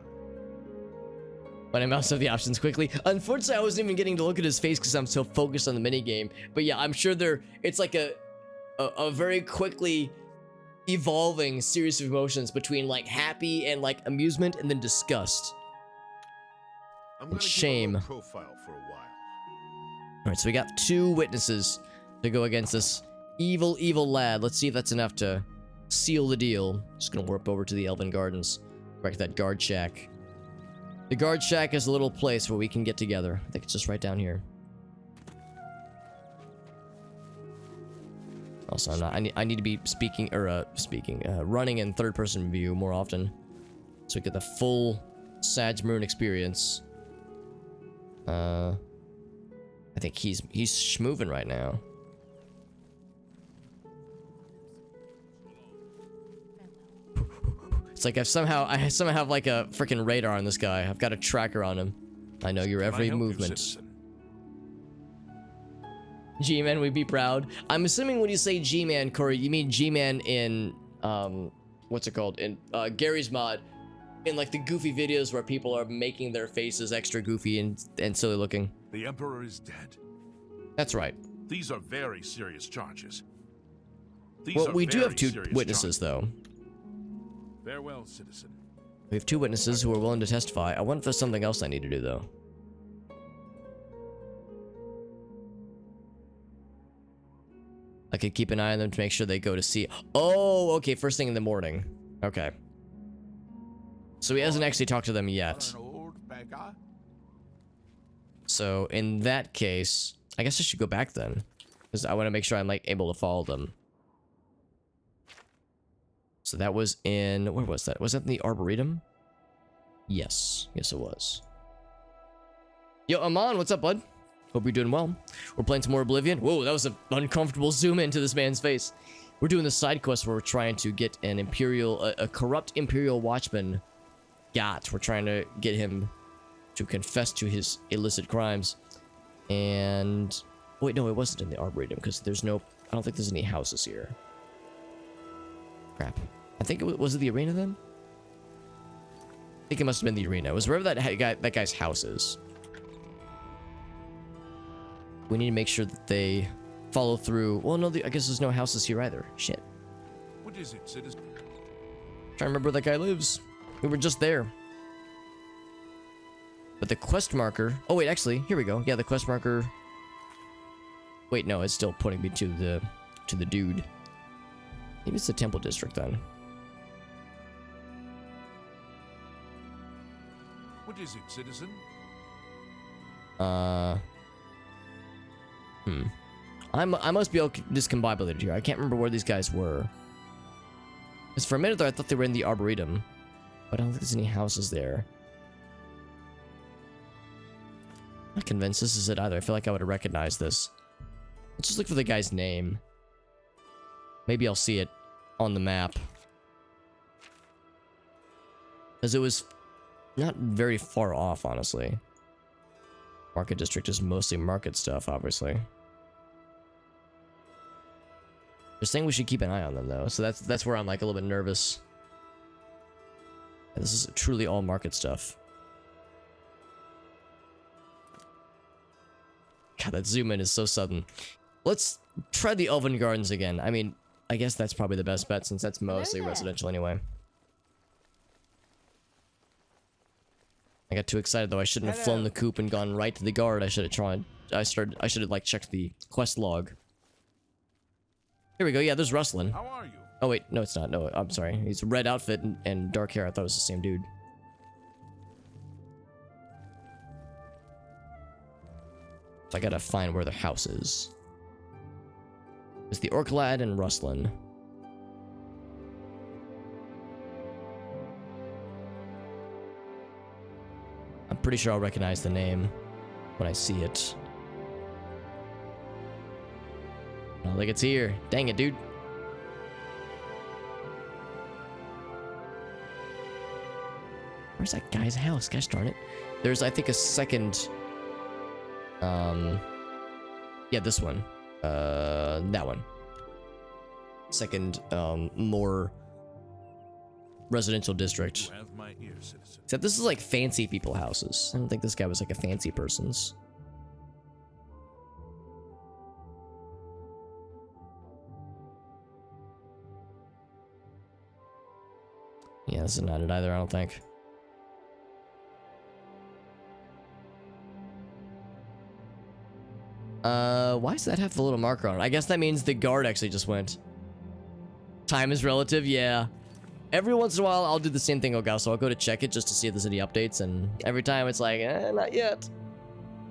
But I mouse up the options quickly. Unfortunately, I wasn't even getting to look at his face because I'm so focused on the minigame. But yeah, I'm sure it's like a very quickly evolving series of emotions between like happy and like amusement and then disgust. And shame. Profile for a while. All right, so we got 2 witnesses to go against this evil lad. Let's see if that's enough to seal the deal. Just gonna warp over to the Elven Gardens, correct that guard shack. The guard shack is a little place where we can get together. I think it's just right down here. Also, I need to be running in third-person view more often, so we get the full Sadge Maroon experience. I think he's schmoving right now. It's like I somehow have like a freaking radar on this guy. I've got a tracker on him. I know your every movement. G-Man, we'd be proud. I'm assuming when you say G-Man, Corey, you mean G-Man in what's it called? In Gary's mod, in like the goofy videos where people are making their faces extra goofy and silly looking. The Emperor is dead. That's right. These are very serious charges. Well, we do have two witnesses, though. Farewell, citizen. We have two witnesses who are willing to testify. I wonder if there's something else I need to do, though. I could keep an eye on them to make sure they go to see. Oh, okay, first thing in the morning. Okay. So he hasn't actually talked to them yet. So in that case, I guess I should go back then, because I want to make sure I'm like able to follow them. So that was in, where was that? Was that in the Arboretum? Yes. Yes, it was. Yo, Amon, what's up, bud? Hope you're doing well. We're playing some more Oblivion. Whoa, that was an uncomfortable zoom into this man's face. We're doing the side quest where we're trying to get an a corrupt Imperial Watchman. We're trying to get him to confess to his illicit crimes. And, wait, no, it wasn't in the Arboretum, because there's no, I don't think there's any houses here. Crap. I think it was it the arena then? I think it must have been the arena. It was wherever that guy's house is. We need to make sure that they follow through. Well, no, I guess there's no houses here either. Shit. What is it, citizen? Trying to remember where that guy lives. We were just there. But the quest marker. Oh wait, actually, here we go. Yeah, the quest marker. Wait, no, it's still pointing me to the dude. Maybe it's the Temple District then. What is it, citizen? I must be all discombobulated here. I can't remember where these guys were. Because for a minute there, I thought they were in the Arboretum. But I don't think there's any houses there. I'm not convinced this is it either. I feel like I would have recognized this. Let's just look for the guy's name. Maybe I'll see it on the map. Because it was not very far off, honestly. Market District is mostly market stuff, obviously. They're saying we should keep an eye on them, though. So that's where I'm like a little bit nervous. And this is truly all market stuff. God, that zoom in is so sudden. Let's try the Elven Gardens again. I mean, I guess that's probably the best bet since that's mostly residential anyway. I got too excited though. I shouldn't have flown the coop and gone right to the guard. I should have tried. I should have like checked the quest log. Here we go. Yeah, there's rustling. How are you? Oh wait, no, it's not. No, I'm sorry. He's red outfit and dark hair. I thought it was the same dude. So I gotta find where the house is. It's the Orklad and Rustlin. I'm pretty sure I'll recognize the name when I see it. I don't think it's here. Dang it, dude. Where's that guy's house? Gosh darn it. There's, I think, a second... yeah, this one. That one. Second, more residential district. You have my ear, citizen. Except this is like fancy people houses. I don't think this guy was like a fancy person's. Yeah, this is not it either, I don't think. Why does that have the little marker on it? I guess that means the guard actually just went. Time is relative, yeah. Every once in a while, I'll do the same thing, so I'll go to check it just to see if there's any updates, and every time it's like, not yet.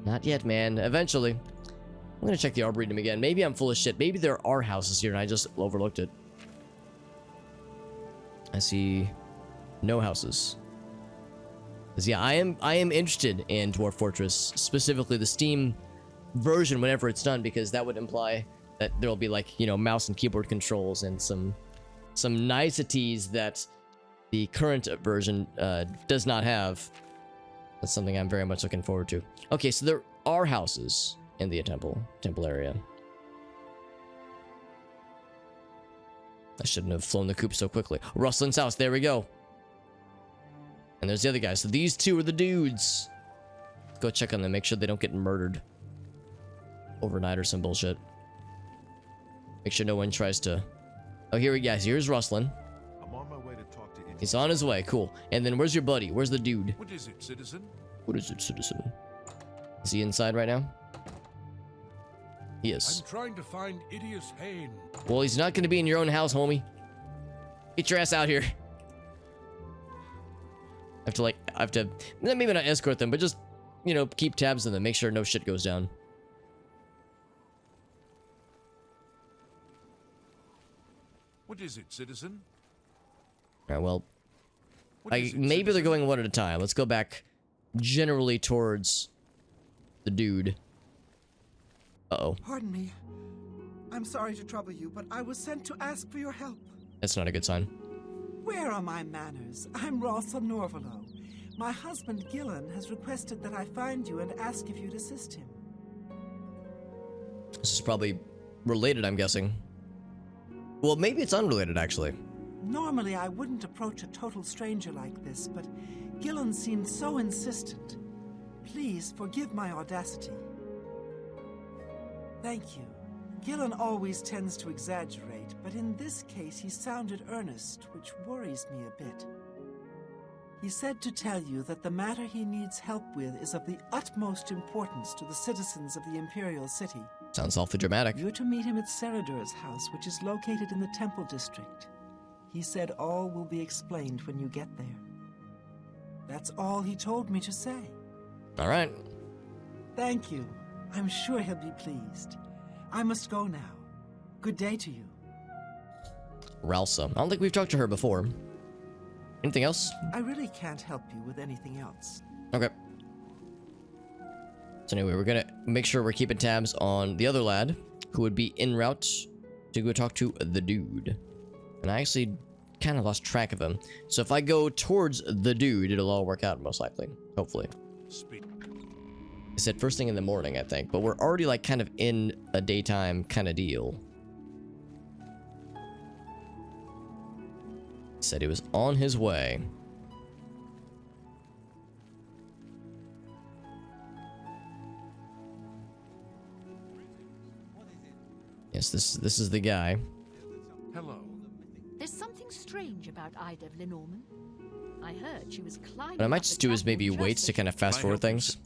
Not yet, man. Eventually. I'm gonna check the Arboretum again. Maybe I'm full of shit. Maybe there are houses here and I just overlooked it. I see no houses. 'Cause yeah, I am interested in Dwarf Fortress, specifically the Steam version whenever it's done, because that would imply that there'll be like, you know, mouse and keyboard controls and some niceties that the current version does not have. That's something I'm very much looking forward to. Okay, so there are houses in the temple area. I shouldn't have flown the coop so quickly. Rustlin's house, there we go. And there's the other guys. So these two are the dudes. Let's go check on them, make sure they don't get murdered overnight or some bullshit. Make sure no one tries to... Oh, here we go. Here's Rustlin. I'm on my way to talk to He's on his way. Cool. And then where's your buddy? Where's the dude? What is it, citizen? What is it, citizen? Is he inside right now? He is. I'm trying to find Idius Hain. Well, he's not going to be in your own house, homie. Get your ass out here. I have to, maybe not escort them, but just, you know, keep tabs on them. Make sure no shit goes down. What is it, citizen? Alright, well, What is it, maybe they're citizen? going one at a time. Let's go back generally towards the dude. Uh-oh. Pardon me. I'm sorry to trouble you, but I was sent to ask for your help. That's not a good sign. Where are my manners? I'm Rossa Norvalo. My husband, Gillen, has requested that I find you and ask if you'd assist him. This is probably related, I'm guessing. Well, maybe it's unrelated, actually. Normally, I wouldn't approach a total stranger like this, but Gillen seemed so insistent. Please forgive my audacity. Thank you. Gillen always tends to exaggerate, but in this case he sounded earnest, which worries me a bit. He said to tell you that the matter he needs help with is of the utmost importance to the citizens of the Imperial City. Sounds awfully dramatic. You're to meet him at Seradur's house, which is located in the Temple District. He said all will be explained when you get there. That's all he told me to say. All right. Thank you. I'm sure he'll be pleased. I must go now. Good day to you. Ralsa. I don't think we've talked to her before. Anything else? I really can't help you with anything else. Okay. So anyway, we're gonna make sure we're keeping tabs on the other lad, who would be en route to go talk to the dude. And I actually kind of lost track of him. So if I go towards the dude, it'll all work out, most likely. Hopefully. Speak. I said first thing in the morning, I think, but we're already like kind of in a daytime kind of deal. Said he was on his way. Yes, this is the guy. Hello. There's something strange about Ida Lenormand. I heard she was climbing. What I might up just the do is maybe temple wait to dresser. kind of fast forward things.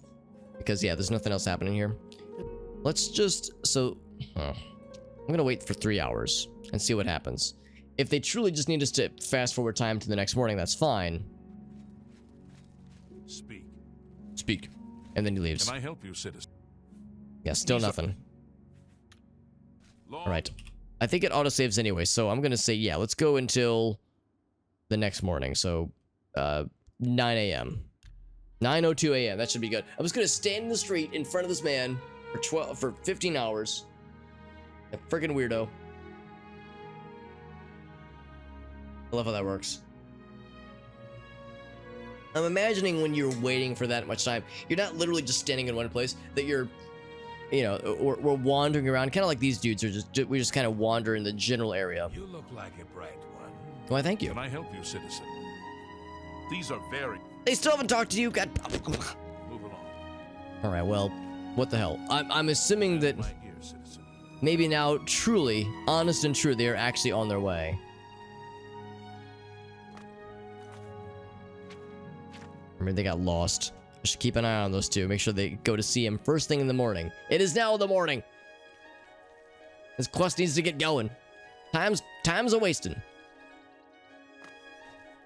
Because yeah, there's nothing else happening here. Let's just, I'm gonna wait for 3 hours and see what happens. If they truly just need us to fast forward time to the next morning, that's fine. Speak. Speak. And then he leaves. Can I help you, citizen? Yeah, still nothing. Alright. I think it autosaves anyway, so I'm gonna say, yeah, let's go until the next morning. So, 9 a.m. 9:02 a.m. That should be good. I was gonna stand in the street in front of this man for 15 hours. A freaking weirdo. I love how that works. I'm imagining when you're waiting for that much time, you're not literally just standing in one place, that you're, you know, we're wandering around, kind of like these dudes are we just kind of wander in the general area. You look like a bright one. Why, thank you. Can I help you, citizen? These are very... They still haven't talked to you, God. Move along. Alright, well, what the hell? I'm assuming that My ear, citizen. maybe now, truly, honest and true, they are actually on their way. I mean, they got lost. Just keep an eye on those two. Make sure they go to see him first thing in the morning. It is now the morning. This quest needs to get going. Time's a wasting.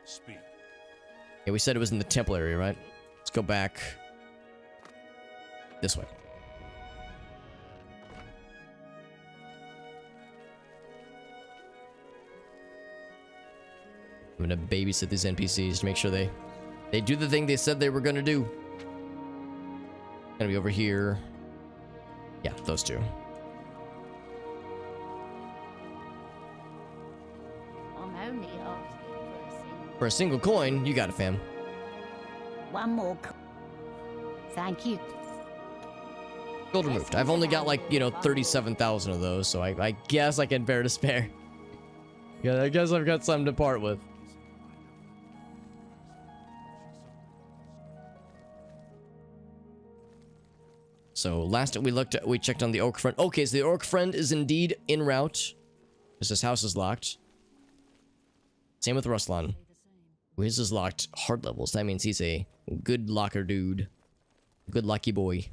Speak. Yeah, we said it was in the temple area, right? Let's go back this way. I'm gonna babysit these NPCs to make sure they do the thing they said they were gonna do. Gonna be over here. Yeah, those two. I'm only asking For a single coin, you got it, fam. one more. Thank you. Gold removed. I've only got like, 37,000 of those, so I guess I can bear to spare. Yeah, I guess I've got something to part with. So last we checked on the orc friend. Okay, so the orc friend is indeed en route, because his house is locked. Same with Ruslan. His is locked hard levels. That means he's a good locker dude. Good lucky boy.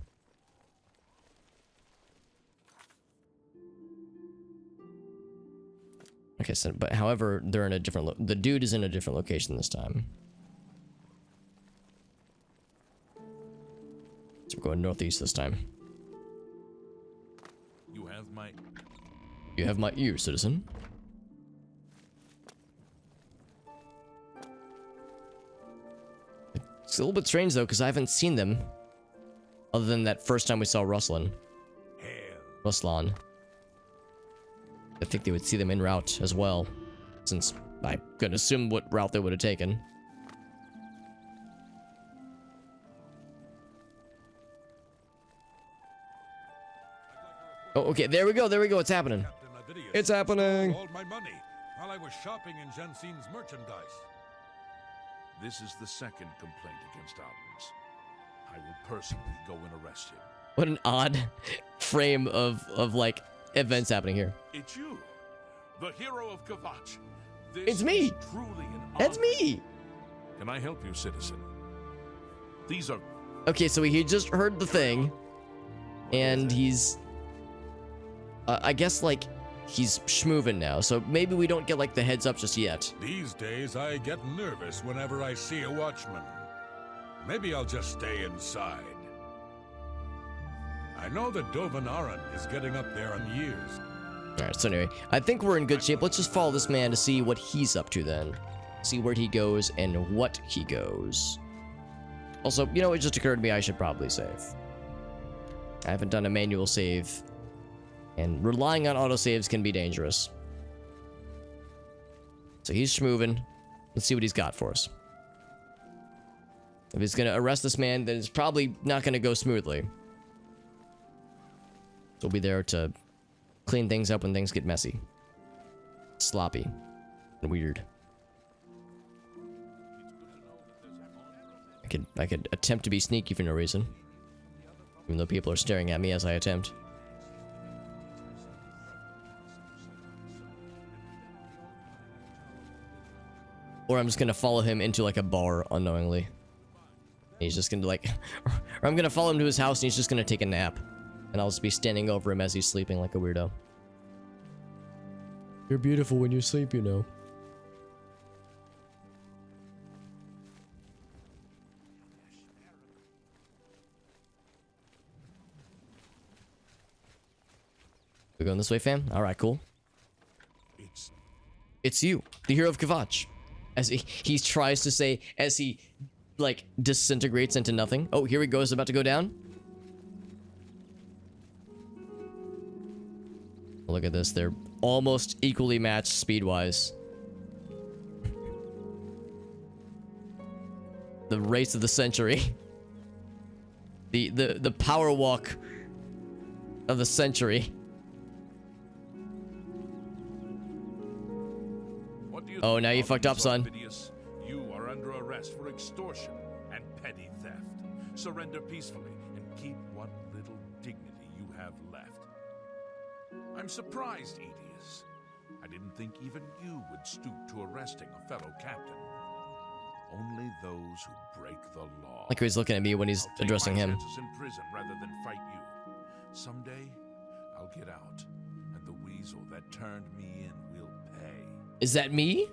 Okay, so but however, they're in a different the dude is in a different location this time. So we're going northeast this time. You have my ear, citizen. It's a little bit strange though, because I haven't seen them other than that first time we saw Ruslan. I think they would see them en route as well, since I couldn't assume what route they would have taken. Oh, okay, there we go, it's happening. It's happening. All my money while I was shopping in Jensen's merchandise. This is the second complaint against Albans. I will personally go and arrest him. What an odd frame of like events happening here. It's you, the hero of Kvatch. It's me. Truly an That's me. Can I help you, citizen? These are... Okay, so he just heard the thing, and he's... I guess, like, he's schmoovin' now, so maybe we don't get, like, the heads up just yet. These days, I get nervous whenever I see a watchman. Maybe I'll just stay inside. I know that Dovin Aran is getting up there in years. Alright, so anyway, I think we're in good shape. Let's just follow this man to see what he's up to then. See where he goes and what he goes. Also, it just occurred to me I should probably save. I haven't done a manual save. And relying on autosaves can be dangerous. So he's schmoovin'. Let's see what he's got for us. If he's gonna arrest this man, then it's probably not gonna go smoothly. We'll be there to clean things up when things get messy. Sloppy. And weird. I could attempt to be sneaky for no reason. Even though people are staring at me as I attempt. Or I'm just gonna follow him into like a bar unknowingly. He's just gonna like... or I'm gonna follow him to his house and he's just gonna take a nap. And I'll just be standing over him as he's sleeping like a weirdo. You're beautiful when you sleep, We're going this way, fam? Alright, cool. It's you, the hero of Kvatch. As he tries to say, as he, like, disintegrates into nothing. Oh, here he goes, about to go down. Look at this, they're almost equally matched speed-wise. The race of the century. The power walk of the century. Oh, now you fucked up, son. You are under arrest for extortion and petty theft. Surrender peacefully and keep what little dignity you have left. I'm surprised, Edius. I didn't think even you would stoop to arresting a fellow captain. Only those who break the law. Like he's looking at me when he's addressing him. In prison rather than fight you. Someday, I'll get out, and the weasel that turned me in will pay. Is that me?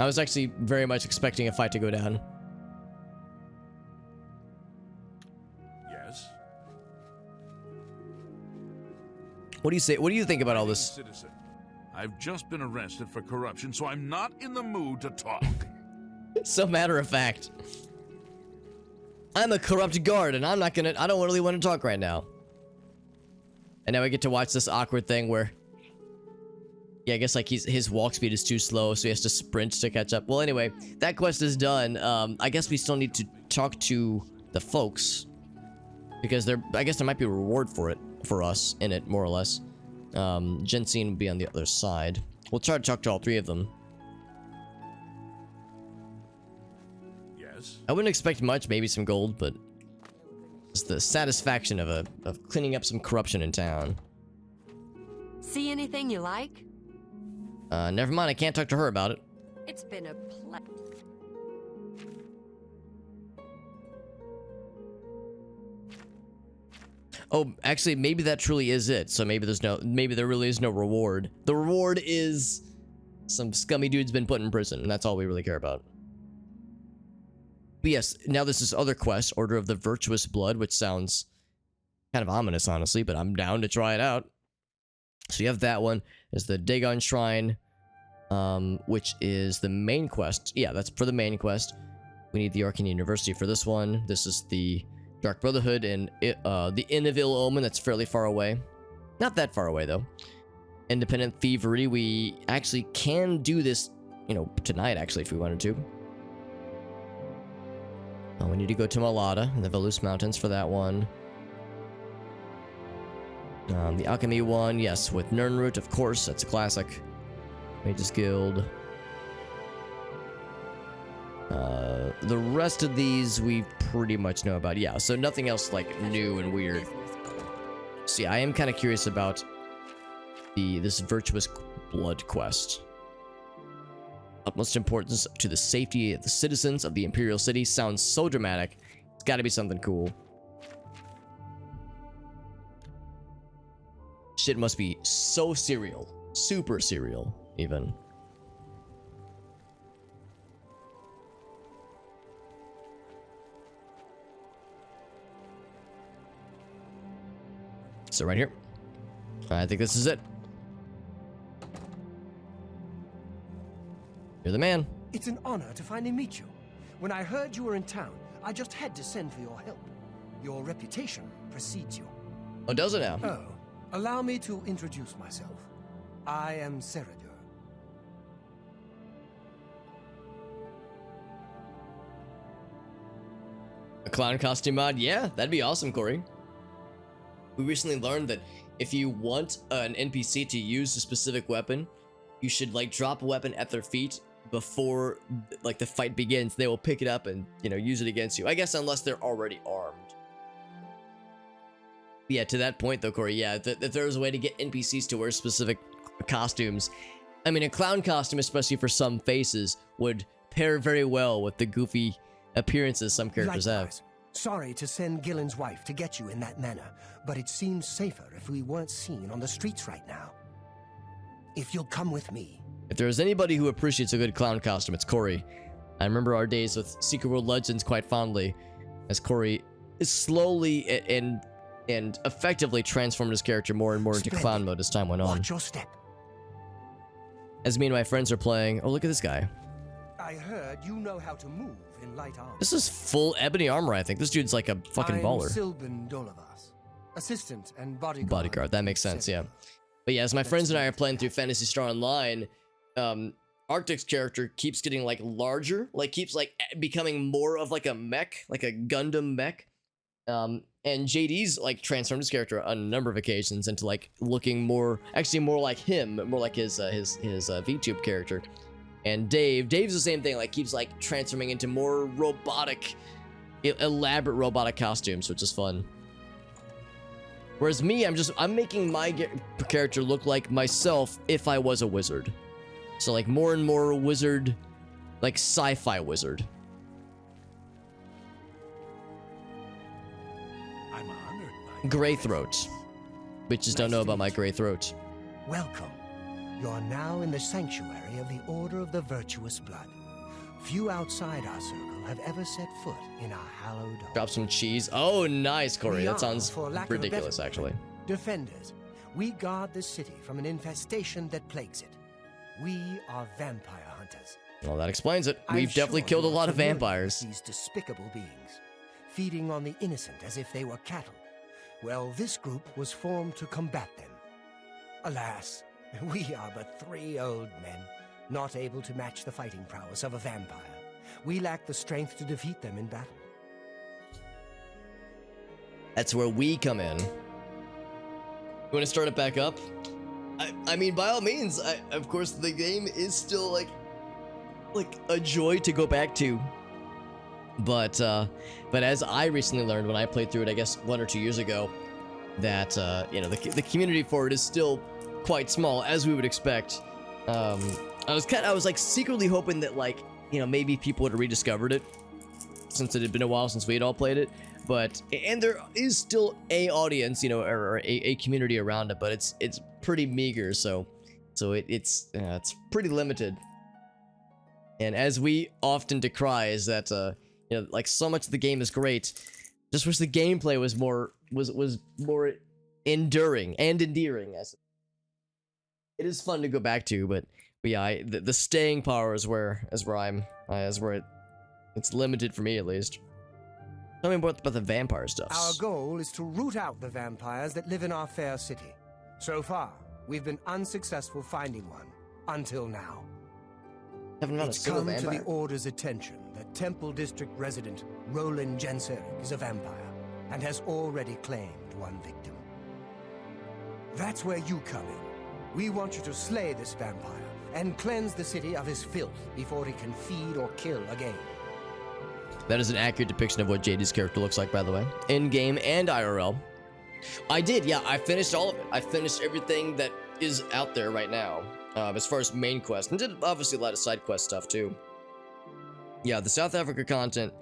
I was actually very much expecting a fight to go down. Yes? What do you say? What do you think about all this? Citizen, I've just been arrested for corruption, so I'm not in the mood to talk. So matter of fact. I'm a corrupt guard, and I don't really want to talk right now. And now we get to watch this awkward thing where, yeah, I guess like his walk speed is too slow, so he has to sprint to catch up. Well, anyway, that quest is done. I guess we still need to talk to the folks, because I guess there might be a reward for us in it, more or less. Jensine will be on the other side. We'll try to talk to all three of them. Yes? I wouldn't expect much, maybe some gold, but it's the satisfaction of cleaning up some corruption in town. See anything you like? Never mind, I can't talk to her about it. It's been a pleasure. Oh, actually, maybe that truly is it. So maybe there really is no reward. The reward is some scummy dude's been put in prison, and that's all we really care about. But yes, now there's this other quest, Order of the Virtuous Blood, which sounds kind of ominous, honestly, but I'm down to try it out. So you have that one. There's the Dagon Shrine, which is the main quest. Yeah, that's for the main quest. We need the Arcane University for this one. This is the Dark Brotherhood and the Inn of Ill Omen. That's fairly far away. Not that far away, though. Independent Thievery. We actually can do this, tonight, actually, if we wanted to. We need to go to Malada in the Velus Mountains for that one. The Alchemy one, yes, with Nirnroot, of course, that's a classic. Mage's Guild. The rest of these we pretty much know about. Yeah, so nothing else like new and weird. See, I am kind of curious about this Virtuous Blood quest. Utmost importance to the safety of the citizens of the Imperial City sounds so dramatic. It's got to be something cool. Shit must be so serial. Super serial, even. So right here. I think this is it. You're the man. It's an honor to finally meet you. When I heard you were in town, I just had to send for your help. Your reputation precedes you. Oh, does it now? Oh, allow me to introduce myself. I am Seradur. A clown costume mod? Yeah, that'd be awesome, Corey. We recently learned that if you want an NPC to use a specific weapon, you should like drop a weapon at their feet before like the fight begins. They will pick it up and, use it against you. I guess unless they're already armed. Yeah, to that point though, Corey, yeah, if there was a way to get NPCs to wear specific costumes, I mean, a clown costume, especially for some faces, would pair very well with the goofy appearances some characters have. Sorry to send Gillen's wife to get you in that manner, but it seems safer if we weren't seen on the streets right now. If you'll come with me. If there's anybody who appreciates a good clown costume, it's Corey. I remember our days with Secret World Legends quite fondly, as Corey is slowly and effectively transformed his character more and more into clown mode as time went on. Watch your step. As me and my friends are playing, oh look at this guy. I heard you know how to move in light armor. This is full ebony armor, I think. This dude's like a fucking baller. Silben Dolavas, assistant and bodyguard. Bodyguard, that makes sense, yeah. But yeah, as my friends and I are playing through Phantasy Star Online, Arctic's character keeps getting like larger, like keeps like becoming more of like a mech, like a Gundam mech. And JD's like transformed his character on a number of occasions into like looking more like him, more like his VTube character. And Dave's the same thing, like keeps like transforming into more robotic, elaborate robotic costumes, which is fun. Whereas me, I'm making my character look like myself if I was a wizard. So like more and more wizard, like sci-fi wizard. I'm honored by Grey throat. Bitches don't know about my grey throat. Welcome. You're now in the sanctuary of the Order of the Virtuous Blood. Few outside our circle have ever set foot in our hallowed home. Drop some cheese. Oh, nice, Corey. We That are, sounds for lack of a ridiculous, better actually. word, defenders. We guard the city from an infestation that plagues it. We are vampire hunters. Well, that explains it. I'm We've definitely sure killed a you're lot of familiar with vampires. These despicable beings, feeding on the innocent as if they were cattle. Well, this group was formed to combat them. Alas, we are but 3 old men, not able to match the fighting prowess of a vampire. We lack the strength to defeat them in battle. That's where we come in. You want to start it back up? I mean, by all means. Of course, the game is still like a joy to go back to. But as I recently learned when I played through it, I guess 1 or 2 years ago, that you know, the community for it is still quite small, as we would expect. I was like secretly hoping that, like, you know, maybe people would have rediscovered it, since it had been a while since we had all played it. But and there is still a audience, you know, or a community around it, but it's pretty meager, so it's pretty limited. And as we often decry, is that you know, like, so much of the game is great, just wish the gameplay was more enduring and endearing. As it is fun to go back to, but yeah, the staying power is where it's limited for me, at least. Tell me more about the vampire stuff. Our goal is to root out the vampires that live in our fair city. So far, we've been unsuccessful finding one, until now. Haven't found a It's single come to vampire. the Order's attention that Temple District resident Roland Jenseric is a vampire, and has already claimed one victim. That's where you come in. We want you to slay this vampire, and cleanse the city of his filth before he can feed or kill again. That is an accurate depiction of what JD's character looks like, by the way, in-game and IRL. I did, yeah, I finished all of it. I finished everything that is out there right now, as far as main quest, and did obviously a lot of side quest stuff too. Yeah, the South Africa content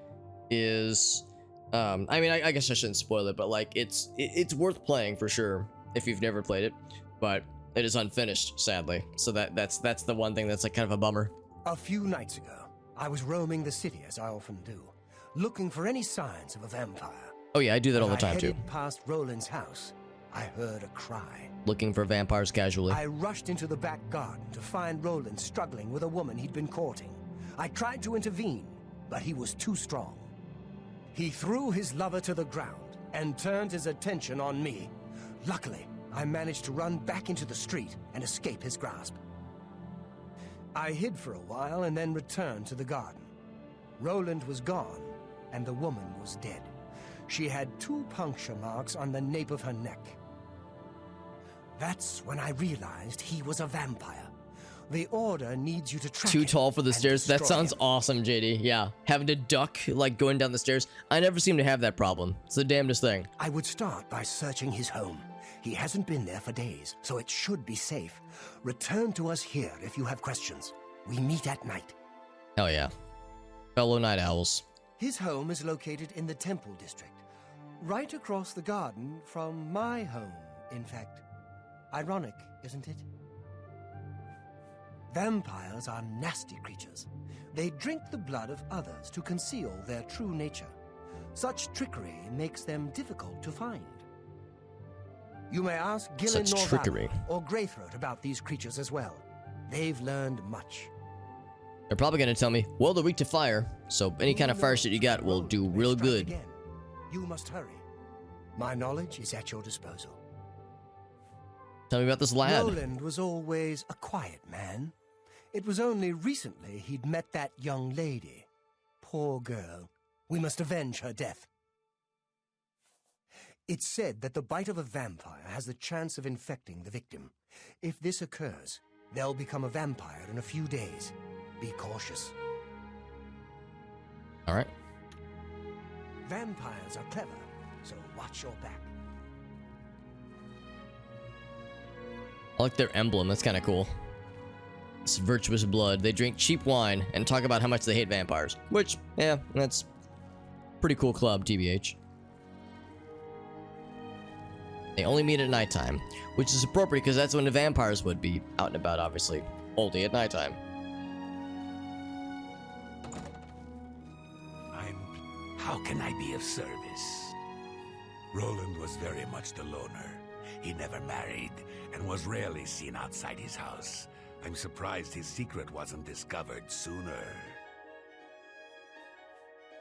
is, I mean, I guess I shouldn't spoil it, but like, it's worth playing for sure if you've never played it, but it is unfinished, sadly. So that's the one thing that's like kind of a bummer. A few nights ago, I was roaming the city as I often do, looking for any signs of a vampire. Oh yeah, I do that all the As time I too. headed past Roland's house, I heard a cry. Looking for vampires casually. I rushed into the back garden to find Roland struggling with a woman he'd been courting. I tried to intervene, but he was too strong. He threw his lover to the ground and turned his attention on me. Luckily, I managed to run back into the street and escape his grasp. I hid for a while and then returned to the garden. Roland was gone, and the woman was dead. She had 2 puncture marks on the nape of her neck. That's when I realized he was a vampire. The Order needs you to track Too him tall for the and stairs. That destroy sounds him. awesome, JD. Yeah, having to duck, like, going down the stairs. I never seem to have that problem. It's the damnedest thing. I would start by searching his home. He hasn't been there for days, so it should be safe. Return to us here if you have questions. We meet at night. Hell yeah. Fellow night owls. His home is located in the Temple District, right across the garden from my home, in fact. Ironic, isn't it? Vampires are nasty creatures. They drink the blood of others to conceal their true nature. Such trickery makes them difficult to find. You may ask Gillen Such Norvallo trickery. or Greythroat about these creatures as well. They've learned much. They're probably gonna tell me, well, they're weak to fire, so any kind of fire shit you got will do real good. Again. You must hurry. My knowledge is at your disposal. Tell me about this lad. Roland was always a quiet man. It was only recently he'd met that young lady. Poor girl. We must avenge her death. It's said that the bite of a vampire has the chance of infecting the victim. If this occurs, they'll become a vampire in a few days. Be cautious. All right. Vampires are clever, so watch your back. I like their emblem. That's kind of cool. It's virtuous blood. They drink cheap wine and talk about how much they hate vampires. Which, yeah, that's pretty cool club, TBH. They only meet at nighttime, which is appropriate because that's when the vampires would be out and about, obviously. Only at nighttime. How can I be of service? Roland was very much the loner. He never married and was rarely seen outside his house. I'm surprised his secret wasn't discovered sooner.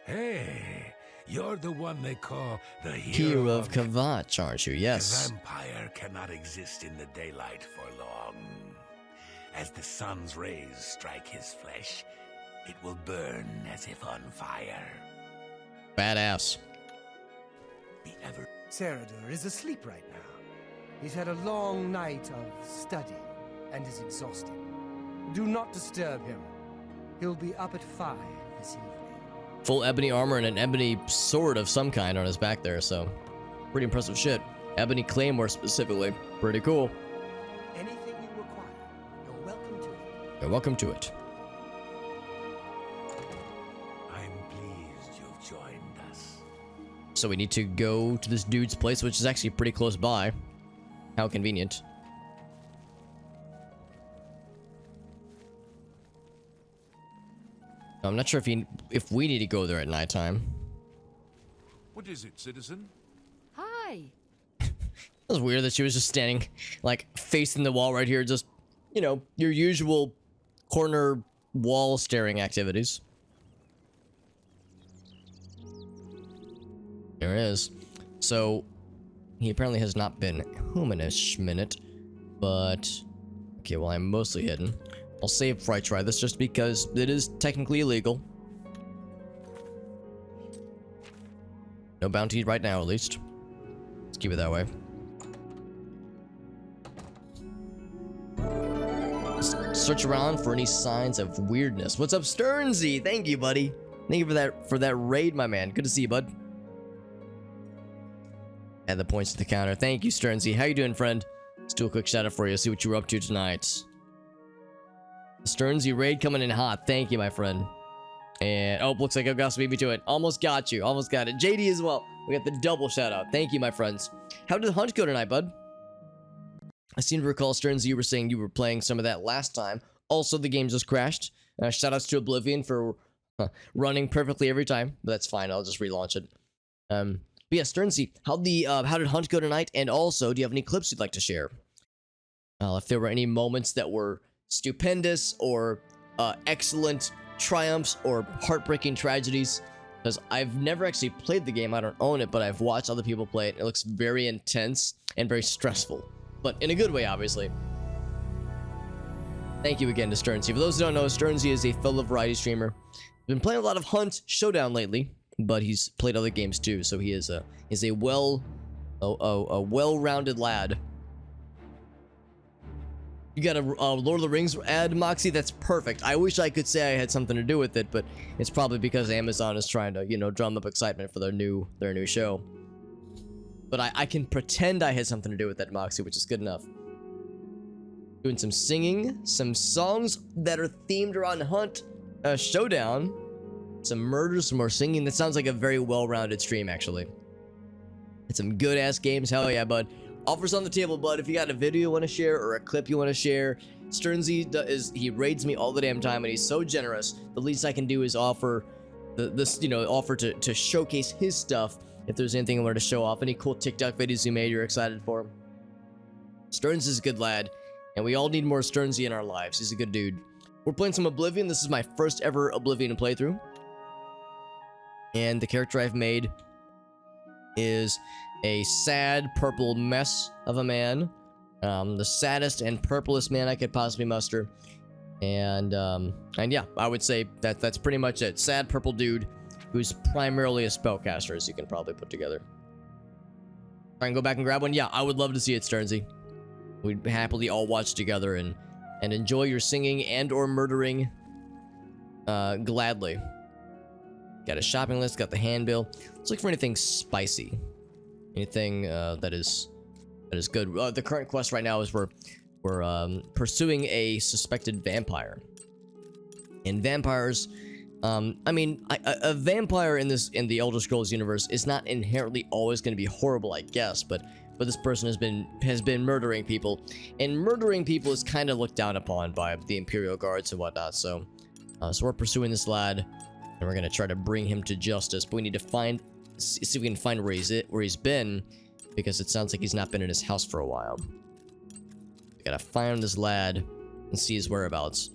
Hey, you're the one they call the Hero of Kvatch, aren't you? Yes. A vampire cannot exist in the daylight for long. As the sun's rays strike his flesh, it will burn as if on fire. Badass. Sarador is asleep right now. He's had a long night of study and is exhausted. Do not disturb him. He'll be up at 5 this evening. Full ebony armor and an ebony sword of some kind on his back there, so pretty impressive shit. Ebony claymore specifically. Pretty cool. Anything you require, you're welcome to it. You're welcome to it. I'm pleased you've joined us. So we need to go to this dude's place, which is actually pretty close by. How convenient. I'm not sure if we need to go there at nighttime. What is it, citizen? Hi. It was weird that she was just standing, like, facing the wall right here, just, you know, your usual corner wall staring activities. There it is. So, he apparently has not been humanish minute, but... Okay, well, I'm mostly hidden. I'll save before I try this, just because it is technically illegal. No bounty right now, at least. Let's keep it that way. Search around for any signs of weirdness. What's up, Sternsy? Thank you, buddy. Thank you for that raid, my man. Good to see you, bud. Add the points to the counter. Thank you, Sternsy. How you doing, friend? Let's do a quick shout out for you. See what you were up to tonight. Sternsy raid coming in hot. Thank you, my friend. And oh, looks like I've got some beat me to it. Almost got you. Almost got it. JD as well. We got the double shout out. Thank you, my friends. How did the hunt go tonight, bud? I seem to recall, Sternsy, you were saying you were playing some of that last time. Also, the game just crashed. Shout outs to Oblivion for running perfectly every time. But that's fine. I'll just relaunch it. But yeah, Sternsy, how did hunt go tonight? And also, do you have any clips you'd like to share? If there were any moments that were stupendous or excellent triumphs or heartbreaking tragedies, because I've never actually played the game. I don't own it, but I've watched other people play it. It looks very intense and very stressful, but in a good way, obviously. Thank you again to Sternsy. For those who don't know, Sternsy is a fellow variety streamer. Been playing a lot of Hunt Showdown lately, but he's played other games too, so he is a well-rounded lad. You got a Lord of the Rings ad, Moxie? That's perfect. I wish I could say I had something to do with it, but it's probably because Amazon is trying to, you know, drum up excitement for their new show. But I can pretend I had something to do with that, Moxie, which is good enough. Doing some singing, some songs that are themed around Hunt Showdown, some murder, some more singing. That sounds like a very well-rounded stream, actually. It's some good-ass games. Hell yeah, bud. Offers on the table, bud. If you got a video you want to share or a clip you want to share, Sternsy he raids me all the damn time, and he's so generous. The least I can do is offer offer to showcase his stuff. If there's anything I wanted to show off, any cool TikTok videos you made, you're excited for him. Stearns is a good lad, and we all need more Sternsy in our lives. He's a good dude. We're playing some Oblivion. This is my first ever Oblivion playthrough, and the character I've made is a sad purple mess of a man, the saddest and purplest man I could possibly muster, and yeah, I would say that's pretty much it. Sad purple dude who's primarily a spellcaster, as you can probably put together. Try and go back and grab one. Yeah, I would love to see it, Sternsy. We'd happily all watch together and enjoy your singing and or murdering gladly. Got a shopping list, got the handbill. Let's look for anything spicy. Anything that is good. The current quest right now is we're pursuing a suspected vampire. And vampires, I mean, a vampire in the Elder Scrolls universe is not inherently always going to be horrible, I guess. But but this person has been murdering people, and murdering people is kind of looked down upon by the Imperial Guards and whatnot. So we're pursuing this lad, and we're gonna try to bring him to justice. But we need to see if we can find where he's been, because it sounds like he's not been in his house for a while. We gotta find this lad and see his whereabouts.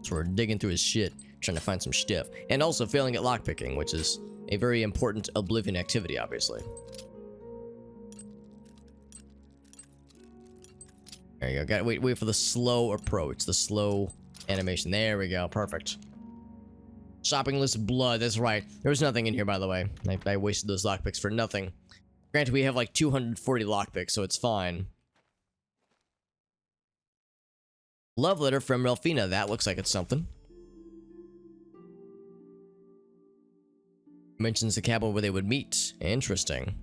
So we're digging through his shit, trying to find some stuff, and also failing at lockpicking, which is a very important Oblivion activity, obviously. There you go. Gotta wait for the slow approach, the slow animation. There we go. Perfect. Shopping list blood. That's right. There was nothing in here, by the way. I wasted those lockpicks for nothing. Granted, we have like 240 lockpicks, so it's fine. Love letter from Relfina. That looks like it's something. Mentions the cabin where they would meet. Interesting.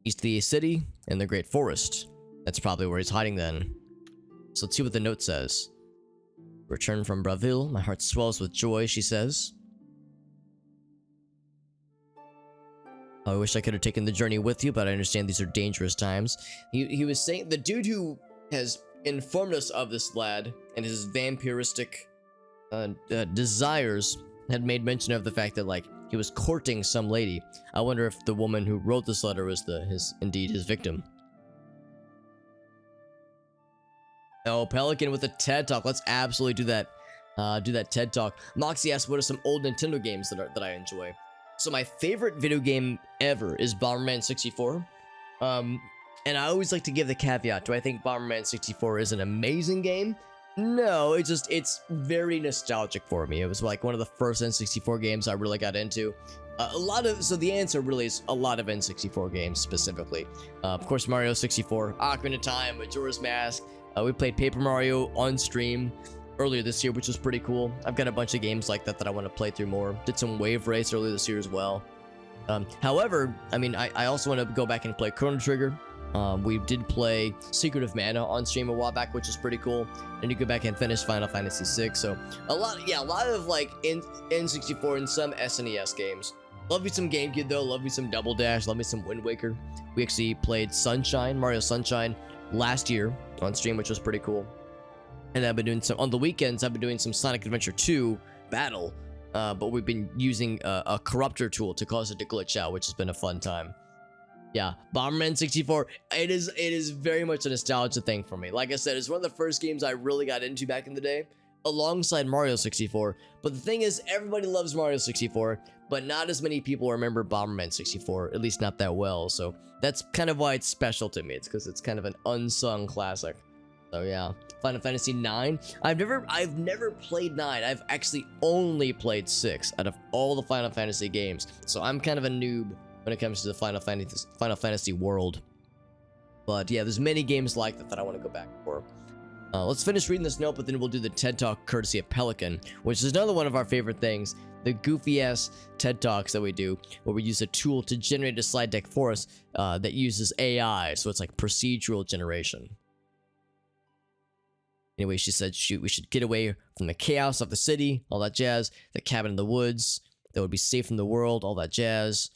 East of the city in the Great Forest. That's probably where he's hiding then. So let's see what the note says. Return from Braville. My heart swells with joy, she says. I wish I could have taken the journey with you, but I understand these are dangerous times. He was saying, the dude who has informed us of this lad and his vampiristic desires had made mention of the fact that, like, he was courting some lady. I wonder if the woman who wrote this letter was indeed his victim. Oh, Pelican with a TED Talk. Let's absolutely do that. Do that TED Talk. Moxie asked, what are some old Nintendo games that I enjoy? So my favorite video game ever is Bomberman 64. And I always like to give the caveat. Do I think Bomberman 64 is an amazing game? No, it's very nostalgic for me. It was like one of the first N64 games I really got into. So the answer really is a lot of N64 games specifically. Of course, Mario 64, Ocarina of Time, Majora's Mask. We played Paper Mario on stream earlier this year, which was pretty cool. I've got a bunch of games like that I want to play through more. Did some Wave Race earlier this year as well. However, I mean, I also want to go back and play Chrono Trigger. We did play Secret of Mana on stream a while back, which is pretty cool. And you go back and finish Final Fantasy VI. So a lot of like N64 and some SNES games. Love me some GameCube though. Love me some Double Dash. Love me some Wind Waker. We actually played Mario Sunshine last year on stream, which was pretty cool. And I've been doing on the weekends, I've been doing some Sonic Adventure 2 Battle. But we've been using a corruptor tool to cause it to glitch out, which has been a fun time. Yeah, Bomberman 64, it is very much a nostalgia thing for me. Like I said, it's one of the first games I really got into back in the day, alongside Mario 64. But the thing is, everybody loves Mario 64, but not as many people remember Bomberman 64, at least not that well. So that's kind of why it's special to me. It's because it's kind of an unsung classic. So yeah, Final Fantasy 9. I've never played 9. I've actually only played 6 out of all the Final Fantasy games. So I'm kind of a noob when it comes to the Final Fantasy world. But yeah, there's many games like that I want to go back for. Let's finish reading this note, but then we'll do the TED Talk courtesy of Pelican, which is another one of our favorite things. The goofy-ass TED Talks that we do, where we use a tool to generate a slide deck for us that uses AI, so it's like procedural generation. Anyway, she said, shoot, we should get away from the chaos of the city, all that jazz, the cabin in the woods, that would be safe from the world, all that jazz.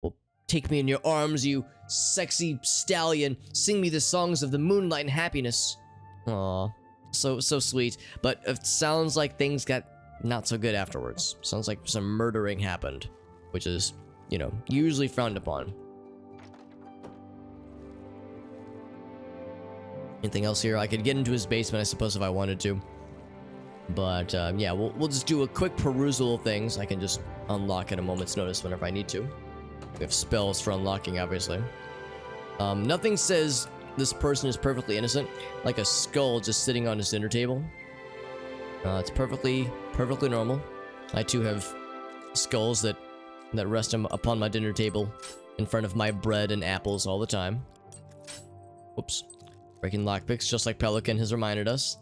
Well, take me in your arms, you sexy stallion, sing me the songs of the moonlight and happiness. Aw, so sweet, but it sounds like things got not so good afterwards. Sounds like some murdering happened, which is, you know, usually frowned upon. Anything else here? I could get into his basement, I suppose, if I wanted to. But, yeah, we'll just do a quick perusal of things. I can just unlock at a moment's notice whenever I need to. We have spells for unlocking, obviously. Nothing says this person is perfectly innocent, like a skull just sitting on his dinner table. It's perfectly normal. I, too, have skulls that rest upon my dinner table in front of my bread and apples all the time. Whoops. Breaking lockpicks, just like Pelican has reminded us.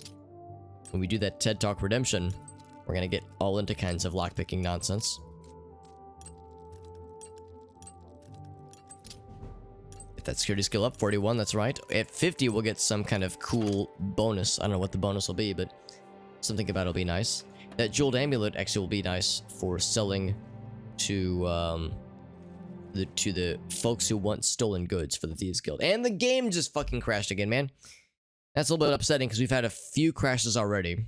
When we do that TED Talk redemption, we're gonna get all into kinds of lockpicking nonsense. Get that security skill up, 41, that's right. At 50, we'll get some kind of cool bonus. I don't know what the bonus will be, but something about it'll be nice. That jeweled amulet actually will be nice for selling to the folks who want stolen goods for the Thieves Guild. And the game just fucking crashed again, man. That's a little bit upsetting because we've had a few crashes already.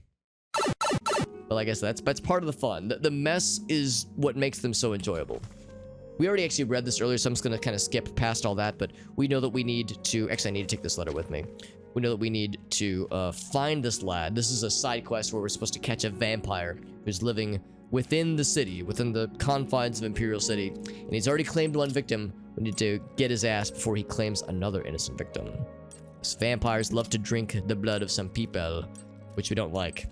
But like I said, that's part of the fun. The mess is what makes them so enjoyable. We already actually read this earlier, so I'm just going to kind of skip past all that, but we know that we need to... Actually, I need to take this letter with me. We know that we need to find this lad. This is a side quest where we're supposed to catch a vampire who's living within the city, within the confines of Imperial City. And he's already claimed one victim. We need to get his ass before he claims another innocent victim. These vampires love to drink the blood of some people, which we don't like.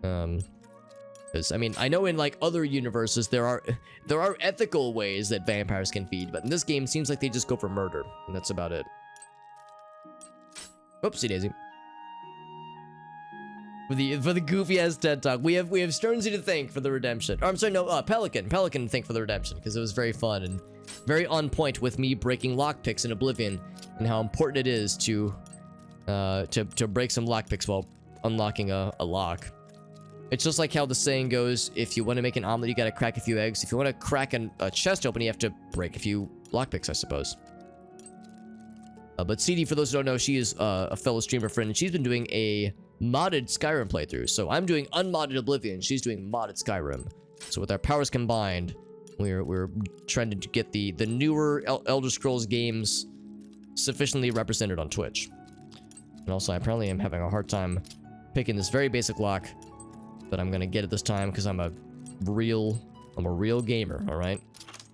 Because, I mean, I know in, like, other universes there are ethical ways that vampires can feed, but in this game, it seems like they just go for murder, and that's about it. Oopsie daisy. For the goofy-ass TED Talk, we have Sternsy to thank for the redemption. Or, I'm sorry, no, Pelican to thank for the redemption, because it was very fun and very on point with me breaking lockpicks in Oblivion, and how important it is to break some lockpicks while unlocking a lock. It's just like how the saying goes, if you want to make an omelet, you gotta crack a few eggs. If you want to crack a chest open, you have to break a few lockpicks, I suppose. But CD, for those who don't know, she is a fellow streamer friend, and she's been doing a modded Skyrim playthrough. So I'm doing unmodded Oblivion, she's doing modded Skyrim. So with our powers combined, we're trying to get the newer Elder Scrolls games sufficiently represented on Twitch. And also, I apparently am having a hard time picking this very basic lock. But I'm gonna get it this time because I'm a real gamer, alright?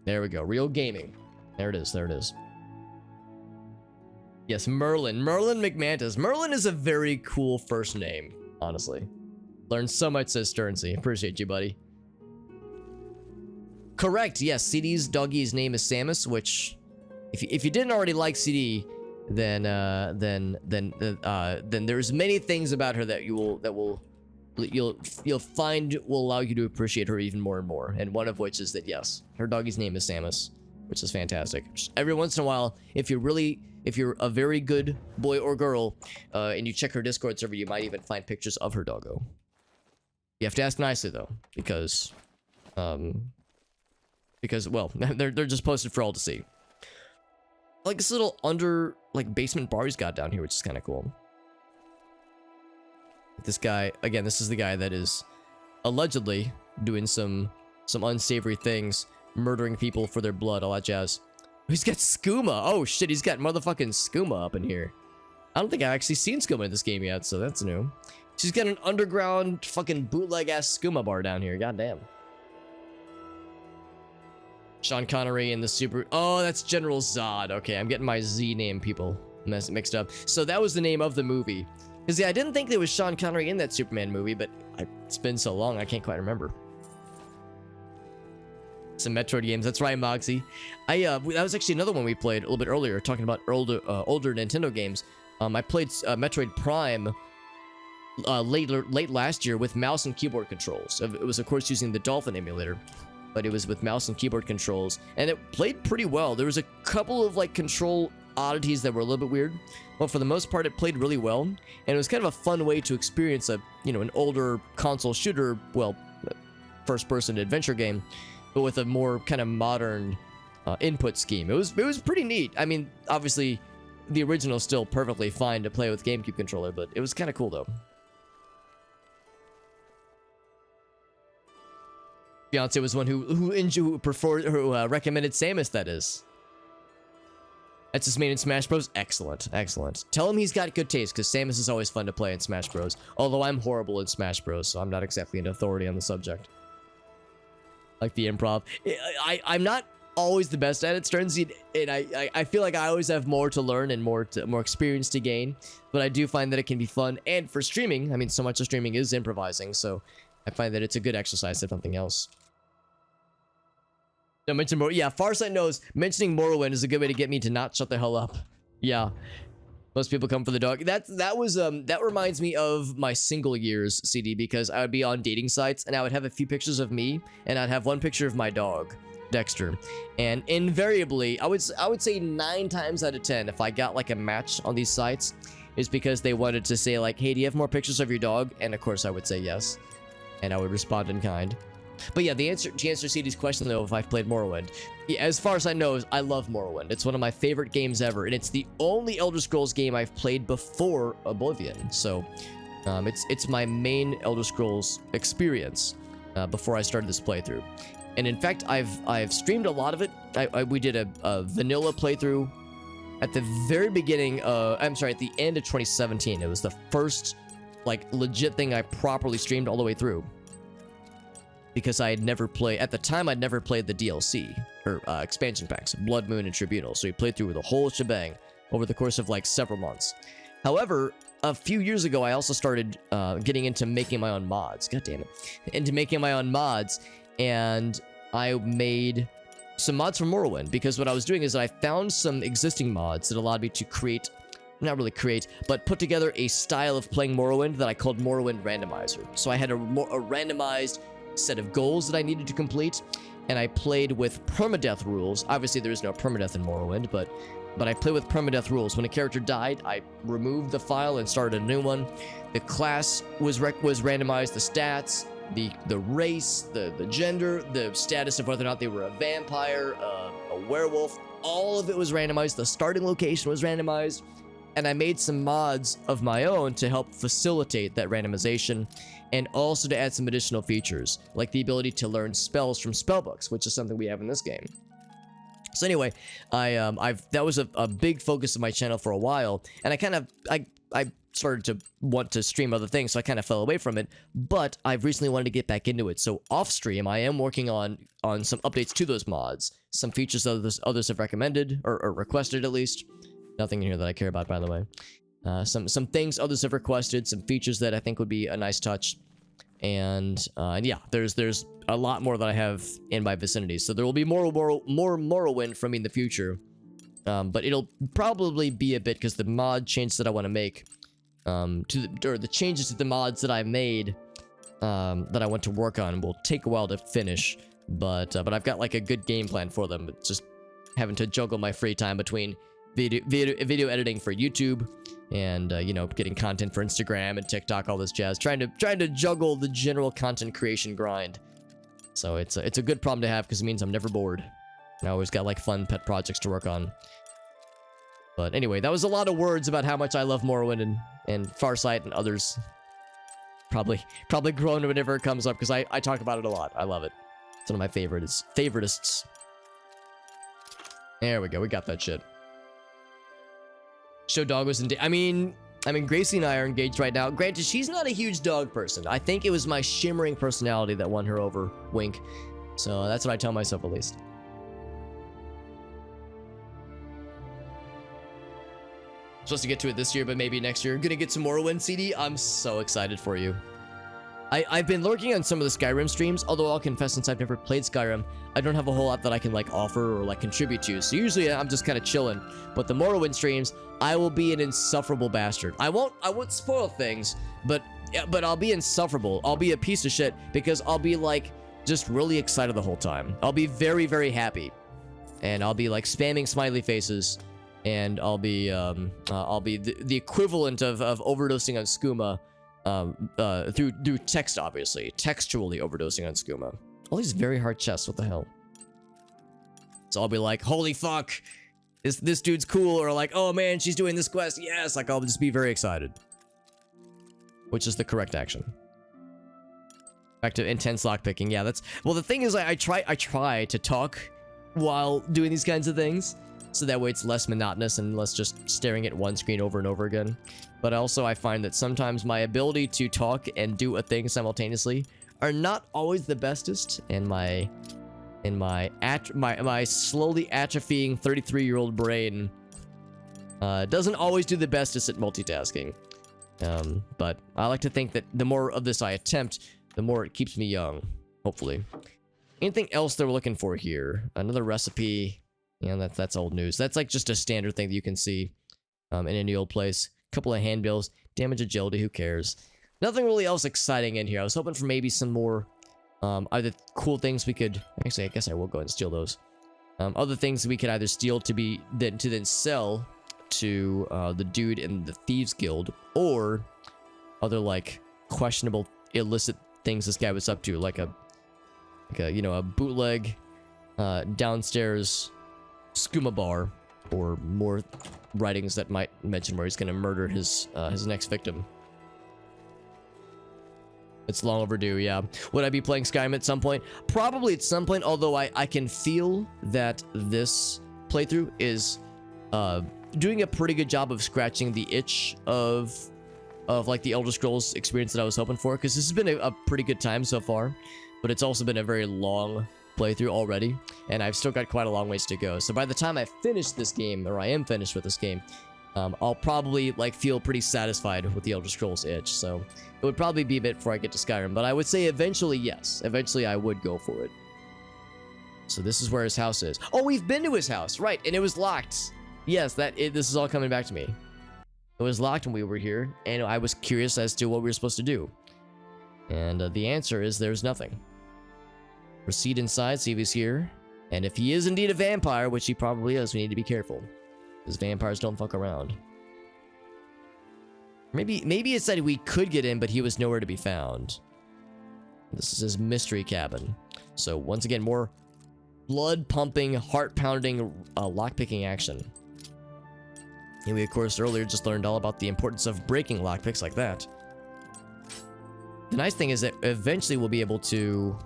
There we go, real gaming. There it is, there it is. Yes, Merlin McMantis. Merlin is a very cool first name, honestly. Learned so much, says Sternsy. Appreciate you, buddy. Correct, yes, CD's doggy's name is Samus, which, if you didn't already like CD, then there's many things about her that you'll find will allow you to appreciate her even more and more. And one of which is that, yes, her doggy's name is Samus, which is fantastic. Just every once in a while, if you're a very good boy or girl, and you check her Discord server, you might even find pictures of her doggo. You have to ask nicely though, because well, they're just posted for all to see. Like this little basement bar he's got down here, which is kind of cool. This guy, again, this is the guy that is allegedly doing some unsavory things, murdering people for their blood, all that jazz. He's got skooma. Oh shit, he's got motherfucking skooma up in here. I don't think I've actually seen skooma in this game yet, so that's new. She's got an underground fucking bootleg ass skooma bar down here, goddamn. Sean Connery and the super... Oh, that's General Zod. Okay, I'm getting my Z name people mixed up. So that was the name of the movie. Because, yeah, I didn't think there was Sean Connery in that Superman movie, but it's been so long, I can't quite remember. Some Metroid games, that's right, Moxie. That was actually another one we played a little bit earlier, talking about older Nintendo games. I played Metroid Prime late last year with mouse and keyboard controls. It was, of course, using the Dolphin emulator, but it was with mouse and keyboard controls, and it played pretty well. There was a couple of, control oddities that were a little bit weird, but for the most part it played really well, and it was kind of a fun way to experience an older console shooter, well, first-person adventure game, but with a more kind of modern input scheme. It was pretty neat. I mean, obviously the original is still perfectly fine to play with GameCube controller, but it was kind of cool though. Beyonce was one who recommended Samus, that is. That's his main in Smash Bros. Excellent, excellent. Tell him he's got good taste, because Samus is always fun to play in Smash Bros. Although I'm horrible in Smash Bros, so I'm not exactly an authority on the subject. Like the improv. I'm not always the best at it, Sternsy, and I feel like I always have more to learn and more experience to gain. But I do find that it can be fun, and for streaming, I mean, so much of streaming is improvising, so I find that it's a good exercise if nothing else. No, mention more. Yeah, Farsight knows mentioning Morrowind is a good way to get me to not shut the hell up. Yeah, most people come for the dog. That reminds me of my single years, CD, because I would be on dating sites and I would have a few pictures of me and I'd have one picture of my dog, Dexter, and invariably I would say 9 times out of 10 if I got like a match on these sites is because they wanted to say like, hey, do you have more pictures of your dog? And of course I would say yes, and I would respond in kind. But yeah, to answer CD's question though, if I've played Morrowind, yeah, as far as I know, I love Morrowind. It's one of my favorite games ever, and it's the only Elder Scrolls game I've played before Oblivion. So, it's my main Elder Scrolls experience before I started this playthrough. And in fact, I've streamed a lot of it. We did a vanilla playthrough at the very beginning. I'm sorry, at the end of 2017. It was the first like legit thing I properly streamed all the way through. Because I had never played, at the time, I'd never played the DLC, or expansion packs, Blood Moon and Tribunal, so we played through the whole shebang over the course of like several months. However, a few years ago, I also started getting into making my own mods, god damn it, into making my own mods, and I made some mods for Morrowind, because what I was doing is I found some existing mods that allowed me to create, not really create, but put together a style of playing Morrowind that I called Morrowind Randomizer. So I had a randomized set of goals that I needed to complete, and I played with permadeath rules. Obviously, there is no permadeath in Morrowind, but I played with permadeath rules. When a character died, I removed the file and started a new one. The class was randomized, the stats, the race, the gender, the status of whether or not they were a vampire, a werewolf. All of it was randomized. The starting location was randomized, and I made some mods of my own to help facilitate that randomization, and also to add some additional features, like the ability to learn spells from spellbooks, which is something we have in this game. So anyway, that was a big focus of my channel for a while, and I started to want to stream other things, so I kind of fell away from it, but I've recently wanted to get back into it. So off stream, I am working on some updates to those mods, some features that others have recommended, or requested at least. Nothing in here that I care about, by the way. Some things others have requested, some features that I think would be a nice touch, and yeah, there's a lot more that I have in my vicinity. So there will be more Morrowind from me in the future, but it'll probably be a bit because the mod change that I want to make, the changes to the mods that I made, that I want to work on will take a while to finish. But I've got like a good game plan for them. It's just having to juggle my free time between video editing for YouTube, and you know, getting content for Instagram and TikTok, all this jazz, trying to juggle the general content creation grind. So it's a good problem to have, because it means I'm never bored, and I always got like fun pet projects to work on. But anyway, that was a lot of words about how much I love Morrowind and Farsight and others. Probably groan whenever it comes up, because I talk about it a lot. I love it. It's one of my favoritists. There we go. We got that shit. Show dog was I mean, Gracie and I are engaged right now. Granted, she's not a huge dog person. I think it was my shimmering personality that won her over, wink. So that's what I tell myself, at least. Supposed to get to it this year, but maybe next year. Gonna get some Morrowind CD. I'm so excited for you. I've been lurking on some of the Skyrim streams, although I'll confess, since I've never played Skyrim, I don't have a whole lot that I can like offer or like contribute to. So usually I'm just kind of chilling. But the Morrowind streams, I will be an insufferable bastard. I won't spoil things, but I'll be insufferable. I'll be a piece of shit, because I'll be like just really excited the whole time. I'll be very, very happy, and I'll be like spamming smiley faces, and I'll be the equivalent of overdosing on skooma. Through text, obviously. Textually overdosing on skooma. All these very hard chests, what the hell? So I'll be like, holy fuck, this dude's cool, or like, oh man, she's doing this quest, yes, like I'll just be very excited. Which is the correct action. Back to intense lockpicking, yeah, that's, well, the thing is, I try to talk while doing these kinds of things, so that way it's less monotonous and less just staring at one screen over and over again. But also I find that sometimes my ability to talk and do a thing simultaneously are not always the bestest, and my slowly atrophying 33-year-old brain doesn't always do the bestest at multitasking. But I like to think that the more of this I attempt, the more it keeps me young, hopefully. Anything else that we're looking for here? Another recipe. Yeah, that's old news. That's like just a standard thing that you can see in any old place. Couple of handbills, damage agility, who cares? Nothing really else exciting in here. I was hoping for maybe some more either cool things we could, actually I guess I will go and steal those. Other things we could either steal to then sell to the dude in the Thieves Guild, or other like questionable illicit things this guy was up to, like a like a bootleg downstairs skooma bar, or more writings that might mention where he's gonna murder his next victim. It's long overdue, yeah. Would I be playing Skyrim at some point? Probably at some point, although I can feel that this playthrough is doing a pretty good job of scratching the itch of like the Elder Scrolls experience that I was hoping for, because this has been a pretty good time so far, but it's also been a very long playthrough already, and I've still got quite a long ways to go. So by the time I finish this game, or I am finished with this game, I'll probably like feel pretty satisfied with the Elder Scrolls itch. So it would probably be a bit before I get to Skyrim, but I would say eventually, yes. Eventually I would go for it. So this is where his house is. Oh, we've been to his house, right? And it was locked. Yes, this is all coming back to me. It was locked when we were here, and I was curious as to what we were supposed to do. And the answer is there's nothing. Proceed inside, see if he's here. And if he is indeed a vampire, which he probably is, we need to be careful, because vampires don't fuck around. Maybe it said we could get in, but he was nowhere to be found. This is his mystery cabin. So once again, more blood-pumping, heart-pounding, lockpicking action. And we, of course, earlier just learned all about the importance of breaking lockpicks like that. The nice thing is that eventually we'll be able to...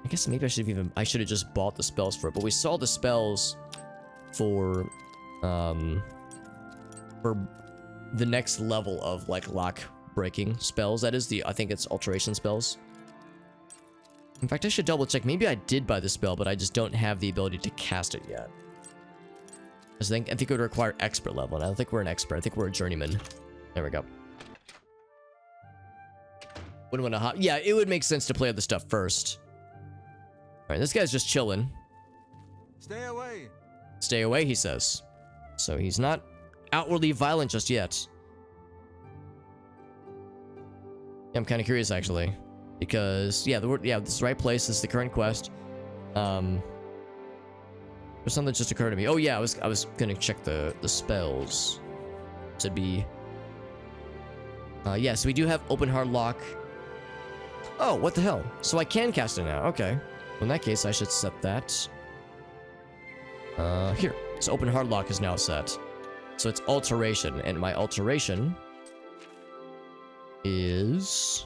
I guess maybe I should have just bought the spells for it, but we saw the spells for the next level of like lock breaking spells. That is I think it's alteration spells. In fact, I should double check. Maybe I did buy the spell, but I just don't have the ability to cast it yet. I think it would require expert level, and I don't think we're an expert. I think we're a journeyman. There we go. Wouldn't want to hop. Yeah, it would make sense to play other stuff first. All right, this guy's just chilling. Stay away. Stay away, he says. So he's not outwardly violent just yet. Yeah, I'm kind of curious actually, because yeah, this is the right place. This is the current quest. There's something that just occurred to me. Oh yeah, I was gonna check the spells. So it'd be yeah, so we do have open hard lock. Oh, what the hell? So I can cast it now. Okay. Well, in that case, I should set that. Here. So open hard lock is now set. So it's alteration, and my alteration is...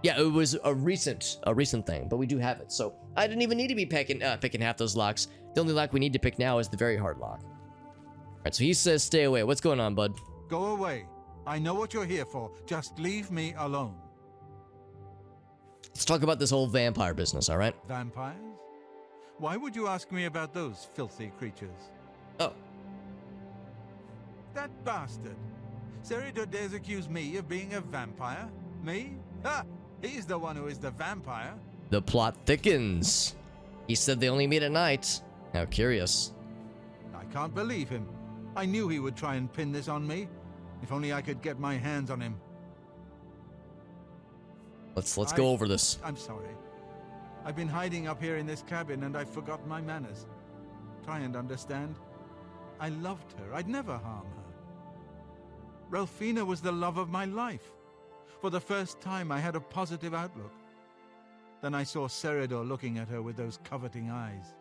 Yeah, it was a recent thing, but we do have it. So I didn't even need to be picking half those locks. The only lock we need to pick now is the very hard lock. All right, so he says stay away. What's going on, bud? Go away. I know what you're here for. Just leave me alone. Let's talk about this whole vampire business, all right? Vampires? Why would you ask me about those filthy creatures? Oh. That bastard. Seridor dares accuse me of being a vampire? Me? Ha! He's the one who is the vampire. The plot thickens. He said they only meet at night. How curious. I can't believe him. I knew he would try and pin this on me. If only I could get my hands on him. Let's go over this. I'm sorry. I've been hiding up here in this cabin and I've forgotten my manners. Try and understand. I loved her. I'd never harm her. Ralphina was the love of my life. For the first time, I had a positive outlook. Then I saw Seridor looking at her with those coveting eyes.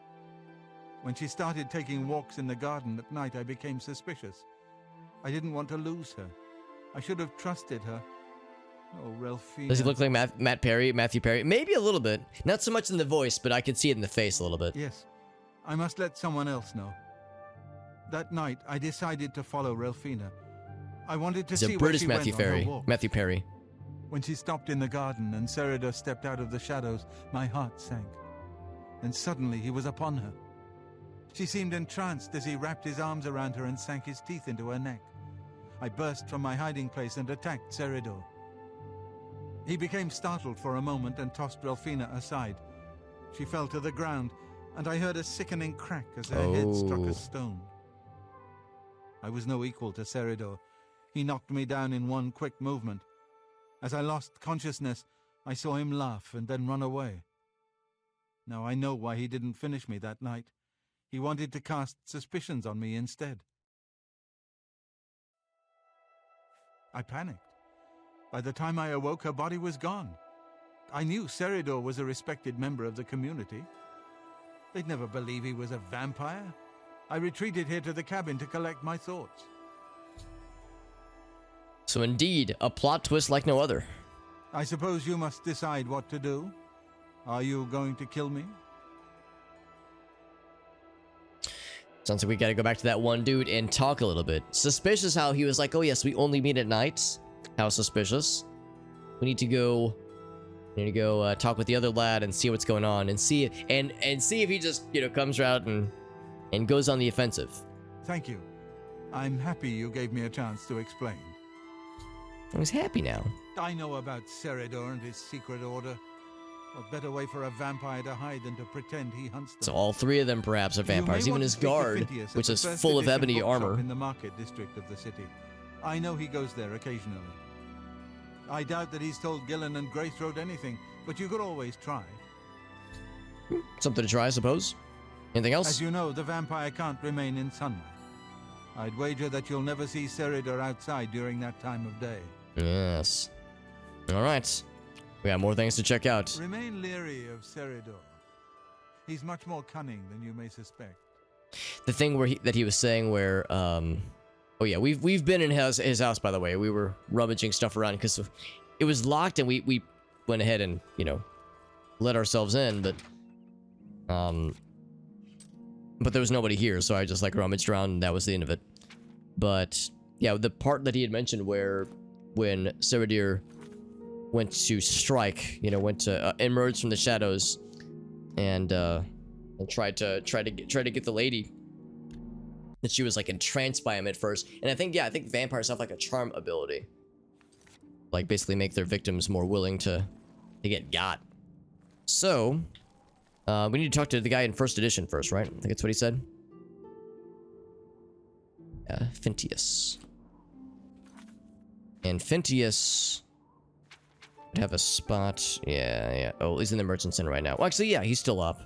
When she started taking walks in the garden at night, I became suspicious. I didn't want to lose her. I should have trusted her. Oh, Ralphina. Does he look like Matthew Perry? Maybe a little bit. Not so much in the voice, but I could see it in the face a little bit. Yes. I must let someone else know. That night, I decided to follow Ralphina. I wanted to see where she went on her walk. Matthew Perry. When she stopped in the garden and Seridor stepped out of the shadows, my heart sank. And suddenly he was upon her. She seemed entranced as he wrapped his arms around her and sank his teeth into her neck. I burst from my hiding place and attacked Seridor. He became startled for a moment and tossed Ralphina aside. She fell to the ground, and I heard a sickening crack as her head struck a stone. I was no equal to Seridor. He knocked me down in one quick movement. As I lost consciousness, I saw him laugh and then run away. Now I know why he didn't finish me that night. He wanted to cast suspicions on me instead. I panicked. By the time I awoke, her body was gone. I knew Seridor was a respected member of the community. They'd never believe he was a vampire. I retreated here to the cabin to collect my thoughts. So indeed, a plot twist like no other. I suppose you must decide what to do. Are you going to kill me? Sounds like we gotta go back to that one dude and talk a little bit. Suspicious how he was like, oh yes, we only meet at night. How suspicious. We need to go talk with the other lad and see what's going on and see if he just, you know, comes out and goes on the offensive. Thank you. I'm happy you gave me a chance to explain. I was happy now. I know about Seridor and his secret order. What better way for a vampire to hide than to pretend he hunts them? So all three of them perhaps are vampires, even his guard, which is full of ebony armor. In the market district of the city. I know he goes there occasionally. I doubt that he's told Gillen and Greythroat anything, but you could always try. Something to try, I suppose. Anything else? As you know, the vampire can't remain in sunlight. I'd wager that you'll never see Seridor outside during that time of day. Yes. All right. We got more things to check out. Remain leery of Seridor. He's much more cunning than you may suspect. The thing where he was saying where, oh yeah, we've been in his house, by the way. We were rummaging stuff around because it was locked, and we went ahead and, you know, let ourselves in, but there was nobody here, so I just like rummaged around, and that was the end of it. But yeah, the part that he had mentioned where when Seridor went to strike, you know, went to emerge from the shadows, and tried to get the lady, that she was like entranced by him at first. And I think vampires have like a charm ability, like basically make their victims more willing to get got. So we need to talk to the guy in first edition first, right? I think that's what he said. Yeah, Fintius. And Fintius would have a spot. Yeah. Oh, he's in the merchant center right now. Well, actually, yeah, he's still up.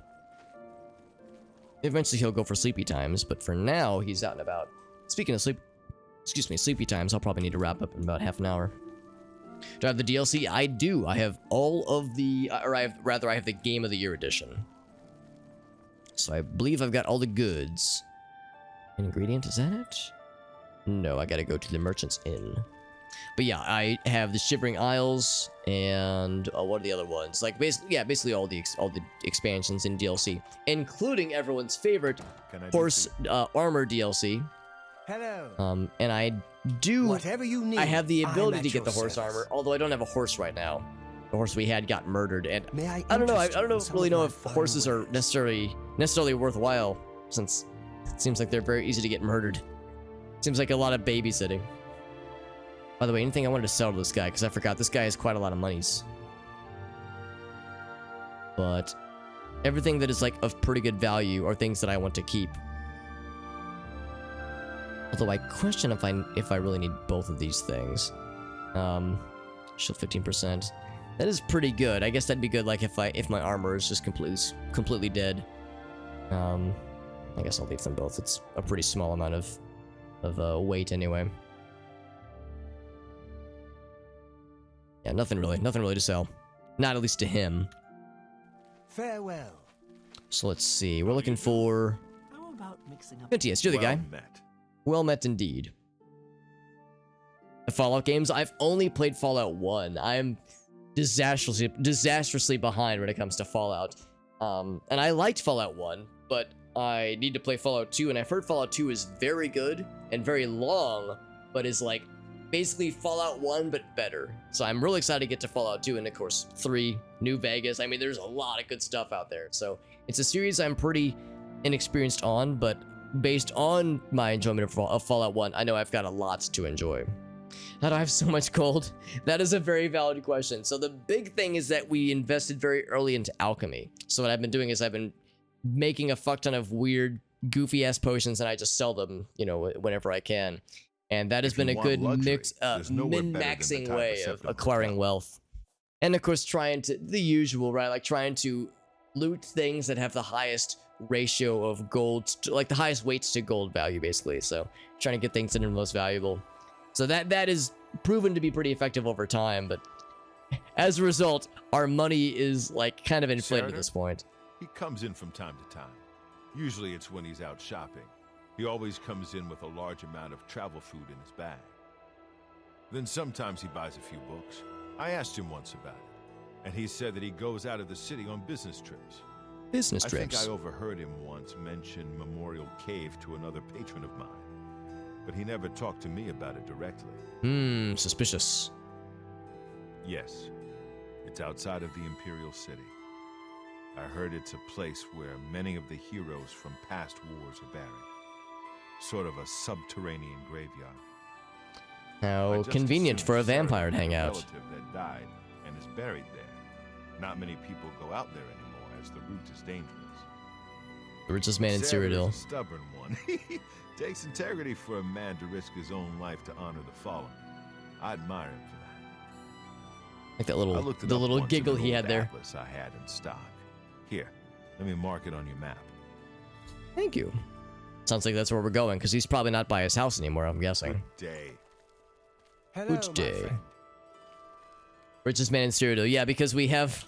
Eventually, he'll go for sleepy times, but for now, he's out and about. Speaking of sleepy times, I'll probably need to wrap up in about half an hour. Do I have the DLC? I do. I have all of the, I have the Game of the Year edition. So I believe I've got all the goods. Ingredient, is that it? No, I gotta go to the Merchant's Inn. But yeah, I have the Shivering Isles and what are the other ones? Like basically all the expansions in DLC, including everyone's favorite horse armor DLC. Hello. And I do. Whatever you need. I have the ability to get the your horse service. armor, although I don't have a horse right now. The horse we had got murdered, and May I don't know. I interest you don't in some really of know my if fine horses are wares? necessarily worthwhile, since it seems like they're very easy to get murdered. Seems like a lot of babysitting. By the way, anything I wanted to sell to this guy, because I forgot this guy has quite a lot of monies. But everything that is like of pretty good value are things that I want to keep. Although I question if I really need both of these things. Shield 15%. That is pretty good. I guess that'd be good, like if my armor is just completely dead. I guess I'll leave them both. It's a pretty small amount of weight anyway. Yeah, nothing really to sell. Not at least to him. Farewell. So let's see. We're looking for How about mixing up? Fintius, you're the guy. Met. Well met indeed. The Fallout games, I've only played Fallout 1. I'm disastrously behind when it comes to Fallout. And I liked Fallout 1, but I need to play Fallout 2, and I've heard Fallout 2 is very good and very long, but is like basically Fallout 1 but better. So I'm really excited to get to Fallout 2, and of course 3, New Vegas. I mean, there's a lot of good stuff out there. So it's a series I'm pretty inexperienced on, but based on my enjoyment of Fallout 1, I know I've got a lot to enjoy. How do I have so much gold? That is a very valid question. So the big thing is that we invested very early into alchemy. So what I've been doing is I've been making a fuck ton of weird, goofy ass potions, and I just sell them, you know, whenever I can. And that has been a good min-maxing way of acquiring wealth. And of course, trying to, the usual, right? Like trying to loot things that have the highest ratio of gold, like the highest weights to gold value, basically. So trying to get things that are most valuable. So that is proven to be pretty effective over time, but As a result, our money is like kind of inflated at Senator? this point. He comes in from time to time. Usually it's when he's out shopping. He always comes in with a large amount of travel food in his bag. Then sometimes he buys a few books. I asked him once about it, and he said that he goes out of the city on business trips. Business I trips. think I overheard him once mention Memorial Cave to another patron of mine, but he never talked to me about it directly. Suspicious. Yes, it's outside of the Imperial City. I heard it's a place where many of the heroes from past wars are buried. Sort of a subterranean graveyard. I How just convenient assumed for a Sarah vampire to had hang a out. relative that died and is buried there. Not many people go out there anymore, as the route is dangerous. The richest man in Sarah Cyrodiil. is a stubborn one. Takes integrity for a man to risk his own life to honor the fallen. I admire him for that. Like that I little, looked it the up little once in giggle an he old had there. atlas I had in stock. Here, let me mark it on your map. Thank you. Sounds like that's where we're going, because he's probably not by his house anymore, I'm guessing. Good day. Hello, Good my day. friend. Richest man in Cyrodiil. Yeah, because we have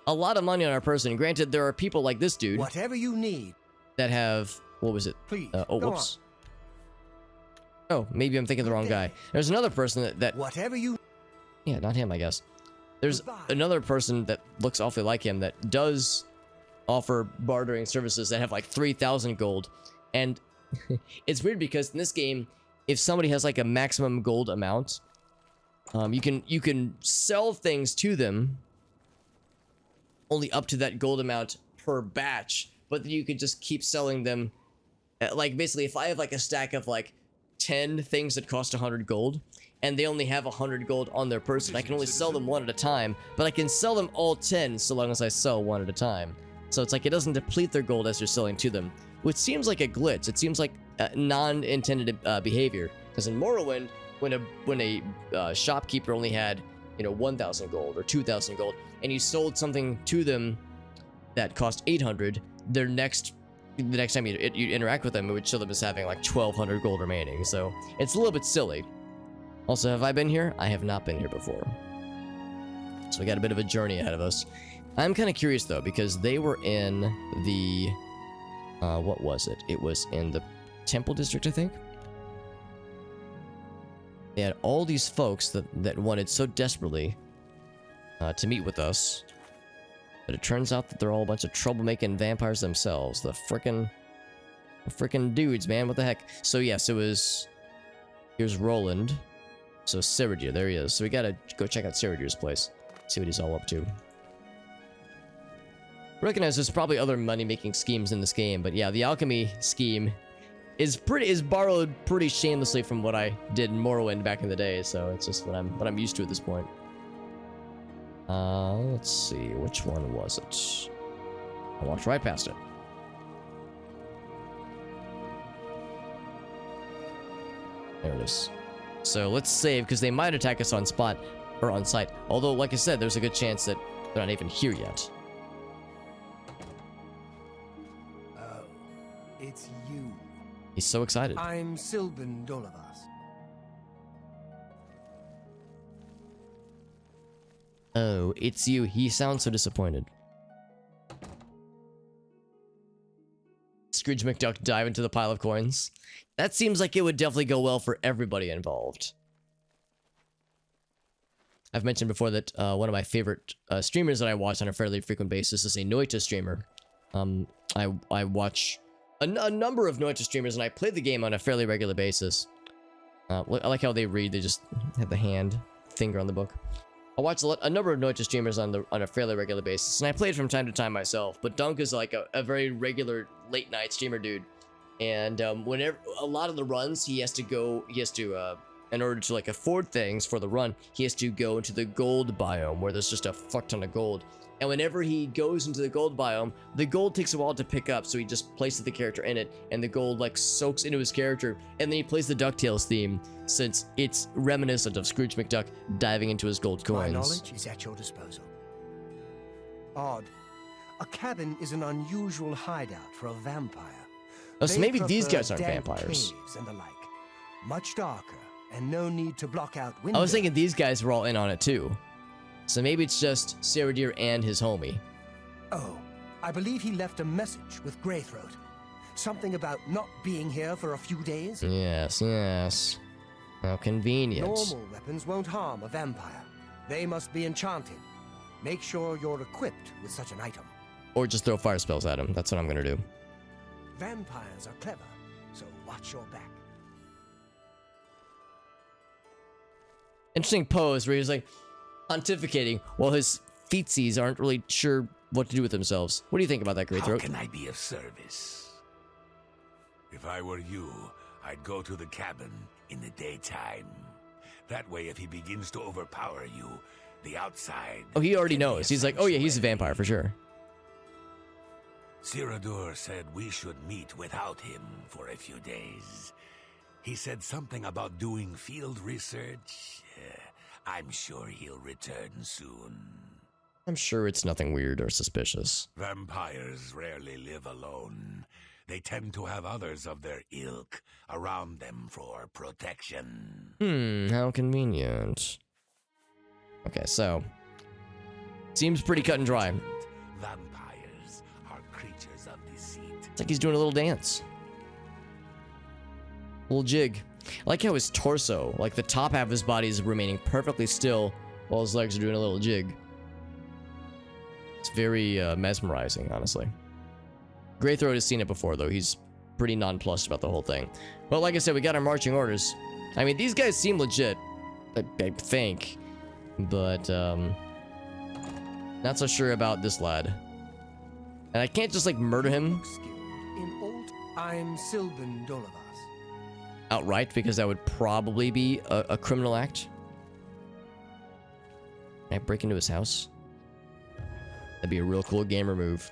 a lot of money on our person. Granted, there are people like this dude Whatever you need, that have... What was it? please. Oh, go whoops. Oh, maybe I'm thinking the wrong guy. There's another person that... on. Whatever you. Yeah, not him, I guess. There's Goodbye. another person that looks awfully like him that does offer bartering services that have like 3,000 gold. And it's weird because in this game, if somebody has like a maximum gold amount, you can sell things to them only up to that gold amount per batch, but then you can just keep selling them. Like basically, if I have like a stack of like 10 things that cost 100 gold, and they only have 100 gold on their person, I can only sell them one at a time, but I can sell them all 10 so long as I sell one at a time. So it's like it doesn't deplete their gold as you're selling to them, which seems like a glitch. It seems like non-intended behavior. Because in Morrowind, when a shopkeeper only had 1,000 gold or 2,000 gold, and you sold something to them that cost 800, the next time you interact with them, it would show them as having like 1,200 gold remaining. So it's a little bit silly. Also, have I been here? I have not been here before. So we got a bit of a journey ahead of us. I'm kind of curious though, because they were in the what was it? It was in the Temple District, I think. They had all these folks that wanted so desperately to meet with us, but it turns out that they're all a bunch of troublemaking vampires themselves. The frickin' dudes, man. What the heck? So yes, here's Roland. So Cyrodiil, there he is. So we gotta go check out Cyrodiil's place, see what he's all up to. Recognize there's probably other money-making schemes in this game, but yeah, the alchemy scheme is borrowed pretty shamelessly from what I did in Morrowind back in the day. So it's just what I'm used to at this point. Let's see, which one was it? I walked right past it. There it is. So let's save, because they might attack us on spot or on site. Although, like I said, there's a good chance that they're not even here yet. Oh, it's you. He's so excited. I'm Sylvan Dolavas. Oh, it's you. He sounds so disappointed. Scrooge McDuck dive into the pile of coins. That seems like it would definitely go well for everybody involved. I've mentioned before that one of my favorite streamers that I watch on a fairly frequent basis is a Noita streamer. I watch a number of Noita streamers, and I play the game on a fairly regular basis. I like how they read. They just have the finger on the book. I watch a number of Noita streamers on a fairly regular basis, and I play it from time to time myself. But Dunk is like a very regular late night streamer dude, and whenever a lot of the runs he has to in order to like afford things for the run, he has to go into the gold biome where there's just a fuck ton of gold. And whenever he goes into the gold biome, the gold takes a while to pick up, so he just places the character in it, and the gold like soaks into his character, and then he plays the DuckTales theme, since it's reminiscent of Scrooge McDuck diving into his gold coins. My knowledge is at your disposal. Odd. A cabin is an unusual hideout for a vampire. Oh, so They maybe these prefer guys aren't damp vampires. caves and the like. Much darker, and no need to block out windows. I was thinking these guys were all in on it too. So maybe it's just Saradir and his homie. Oh, I believe he left a message with Greythroat. Something about not being here for a few days? Yes, yes. How convenient. Normal weapons won't harm a vampire. They must be enchanted. Make sure you're equipped with such an item. Or just throw fire spells at him. That's what I'm gonna do. Vampires are clever, so watch your back. Interesting pose where he's like pontificating while his feetsies aren't really sure what to do with themselves. What do you think about that, How Greythroat? can I be of service? If I were you, I'd go to the cabin in the daytime. That way, if he begins to overpower you, the outside... Oh, he already can be knows. a He's like, oh yeah, he's a sanctuary. vampire for sure. Saradur said we should meet without him for a few days. He said something about doing field research. I'm sure he'll return soon. I'm sure it's nothing weird or suspicious. Vampires rarely live alone. They tend to have others of their ilk around them for protection. How convenient. Okay, so seems pretty cut and dry. Vampires are creatures of deceit. It's like he's doing a little dance. Little jig. I like how his torso, like the top half of his body, is remaining perfectly still while his legs are doing a little jig. It's very mesmerizing, honestly. Greythroat has seen it before, though. He's pretty nonplussed about the whole thing. But like I said, we got our marching orders. I mean, these guys seem legit, I think. But, not so sure about this lad. And I can't just, like, murder him In old, I'm Sylvan Dolavas. outright, because that would probably be a criminal act. Can I break into his house? That'd be a real cool gamer move.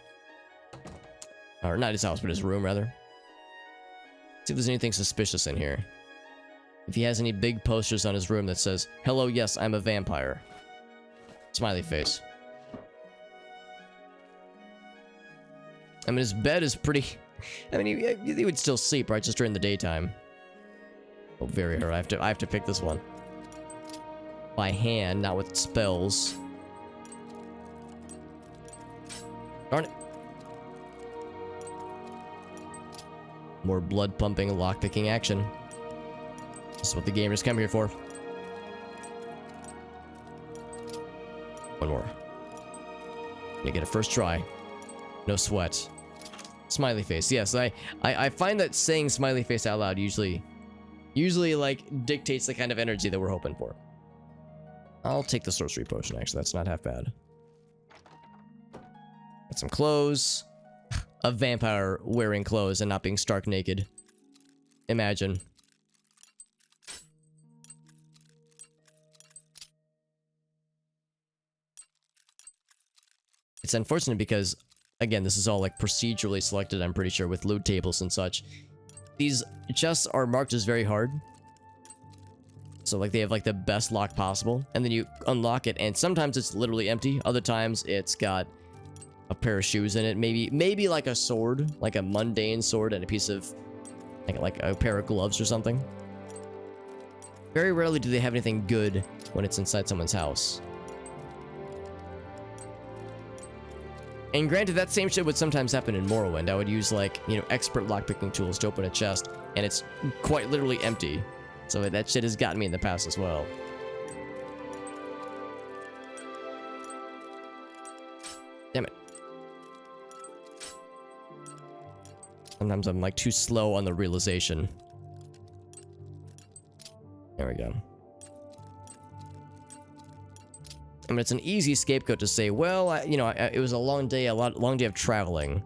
Or not his house, but his room, rather. See if there's anything suspicious in here. If he has any big posters on his room that says, "Hello, yes, I'm a vampire." Smiley face. I mean, his bed is pretty... I mean, he would still sleep, right? Just during the daytime. Oh, very hard. I have to pick this one. By hand, not with spells. Darn it. More blood-pumping, lockpicking action. This is what the gamers come here for. One more. You get a first try. No sweat. Smiley face. Yes, I find that saying smiley face out loud usually like dictates the kind of energy that we're hoping for. I'll take the sorcery potion, actually. That's not half bad. Got some clothes. A vampire wearing clothes and not being stark naked. Imagine. It's unfortunate because, again, this is all like procedurally selected, I'm pretty sure, with loot tables and such. These chests are marked as very hard. So like they have like the best lock possible, and then you unlock it and sometimes it's literally empty. Other times it's got a pair of shoes in it, maybe like a sword, like a mundane sword, and a piece of like a pair of gloves or something. Very rarely do they have anything good when it's inside someone's house. And granted, that same shit would sometimes happen in Morrowind. I would use like, you know, expert lockpicking tools to open a chest, and it's quite literally empty. So that shit has gotten me in the past as well. Damn it. Sometimes I'm like too slow on the realization. There we go. I mean, it's an easy scapegoat to say, well, it was a long day, long day of traveling.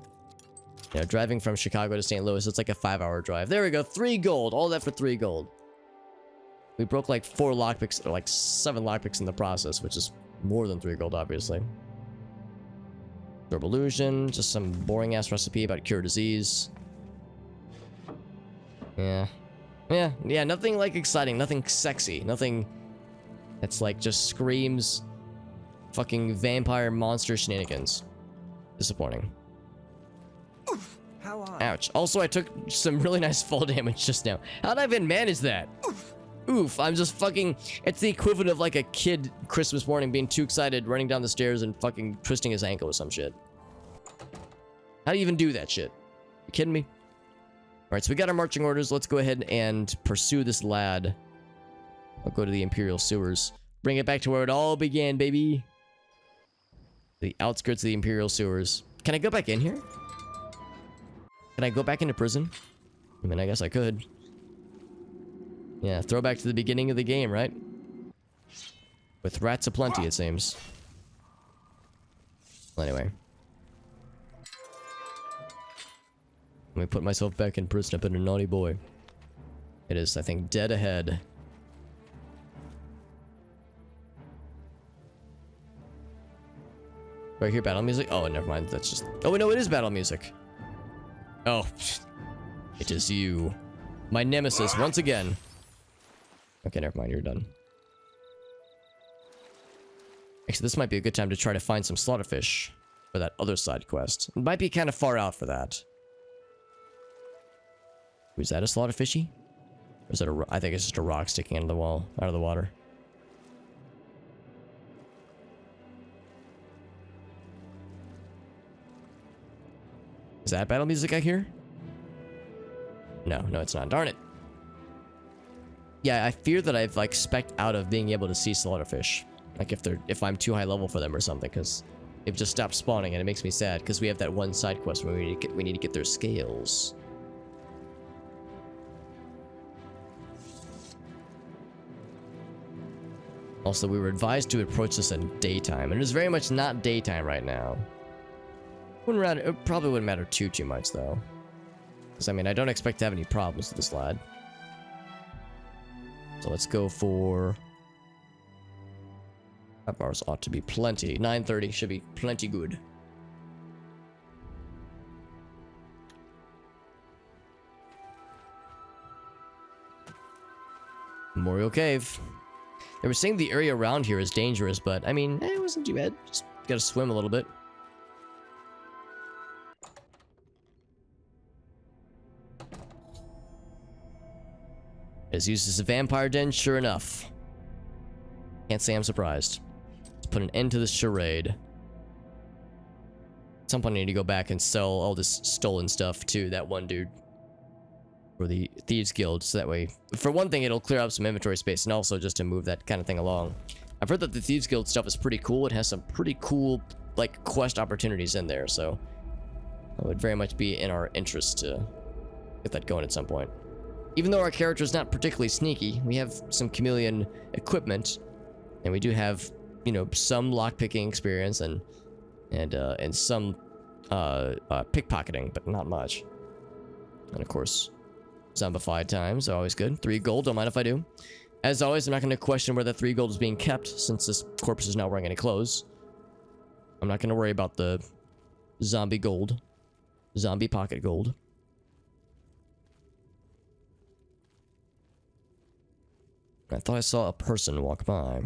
You know, driving from Chicago to St. Louis, it's like a 5-hour drive. There we go, 3 gold. All that for 3 gold. We broke like 4 lockpicks, or like 7 lockpicks in the process, which is more than 3 gold, obviously. Durable illusion, just some boring ass recipe about cure disease. Yeah, nothing like exciting, nothing sexy, nothing that's like just screams fucking vampire monster shenanigans. Disappointing. Oof, how odd. Ouch. Also, I took some really nice fall damage just now. How'd I even manage that? Oof, Oof, I'm just fucking... It's the equivalent of like a kid Christmas morning being too excited, running down the stairs and fucking twisting his ankle or some shit. How do you even do that shit? You kidding me? Alright, so we got our marching orders. Let's go ahead and pursue this lad. I'll go to the Imperial Sewers. Bring it back to where it all began, baby. The outskirts of the Imperial Sewers. Can I go back in here? Can I go back into prison? I mean, I guess I could. Yeah, throwback to the beginning of the game, right? With rats aplenty, it seems. Well, anyway. Let me put myself back in prison. I've been a naughty boy. It is, I think, dead ahead. Do I hear battle music? Oh, never mind. That's just... Oh, no, it is battle music. Oh. It is you. My nemesis, once again. Okay, never mind. You're done. Actually, this might be a good time to try to find some slaughterfish for that other side quest. It might be kind of far out for that. Was that a slaughterfishy? Or is it a... I think it's just a rock sticking out of the wall, out of the water. Is that battle music I hear? No, no, it's not. Darn it. Yeah, I fear that I've like specced out of being able to see slaughterfish. Like if I'm too high level for them or something, because they've just stopped spawning and it makes me sad because we have that one side quest where we need to get their scales. Also, we were advised to approach this in daytime, and it is very much not daytime right now. It probably wouldn't matter too much though. Because I mean, I don't expect to have any problems with this lad. So let's go for... 5 hours ought to be plenty. 9:30 should be plenty good. Memorial Cave. They were saying the area around here is dangerous, but I mean, it wasn't too bad. Just gotta swim a little bit. It's used as a vampire den, sure enough. Can't say I'm surprised. Let's put an end to this charade. At some point I need to go back and sell all this stolen stuff to that one dude. For the Thieves Guild, so that way... For one thing, it'll clear up some inventory space, and also just to move that kind of thing along. I've heard that the Thieves Guild stuff is pretty cool. It has some pretty cool, like, quest opportunities in there, so... It would very much be in our interest to get that going at some point. Even though our character is not particularly sneaky, we have some chameleon equipment, and we do have, you know, some lockpicking experience and some pickpocketing, but not much. And of course, zombified times are always good. 3 gold, don't mind if I do. As always, I'm not going to question where that 3 gold is being kept, since this corpse is not wearing any clothes. I'm not going to worry about the zombie gold, zombie pocket gold. I thought I saw a person walk by.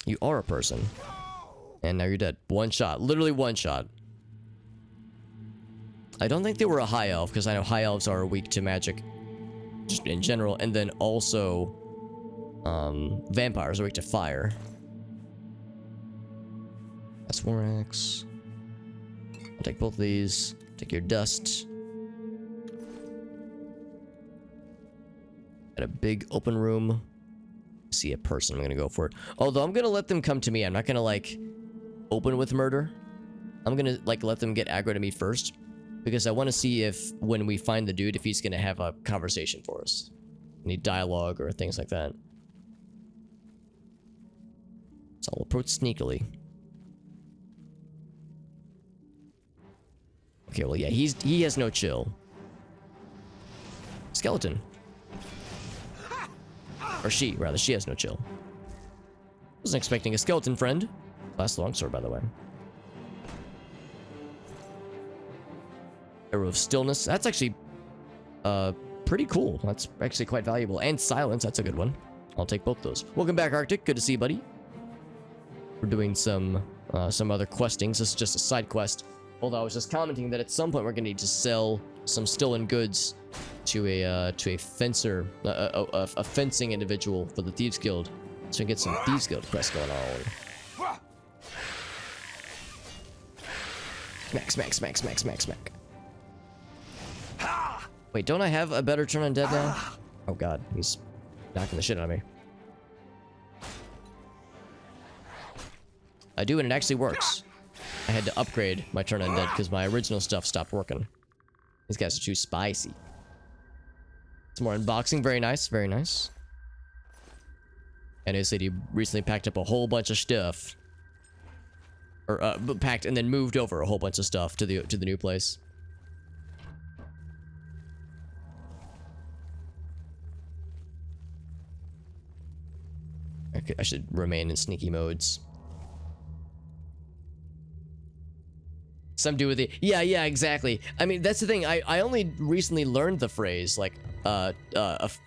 You are a person. And now you're dead. One shot. Literally one shot. I don't think they were a high elf, because I know high elves are weak to magic just in general, and then also vampires are weak to fire. That's Morax. I'll take both of these. Take your dust. Got a big open room. See a person, I'm gonna go for it. Although I'm gonna let them come to me. I'm not gonna like open with murder. I'm gonna like let them get aggro to me first, because I want to see if when we find the dude, if he's gonna have a conversation for us, any dialogue or things like that. So I'll approach sneakily. Okay, well yeah, he has no chill. Skeleton. Or she, rather. She has no chill. Wasn't expecting a skeleton friend. Last longsword, by the way. Arrow of Stillness. That's actually pretty cool. That's actually quite valuable. And Silence. That's a good one. I'll take both those. Welcome back, Arctic. Good to see you, buddy. We're doing some other questings. This is just a side quest. Although I was just commenting that at some point we're going to need to sell some stolen goods to a fencer, a fencing individual for the Thieves Guild, so we can get some Thieves Guild quest going on. Smack, smack, smack, smack, smack, smack. Wait, don't I have a better turn undead now? Oh god, he's knocking the shit out of me. I do, and it actually works. I had to upgrade my turn undead because my original stuff stopped working. These guys are too spicy. Some more unboxing. Very nice. Very nice. And he said he recently packed up a whole bunch of stuff. Or, packed and then moved over a whole bunch of stuff to the new place. I should remain in sneaky modes. Some do with it. Yeah, exactly. I mean, that's the thing. I only recently learned the phrase, like, a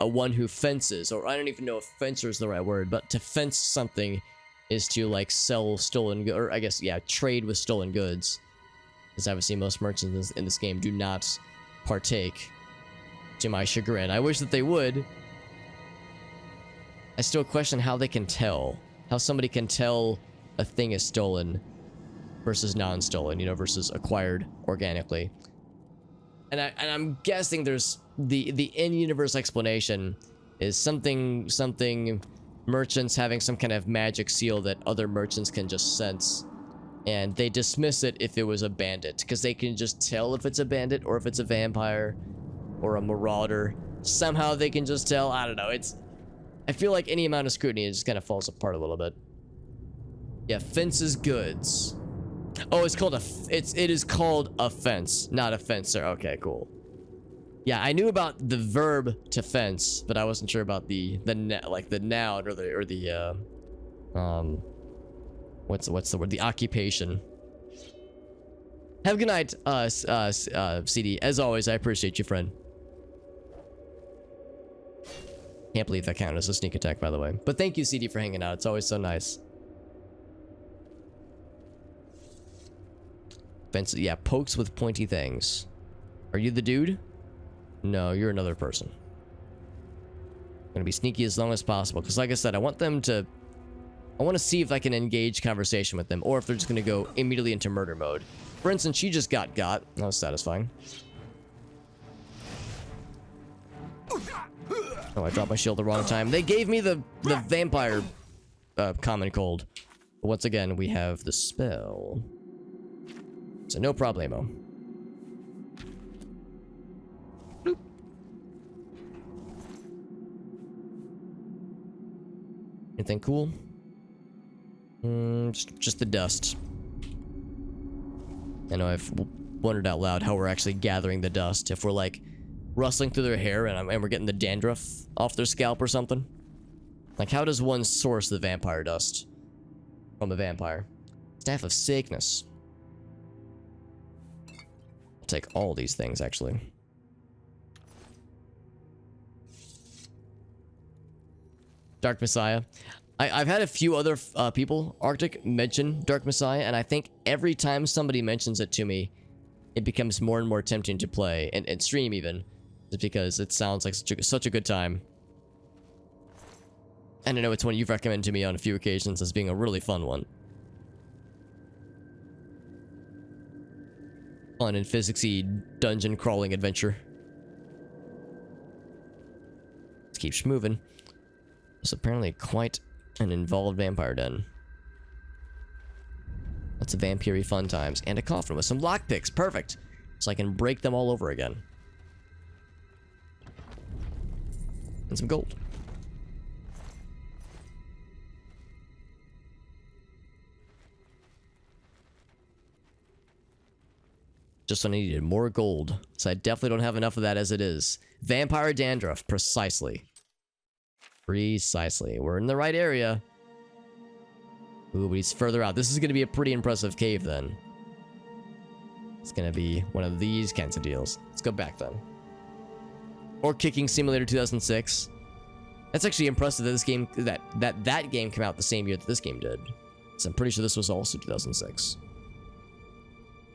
one who fences, or I don't even know if fencer is the right word, but to fence something is to, like, sell stolen goods, or I guess, yeah, trade with stolen goods. Because obviously most merchants in this game do not partake, to my chagrin. I wish that they would. I still question how they can tell. How somebody can tell a thing is stolen versus non-stolen, you know, versus acquired organically. And I'm guessing there's the in-universe explanation is something merchants having some kind of magic seal that other merchants can just sense, and they dismiss it if it was a bandit, because they can just tell if it's a bandit or if it's a vampire or a marauder. Somehow they can just tell. I don't know. I feel like any amount of scrutiny, it just kind of falls apart a little bit. Yeah, fences goods. Oh, it's called it is called a fence, not a fencer. Okay, cool. Yeah, I knew about the verb to fence, but I wasn't sure about the noun or the what's the word? The occupation. Have a good night, CD. As always, I appreciate you, friend. Can't believe that counted as a sneak attack, by the way. But thank you, CD, for hanging out. It's always so nice. Fence, yeah, pokes with pointy things. Are you the dude? No, you're another person. I'm gonna be sneaky as long as possible, because like I said, I want to see if I can engage conversation with them, or if they're just gonna go immediately into murder mode. For instance, she just got. That was satisfying. Oh, I dropped my shield the wrong time. They gave me the vampire common cold. But once again, we have the spell. So no problemo. Bloop. Anything cool? Just the dust. I know I've wondered out loud how we're actually gathering the dust. If we're like rustling through their hair and we're getting the dandruff off their scalp or something. Like, how does one source the vampire dust from a vampire? Staff of Sickness. I'll take all these things, actually. Dark Messiah. I've had a few other people, Arctic, mention Dark Messiah, and I think every time somebody mentions it to me, it becomes more and more tempting to play, and stream even. Just because it sounds like such a good time. And I know it's one you've recommended to me on a few occasions as being a really fun one. Fun and physicsy dungeon crawling adventure. Let's keep moving. It's apparently quite an involved vampire den. Lots of vampire-y fun times. And a coffin with some lockpicks. Perfect. So I can break them all over again. And some gold. Just when I needed more gold. So I definitely don't have enough of that as it is. Vampire dandruff. Precisely. Precisely. We're in the right area. Ooh, but he's further out. This is going to be a pretty impressive cave then. It's going to be one of these kinds of deals. Let's go back then. Or Kicking Simulator 2006. That's actually impressive that this game that game came out the same year that this game did. So I'm pretty sure this was also 2006.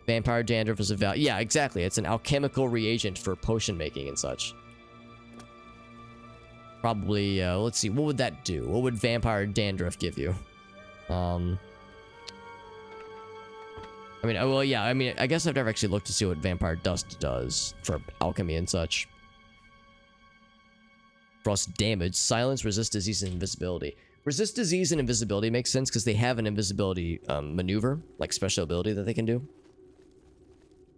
Vampire dandruff is a value. Yeah, exactly. It's an alchemical reagent for potion making and such. Probably, let's see. What would that do? What would vampire dandruff give you? I mean, well, yeah. I mean, I guess I've never actually looked to see what vampire dust does for alchemy and such. Frost damage. Silence, resist disease, and invisibility. Resist disease and invisibility makes sense because they have an invisibility maneuver, like special ability that they can do.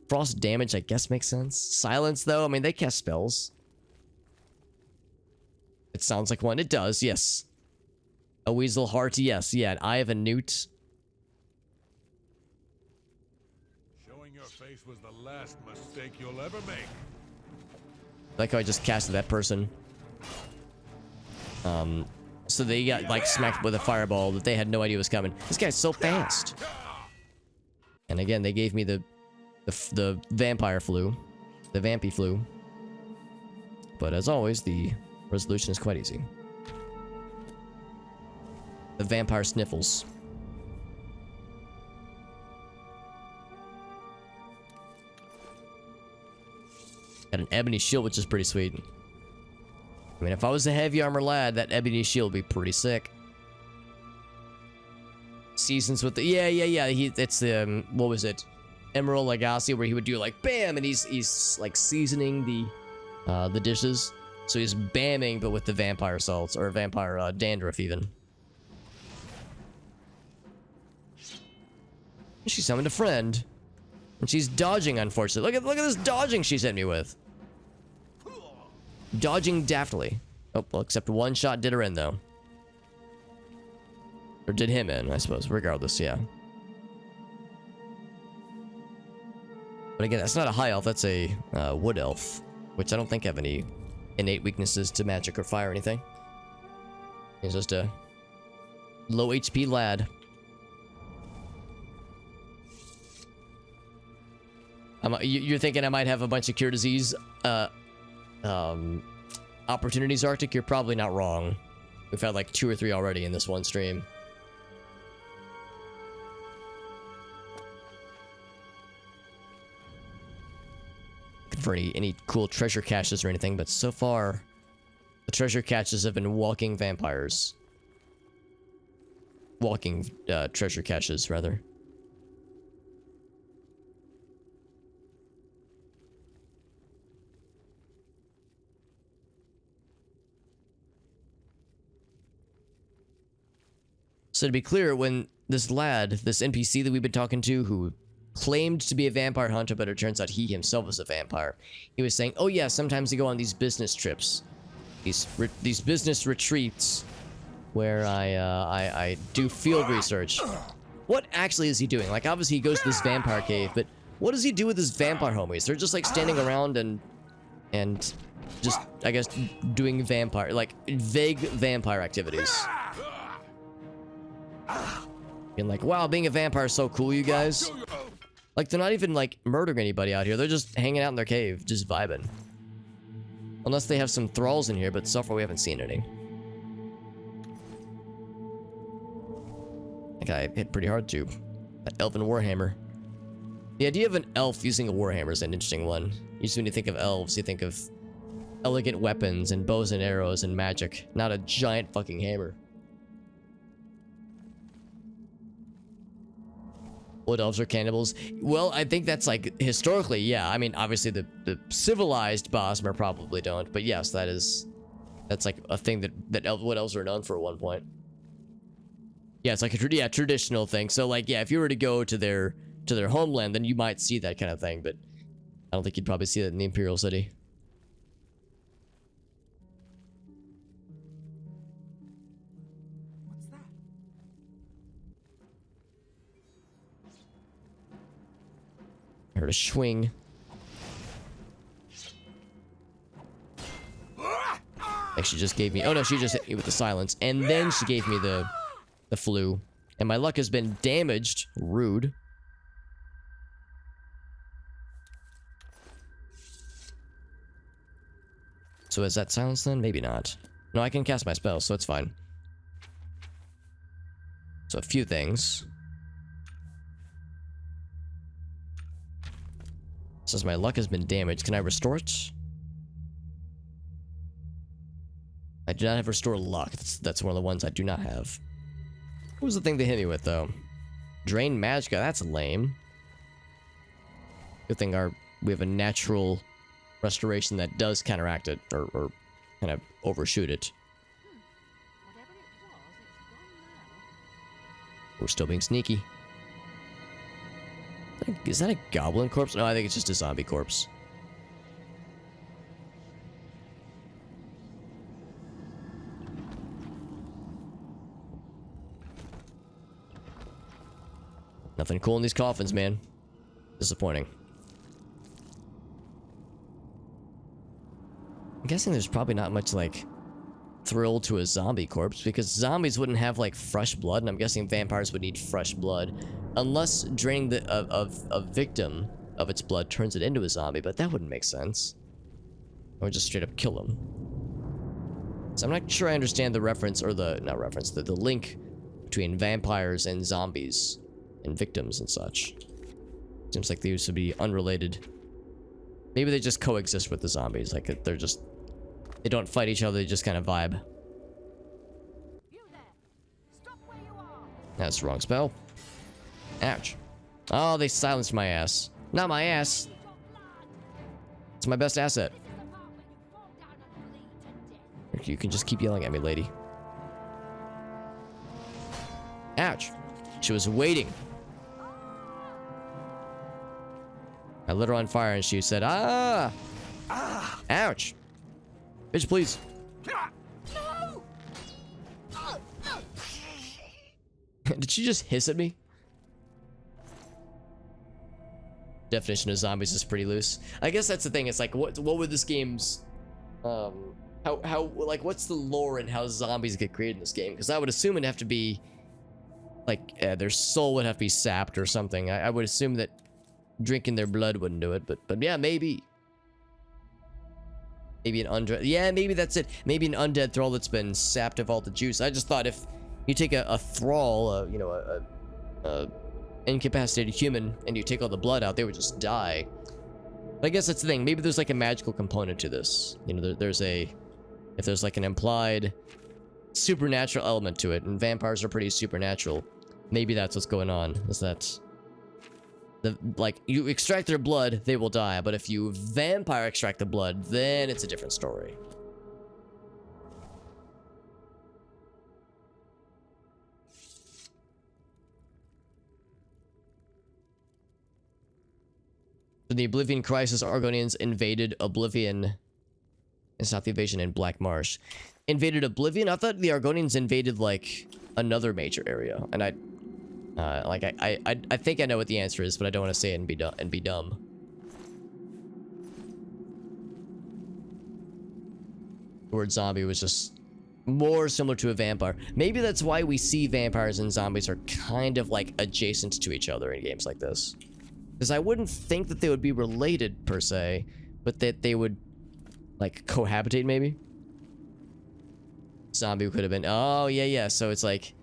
Frost damage, I guess, makes sense. Silence, though, I mean, they cast spells. It sounds like one. It does, yes. A weasel heart, yes. Yeah, an eye of a newt. Showing your face was the last mistake you'll ever make. Like how I just casted that person. So they got, like, smacked with a fireball that they had no idea was coming. This guy's so fast. And again, they gave me the vampire flu. The vampy flu. But as always, the resolution is quite easy. The vampire sniffles. Got an ebony shield, which is pretty sweet. I mean, if I was a heavy armor lad, that ebony shield would be pretty sick. Seasons with the... Yeah. It's the... what was it? Emerald Legacy, where he would do, like, bam! And he's like, seasoning the dishes. So he's bamming, but with the vampire salts. Or vampire dandruff, even. She summoned a friend. And she's dodging, unfortunately. Look at this dodging she's hit me with. Dodging daftly. Oh, well, except one shot did her in, though. Or did him in, I suppose. Regardless, yeah. But again, that's not a high elf. That's a wood elf. Which I don't think have any innate weaknesses to magic or fire or anything. He's just a low HP lad. You're thinking I might have a bunch of cure disease opportunities, Arctic? You're probably not wrong. We've had like 2 or 3 already in this one stream. Looking for any cool treasure caches or anything, but so far the treasure caches have been walking vampires. Walking treasure caches, rather. So to be clear, when this lad, this NPC that we've been talking to, who claimed to be a vampire hunter, but it turns out he himself was a vampire, he was saying, oh yeah, sometimes you go on these business trips, these business retreats, where I do field research. What actually is he doing? Like, obviously he goes to this vampire cave, but what does he do with his vampire homies? They're just like standing around and just, I guess, doing vampire, like vague vampire activities. Being like, wow, being a vampire is so cool, you guys. Like, they're not even, like, murdering anybody out here. They're just hanging out in their cave, just vibing. Unless they have some thralls in here, but so far we haven't seen any. That guy hit pretty hard, too. That elven warhammer. The idea of an elf using a warhammer is an interesting one. Usually when you think of elves, you think of elegant weapons and bows and arrows and magic, not a giant fucking hammer. Wood elves are cannibals. Well, I think that's like historically, yeah. I mean, obviously the civilized Bosmer probably don't, but yes, that's like a thing that wood elves were known for at one point. Yeah, it's like a traditional thing. So like, yeah, if you were to go to their homeland, then you might see that kind of thing, but I don't think you'd probably see that in the Imperial City. I heard a swing. Like she just gave me... Oh no, she just hit me with the silence. And then she gave me the flu. And my luck has been damaged. Rude. So is that silence then? Maybe not. No, I can cast my spells, so it's fine. So a few things. Says my luck has been damaged. Can I restore it? I do not have restore luck. That's one of the ones I do not have. What was the thing they hit me with, though? Drain Magicka. That's lame. Good thing we have a natural restoration that does counteract it, or kind of overshoot it. We're still being sneaky. Is that a goblin corpse? No, I think it's just a zombie corpse. Nothing cool in these coffins, man. Disappointing. I'm guessing there's probably not much, like, thrill to a zombie corpse, because zombies wouldn't have, like, fresh blood, and I'm guessing vampires would need fresh blood. Unless draining a victim of its blood turns it into a zombie, but that wouldn't make sense. Or just straight up kill them. So I'm not sure I understand the reference, or the link between vampires and zombies and victims and such. Seems like they used to be unrelated. Maybe they just coexist with the zombies. Like, they don't fight each other, they just kind of vibe. That's the wrong spell. Ouch. Oh, they silenced my ass. Not my ass. It's my best asset. You can just keep yelling at me, lady. Ouch. She was waiting. I lit her on fire and she said, ah! Ouch. Bitch, please. No! Did she just hiss at me? Definition of zombies is pretty loose. I guess that's the thing. It's like, what would this game's, like, what's the lore and how zombies get created in this game? Because I would assume it'd have to be, like, their soul would have to be sapped or something. I would assume that drinking their blood wouldn't do it, but yeah, maybe. Maybe an undead. Yeah, maybe that's it. Maybe an undead thrall that's been sapped of all the juice. I just thought if you take a thrall, you know, a incapacitated human, and you take all the blood out, they would just die. But I guess that's the thing. Maybe there's like a magical component to this. You know, if there's like an implied supernatural element to it, and vampires are pretty supernatural. Maybe that's what's going on. Is that like, you extract their blood, they will die, but if you vampire extract the blood, then it's a different story. In the Oblivion Crisis, Argonians invaded Oblivion. It's not the invasion in Black Marsh. Invaded Oblivion? I thought the Argonians invaded, like, another major area, and I think I know what the answer is, but I don't want to say it and be dumb. The word zombie was just more similar to a vampire. Maybe that's why we see vampires and zombies are kind of like adjacent to each other in games like this. Because I wouldn't think that they would be related per se, but that they would like cohabitate maybe. Zombie could have been. Oh yeah. So it's like.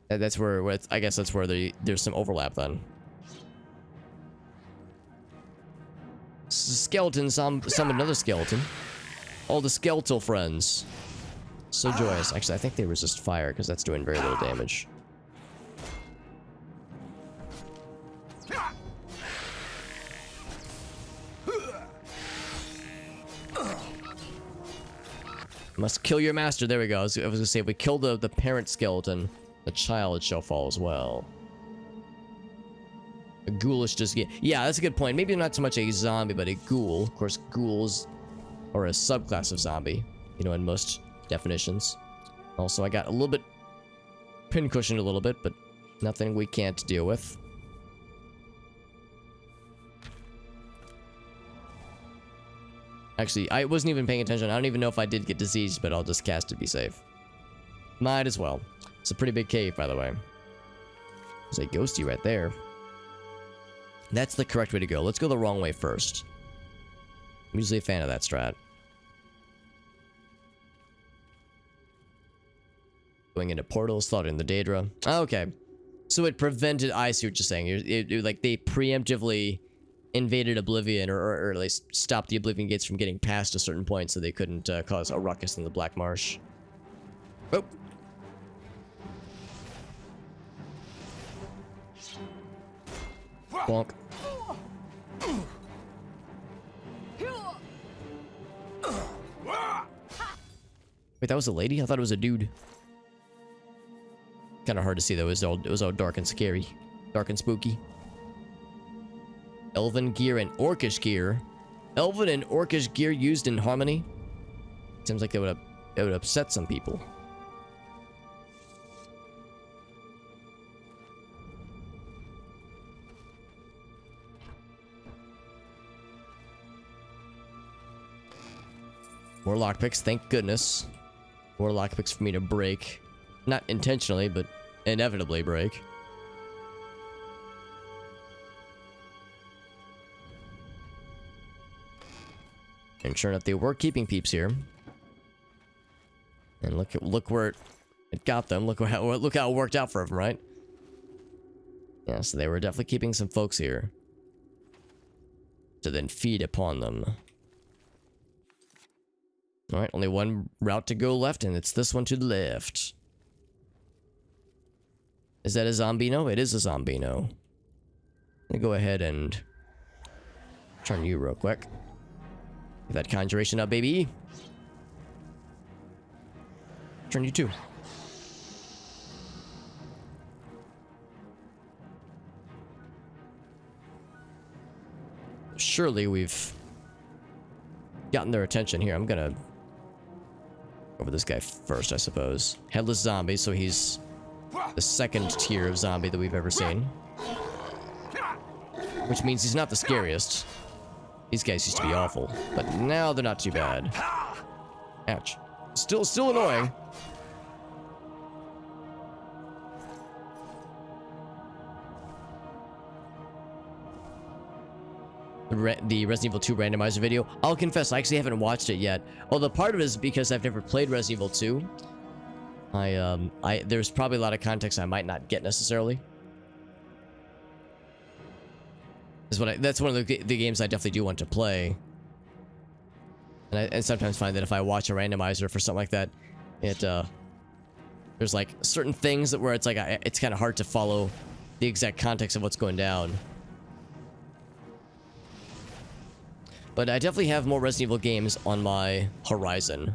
That's where I guess that's where there's some overlap then. Skeleton, some another skeleton. All the skeletal friends. So joyous. Actually, I think they resist fire because that's doing very little damage. Must kill your master. There we go. I was gonna say, if we kill the parent skeleton, the child shall fall as well. A ghoulish just get. Yeah, that's a good point. Maybe not so much a zombie, but a ghoul. Of course, ghouls are a subclass of zombie, you know, in most definitions. Also, I got a little bit pincushioned a little bit, but nothing we can't deal with. Actually, I wasn't even paying attention. I don't even know if I did get diseased, but I'll just cast to be safe. Might as well. It's a pretty big cave, by the way. There's a ghosty right there. That's the correct way to go. Let's go the wrong way first. I'm usually a fan of that strat. Going into portals, slaughtering the Daedra. Oh, okay. So it prevented... I see what you're saying. Like, they preemptively invaded Oblivion, or at least stopped the Oblivion gates from getting past a certain point so they couldn't cause a ruckus in the Black Marsh. Oh. Bonk. Wait, that was a lady? I thought it was a dude. Kind of hard to see though. It was all dark and scary. Dark and spooky. Elven gear and orcish gear. Elven and orcish gear used in harmony. Seems like it would upset some people. More lockpicks, thank goodness. More lockpicks for me to break. Not intentionally, but inevitably break. And sure enough, they were keeping peeps here. And look where it got them. Look how it worked out for them, right? Yeah, so they were definitely keeping some folks here to then feed upon them. All right, only one route to go left, and it's this one to the left. Is that a Zombino? It is a Zombino. I'm gonna go ahead and turn you real quick. Get that conjuration up, baby. Turn you too. Surely we've gotten their attention here. I'm gonna go over this guy first, I suppose. Headless zombie, so he's the second tier of zombie that we've ever seen. Which means he's not the scariest. These guys used to be awful, but now they're not too bad. Ouch. Still annoying. The Resident Evil 2 randomizer video. I'll confess, I actually haven't watched it yet. Although part of it is because I've never played Resident Evil 2. There's probably a lot of context I might not get necessarily. That's one of the games I definitely do want to play. And I sometimes find that if I watch a randomizer for something like that, there's like certain things where it's like it's kind of hard to follow the exact context of what's going down. But I definitely have more Resident Evil games on my horizon,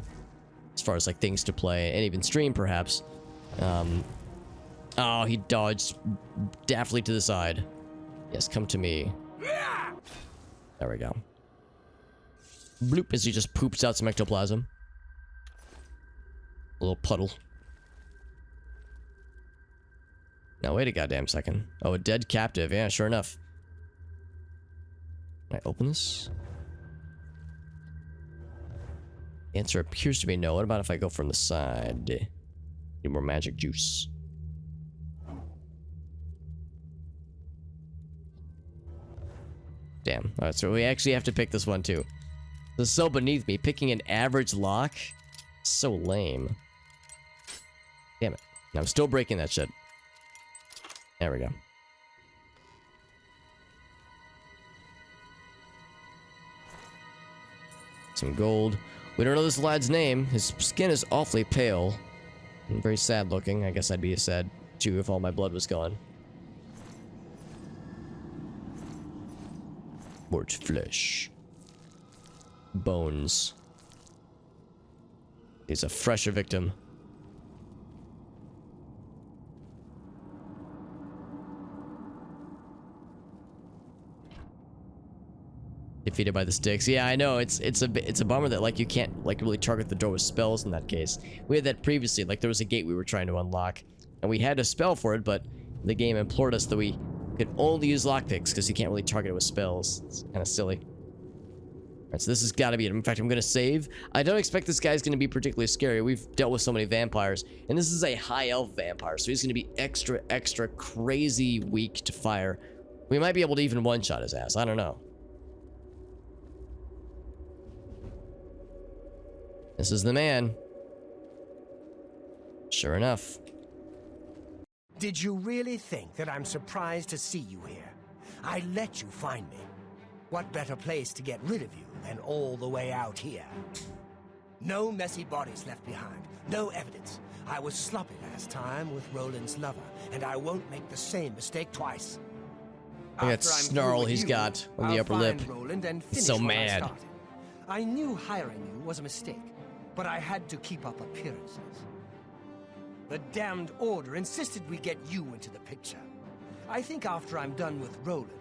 as far as like things to play and even stream perhaps. Oh, he dodged daftly to the side. Yes, come to me. There we go. Bloop, as he just poops out some ectoplasm. A little puddle. Now wait a goddamn second. Oh, a dead captive. Yeah, sure enough. Can I open this? The answer appears to be no. What about if I go from the side? Need more magic juice. Damn. Alright, so we actually have to pick this one too. This is so beneath me. Picking an average lock? So lame. Damn it. And I'm still breaking that shit. There we go. Some gold. We don't know this lad's name. His skin is awfully pale. And very sad looking. I guess I'd be sad too if all my blood was gone. More flesh. Bones. He's a fresher victim. Defeated by the sticks. Yeah, I know. It's a bummer that like you can't like really target the door with spells in that case. We had that previously. Like there was a gate we were trying to unlock, and we had a spell for it, but the game implored us that we could only use lockpicks because you can't really target it with spells. It's kind of silly. Alright, so this has got to be it. In fact, I'm going to save. I don't expect this guy's going to be particularly scary. We've dealt with so many vampires, and this is a high elf vampire, so he's going to be extra crazy weak to fire. We might be able to even one-shot his ass. I don't know. This is the man. Sure enough. Did you really think that I'm surprised to see you here? I let you find me. What better place to get rid of you than all the way out here? No messy bodies left behind, no evidence. I was sloppy last time with Roland's lover, and I won't make the same mistake twice. Look at that snarl he's got on the upper lip. He's so mad. I knew hiring you was a mistake, but I had to keep up appearances. The damned Order insisted we get you into the picture. I think after I'm done with Roland,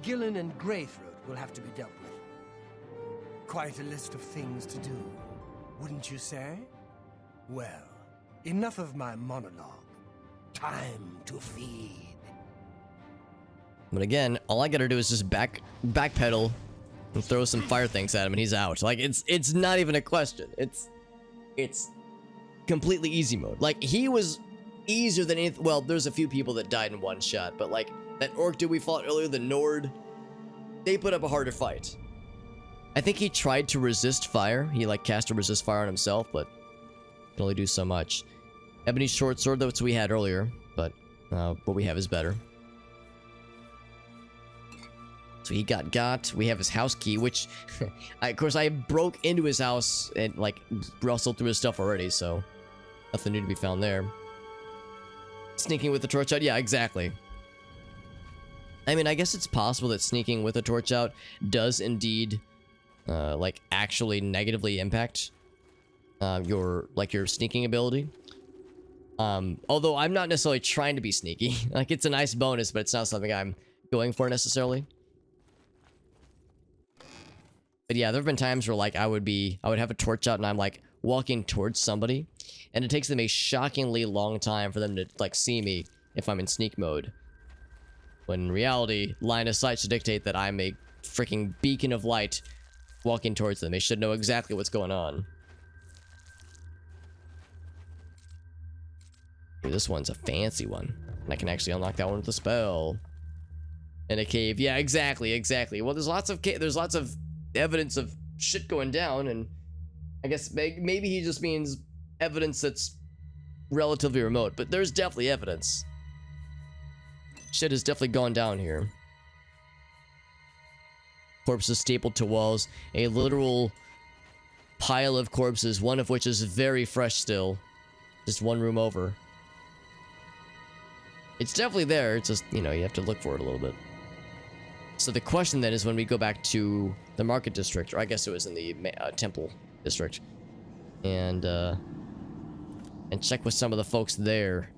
Gillen and Greythroat will have to be dealt with. Quite a list of things to do, wouldn't you say? Well, enough of my monologue. Time to feed. But again, all I gotta do is just backpedal and throw some fire things at him, and he's out. Like it's not even a question. It's completely easy mode. Like he was easier than anything. Well, there's a few people that died in one shot, but like that orc dude we fought earlier, the Nord, they put up a harder fight. I think he tried to resist fire. He like cast a resist fire on himself, but can only do so much. Ebony's short sword, that's what we had earlier, but what we have is better. So he got. We have his house key, which, of course, I broke into his house and, like, rustled through his stuff already, so nothing new to be found there. Sneaking with the torch out? Yeah, exactly. I mean, I guess it's possible that sneaking with a torch out does indeed, like, actually negatively impact your sneaking ability. Although I'm not necessarily trying to be sneaky. Like, it's a nice bonus, but it's not something I'm going for necessarily. But yeah, there have been times where like I would have a torch out and I'm like walking towards somebody, and it takes them a shockingly long time for them to like see me if I'm in sneak mode. When in reality, line of sight should dictate that I'm a freaking beacon of light walking towards them. They should know exactly what's going on. Ooh, this one's a fancy one, and I can actually unlock that one with a spell. In a cave, yeah, exactly. Well, there's lots of evidence of shit going down, and I guess maybe he just means evidence that's relatively remote, but there's definitely evidence. Shit has definitely gone down here. Corpses stapled to walls, a literal pile of corpses, one of which is very fresh still, just one room over. It's definitely there, it's just, you know, you have to look for it a little bit. So the question then is, when we go back to the market district, or I guess it was in the temple district, and check with some of the folks there,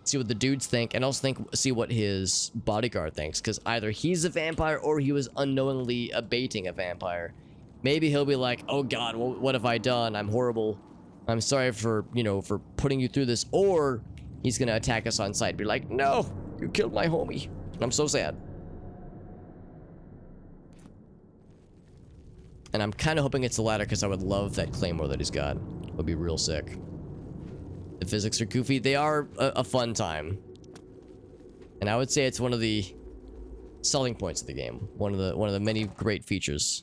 see what the dudes think, and also see what his bodyguard thinks, because either he's a vampire or he was unknowingly abating a vampire. Maybe he'll be like, oh god, what have I done? I'm horrible. I'm sorry for, you know, for putting you through this. Or he's gonna attack us on sight, be like, no, you killed my homie. I'm so sad. And I'm kind of hoping it's the latter, because I would love that claymore that he's got. It would be real sick. The physics are goofy. They are a fun time. And I would say it's one of the selling points of the game. One of the many great features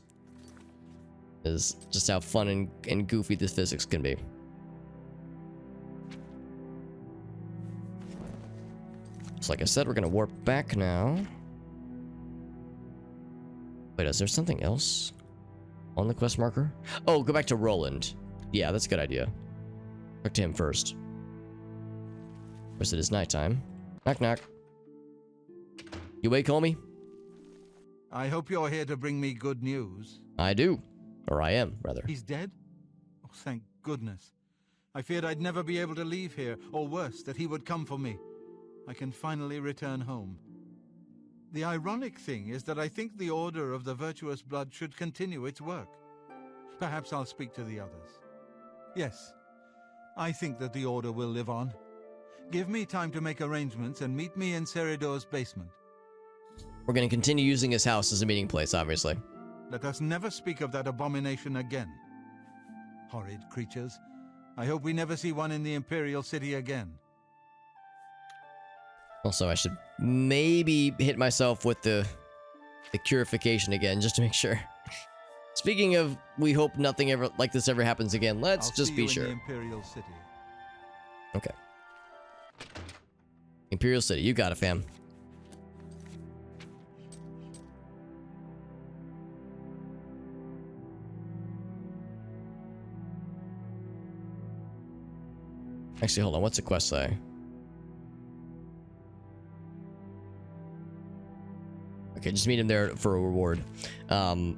is just how fun and goofy the physics can be. So like I said, we're gonna warp back now. Wait, is there something else on the quest marker? Oh, go back to Roland. Yeah, that's a good idea. Talk to him first. Of course, it is nighttime. Knock, knock. You awake, homie? I hope you're here to bring me good news. I do. Or I am, rather. He's dead? Oh, thank goodness. I feared I'd never be able to leave here, or worse, that he would come for me. I can finally return home. The ironic thing is that I think the Order of the Virtuous Blood should continue its work. Perhaps I'll speak to the others. Yes, I think that the Order will live on. Give me time to make arrangements and meet me in Seridor's basement. We're going to continue using his house as a meeting place, obviously. Let us never speak of that abomination again. Horrid creatures. I hope we never see one in the Imperial City again. Also, I should maybe hit myself with the purification again, just to make sure. Speaking of, we hope nothing ever like this ever happens again. Let's just be sure. In the Imperial City. Okay. Imperial City, you got it, fam. Actually, hold on. What's the quest say? Okay, just meet him there for a reward. I'm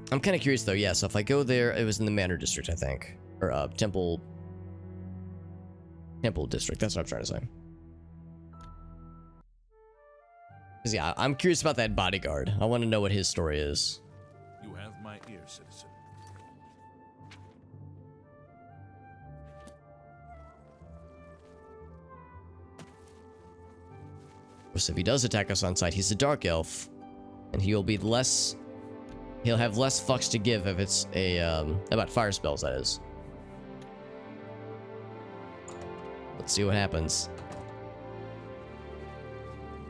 kind of curious though. Yeah, so if I go there, it was in the Manor District, I think, or Temple District. That's what I'm trying to say. Cause yeah, I'm curious about that bodyguard. I want to know what his story is. You have my ear, citizen. So if he does attack us on sight, he's a dark elf, and he'll be less. He'll have less fucks to give if it's a about fire spells. That is. Let's see what happens.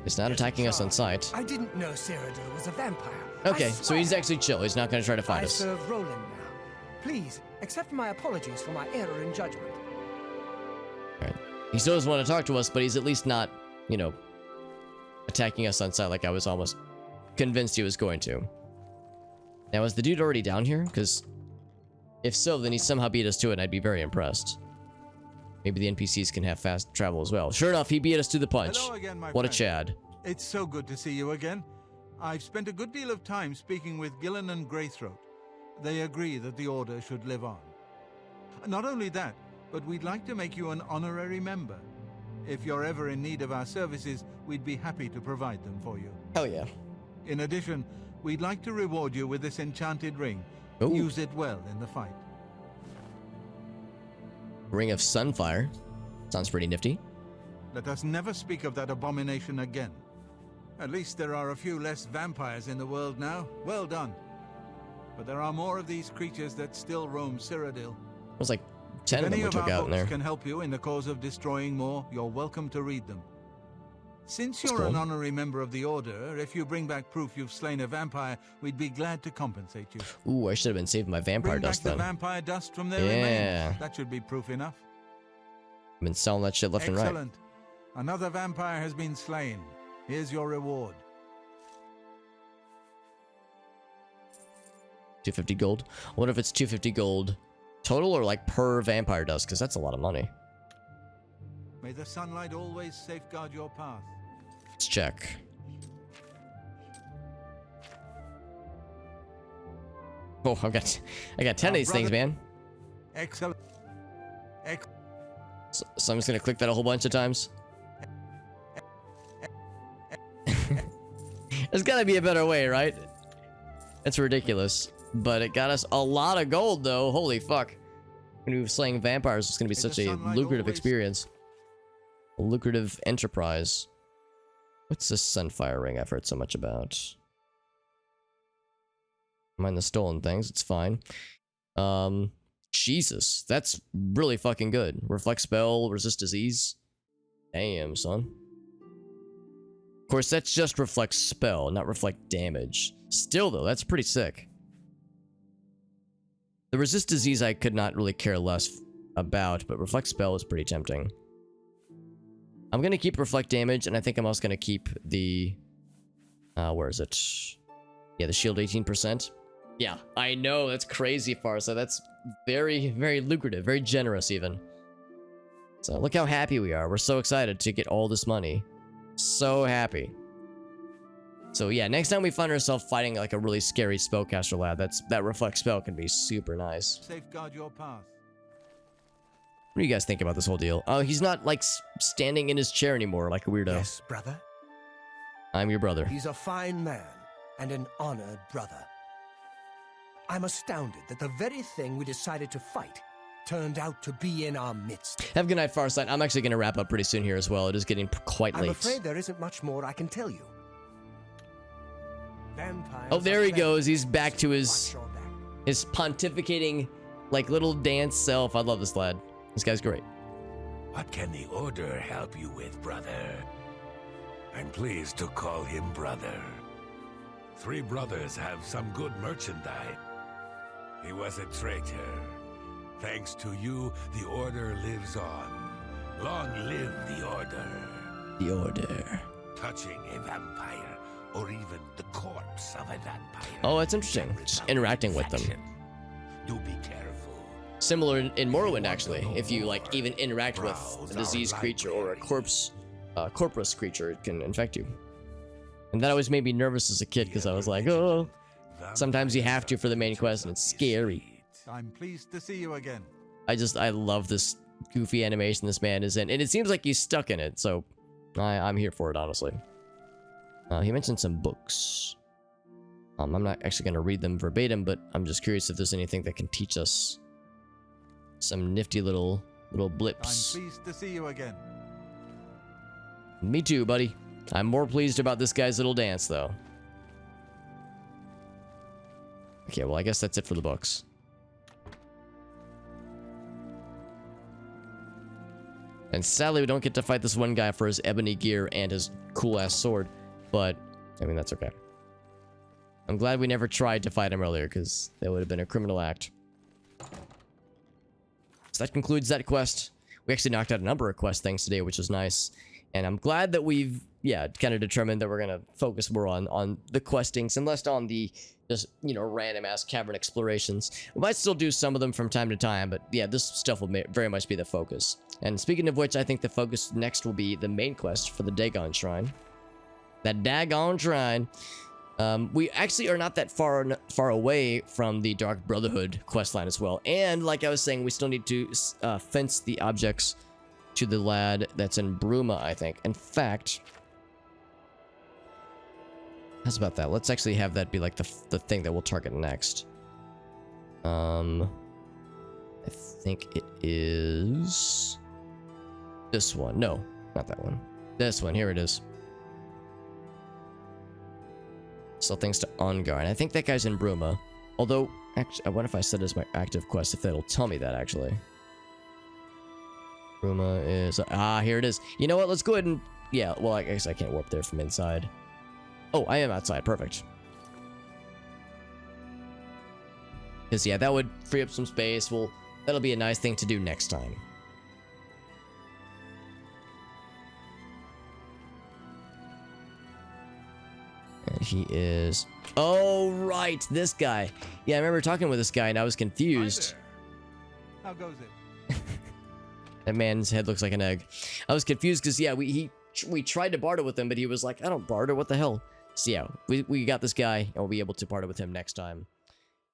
He's not attacking us on sight. I didn't know Cyrodiil was a vampire. Okay, so he's actually chill. He's not going to try to fight us. I serve Roland now. Please, accept my apologies for my error in judgment. Alright. He still doesn't want to talk to us, but he's at least not, you know, attacking us on sight like I was almost convinced he was going to. Now, is the dude already down here? Because if so, then he somehow beat us to it, and I'd be very impressed. Maybe the NPCs can have fast travel as well. Sure enough, he beat us to the punch. Hello again, my What a friend. Chad. It's so good to see you again. I've spent a good deal of time speaking with Gillen and Greythroat. They agree that the Order should live on. Not only that, but we'd like to make you an honorary member. If you're ever in need of our services, we'd be happy to provide them for you. Hell yeah. In addition, we'd like to reward you with this enchanted ring. Ooh. Use it well in the fight. Ring of Sunfire. Sounds pretty nifty. Let us never speak of that abomination again. At least there are a few less vampires in the world now. Well done. But there are more of these creatures that still roam Cyrodiil. It was like 10 of them we took out in there. If any of our books can help you in the cause of destroying more, you're welcome to read them. Since you're an honorary member of the Order, if you bring back proof you've slain a vampire, we'd be glad to compensate you. Ooh, I should have been saving my vampire Bring dust back then. the vampire dust from their Yeah. remains. That should be proof enough. I've been selling that shit left and right. Excellent. Another vampire has been slain. Here's your reward. 250 gold. I wonder if it's 250 gold total or like per vampire dust, because that's a lot of money. May the sunlight always safeguard your path. Let's check. Oh, I got 10 of these things, man. Excellent. So I'm just gonna click that a whole bunch of times. There's gotta be a better way, right? That's ridiculous. But it got us a lot of gold, though. Holy fuck. When we were slaying vampires, it's gonna be such a lucrative experience. A lucrative enterprise. What's this Sunfire ring I've heard so much about? Mind the stolen things, it's fine. Jesus, that's really fucking good. Reflect spell, resist disease. Damn, son. Of course, that's just reflect spell, not reflect damage. Still, though, that's pretty sick. The resist disease I could not really care less about, but reflect spell is pretty tempting. I'm gonna keep reflect damage, and I think I'm also gonna keep the... where is it? Yeah, the shield 18%. Yeah, I know, that's crazy, Farsa. That's very, very lucrative, very generous even. So look how happy we are. We're so excited to get all this money. So happy. So yeah, next time we find ourselves fighting like a really scary spellcaster lad, that reflect spell can be super nice. Safeguard your path. What do you guys think about this whole deal? Oh, he's not like standing in his chair anymore like a weirdo. Yes, brother. I'm your brother. He's a fine man and an honored brother. I'm astounded that the very thing we decided to fight turned out to be in our midst. Have a good night, Farsight. I'm actually going to wrap up pretty soon here as well. It is getting quite late. I'm afraid there isn't much more I can tell you. Vampires Oh, there he are goes. He's back to Watch your back. his pontificating, like, little dance self. I love this lad. This guy's great. What can the Order help you with, brother? I'm pleased to call him brother. 3 brothers have some good merchandise. He was a traitor. Thanks to you, the Order lives on. Long live the Order. The Order. Touching a vampire, or even the corpse of a vampire. Oh, that's interesting. Just interacting with them. Do be careful. Similar in Morrowind, actually. If you like even interact with a diseased creature or a corpus creature, it can infect you. And that always made me nervous as a kid because I was like, oh, sometimes you have to for the main quest and it's scary. I'm pleased to see you again. I love this goofy animation this man is in, and it seems like he's stuck in it, so I'm here for it, honestly. He mentioned some books. I'm not actually going to read them verbatim, but I'm just curious if there's anything that can teach us some nifty little blips. I'm pleased to see you again. Me too, buddy. I'm more pleased about this guy's little dance, though. Okay, well, I guess that's it for the books. And sadly, we don't get to fight this one guy for his ebony gear and his cool-ass sword. But, I mean, that's okay. I'm glad we never tried to fight him earlier, because that would have been a criminal act. So that concludes that quest. We actually knocked out a number of quest things today, which was nice. And I'm glad that we've, yeah, kind of determined that we're going to focus more on the questings and less on the just, you know, random-ass cavern explorations. We might still do some of them from time to time, but yeah, this stuff will very much be the focus. And speaking of which, I think the focus next will be the main quest for the Dagon Shrine. That daggone shrine. We actually are not that far away from the Dark Brotherhood questline as well. And like I was saying, we still need to fence the objects to the lad that's in Bruma, I think. In fact, how's about that? Let's actually have that be like the thing that we'll target next. I think it is this one. No, not that one. This one. Here it is. Sell things to Ongar, and I think that guy's in Bruma. Although, actually, I wonder if I set it as my active quest, if that'll tell me that, actually. Bruma is... here it is. You know what? Let's go ahead and... Yeah, well, I guess I can't warp there from inside. Oh, I am outside. Perfect. Because, yeah, that would free up some space. Well, that'll be a nice thing to do next time. And he is... Oh, right! This guy. Yeah, I remember talking with this guy, and I was confused. How goes it? That man's head looks like an egg. I was confused because, yeah, we tried to barter with him, but he was like, I don't barter, what the hell? So, yeah, we got this guy, and we'll be able to barter with him next time.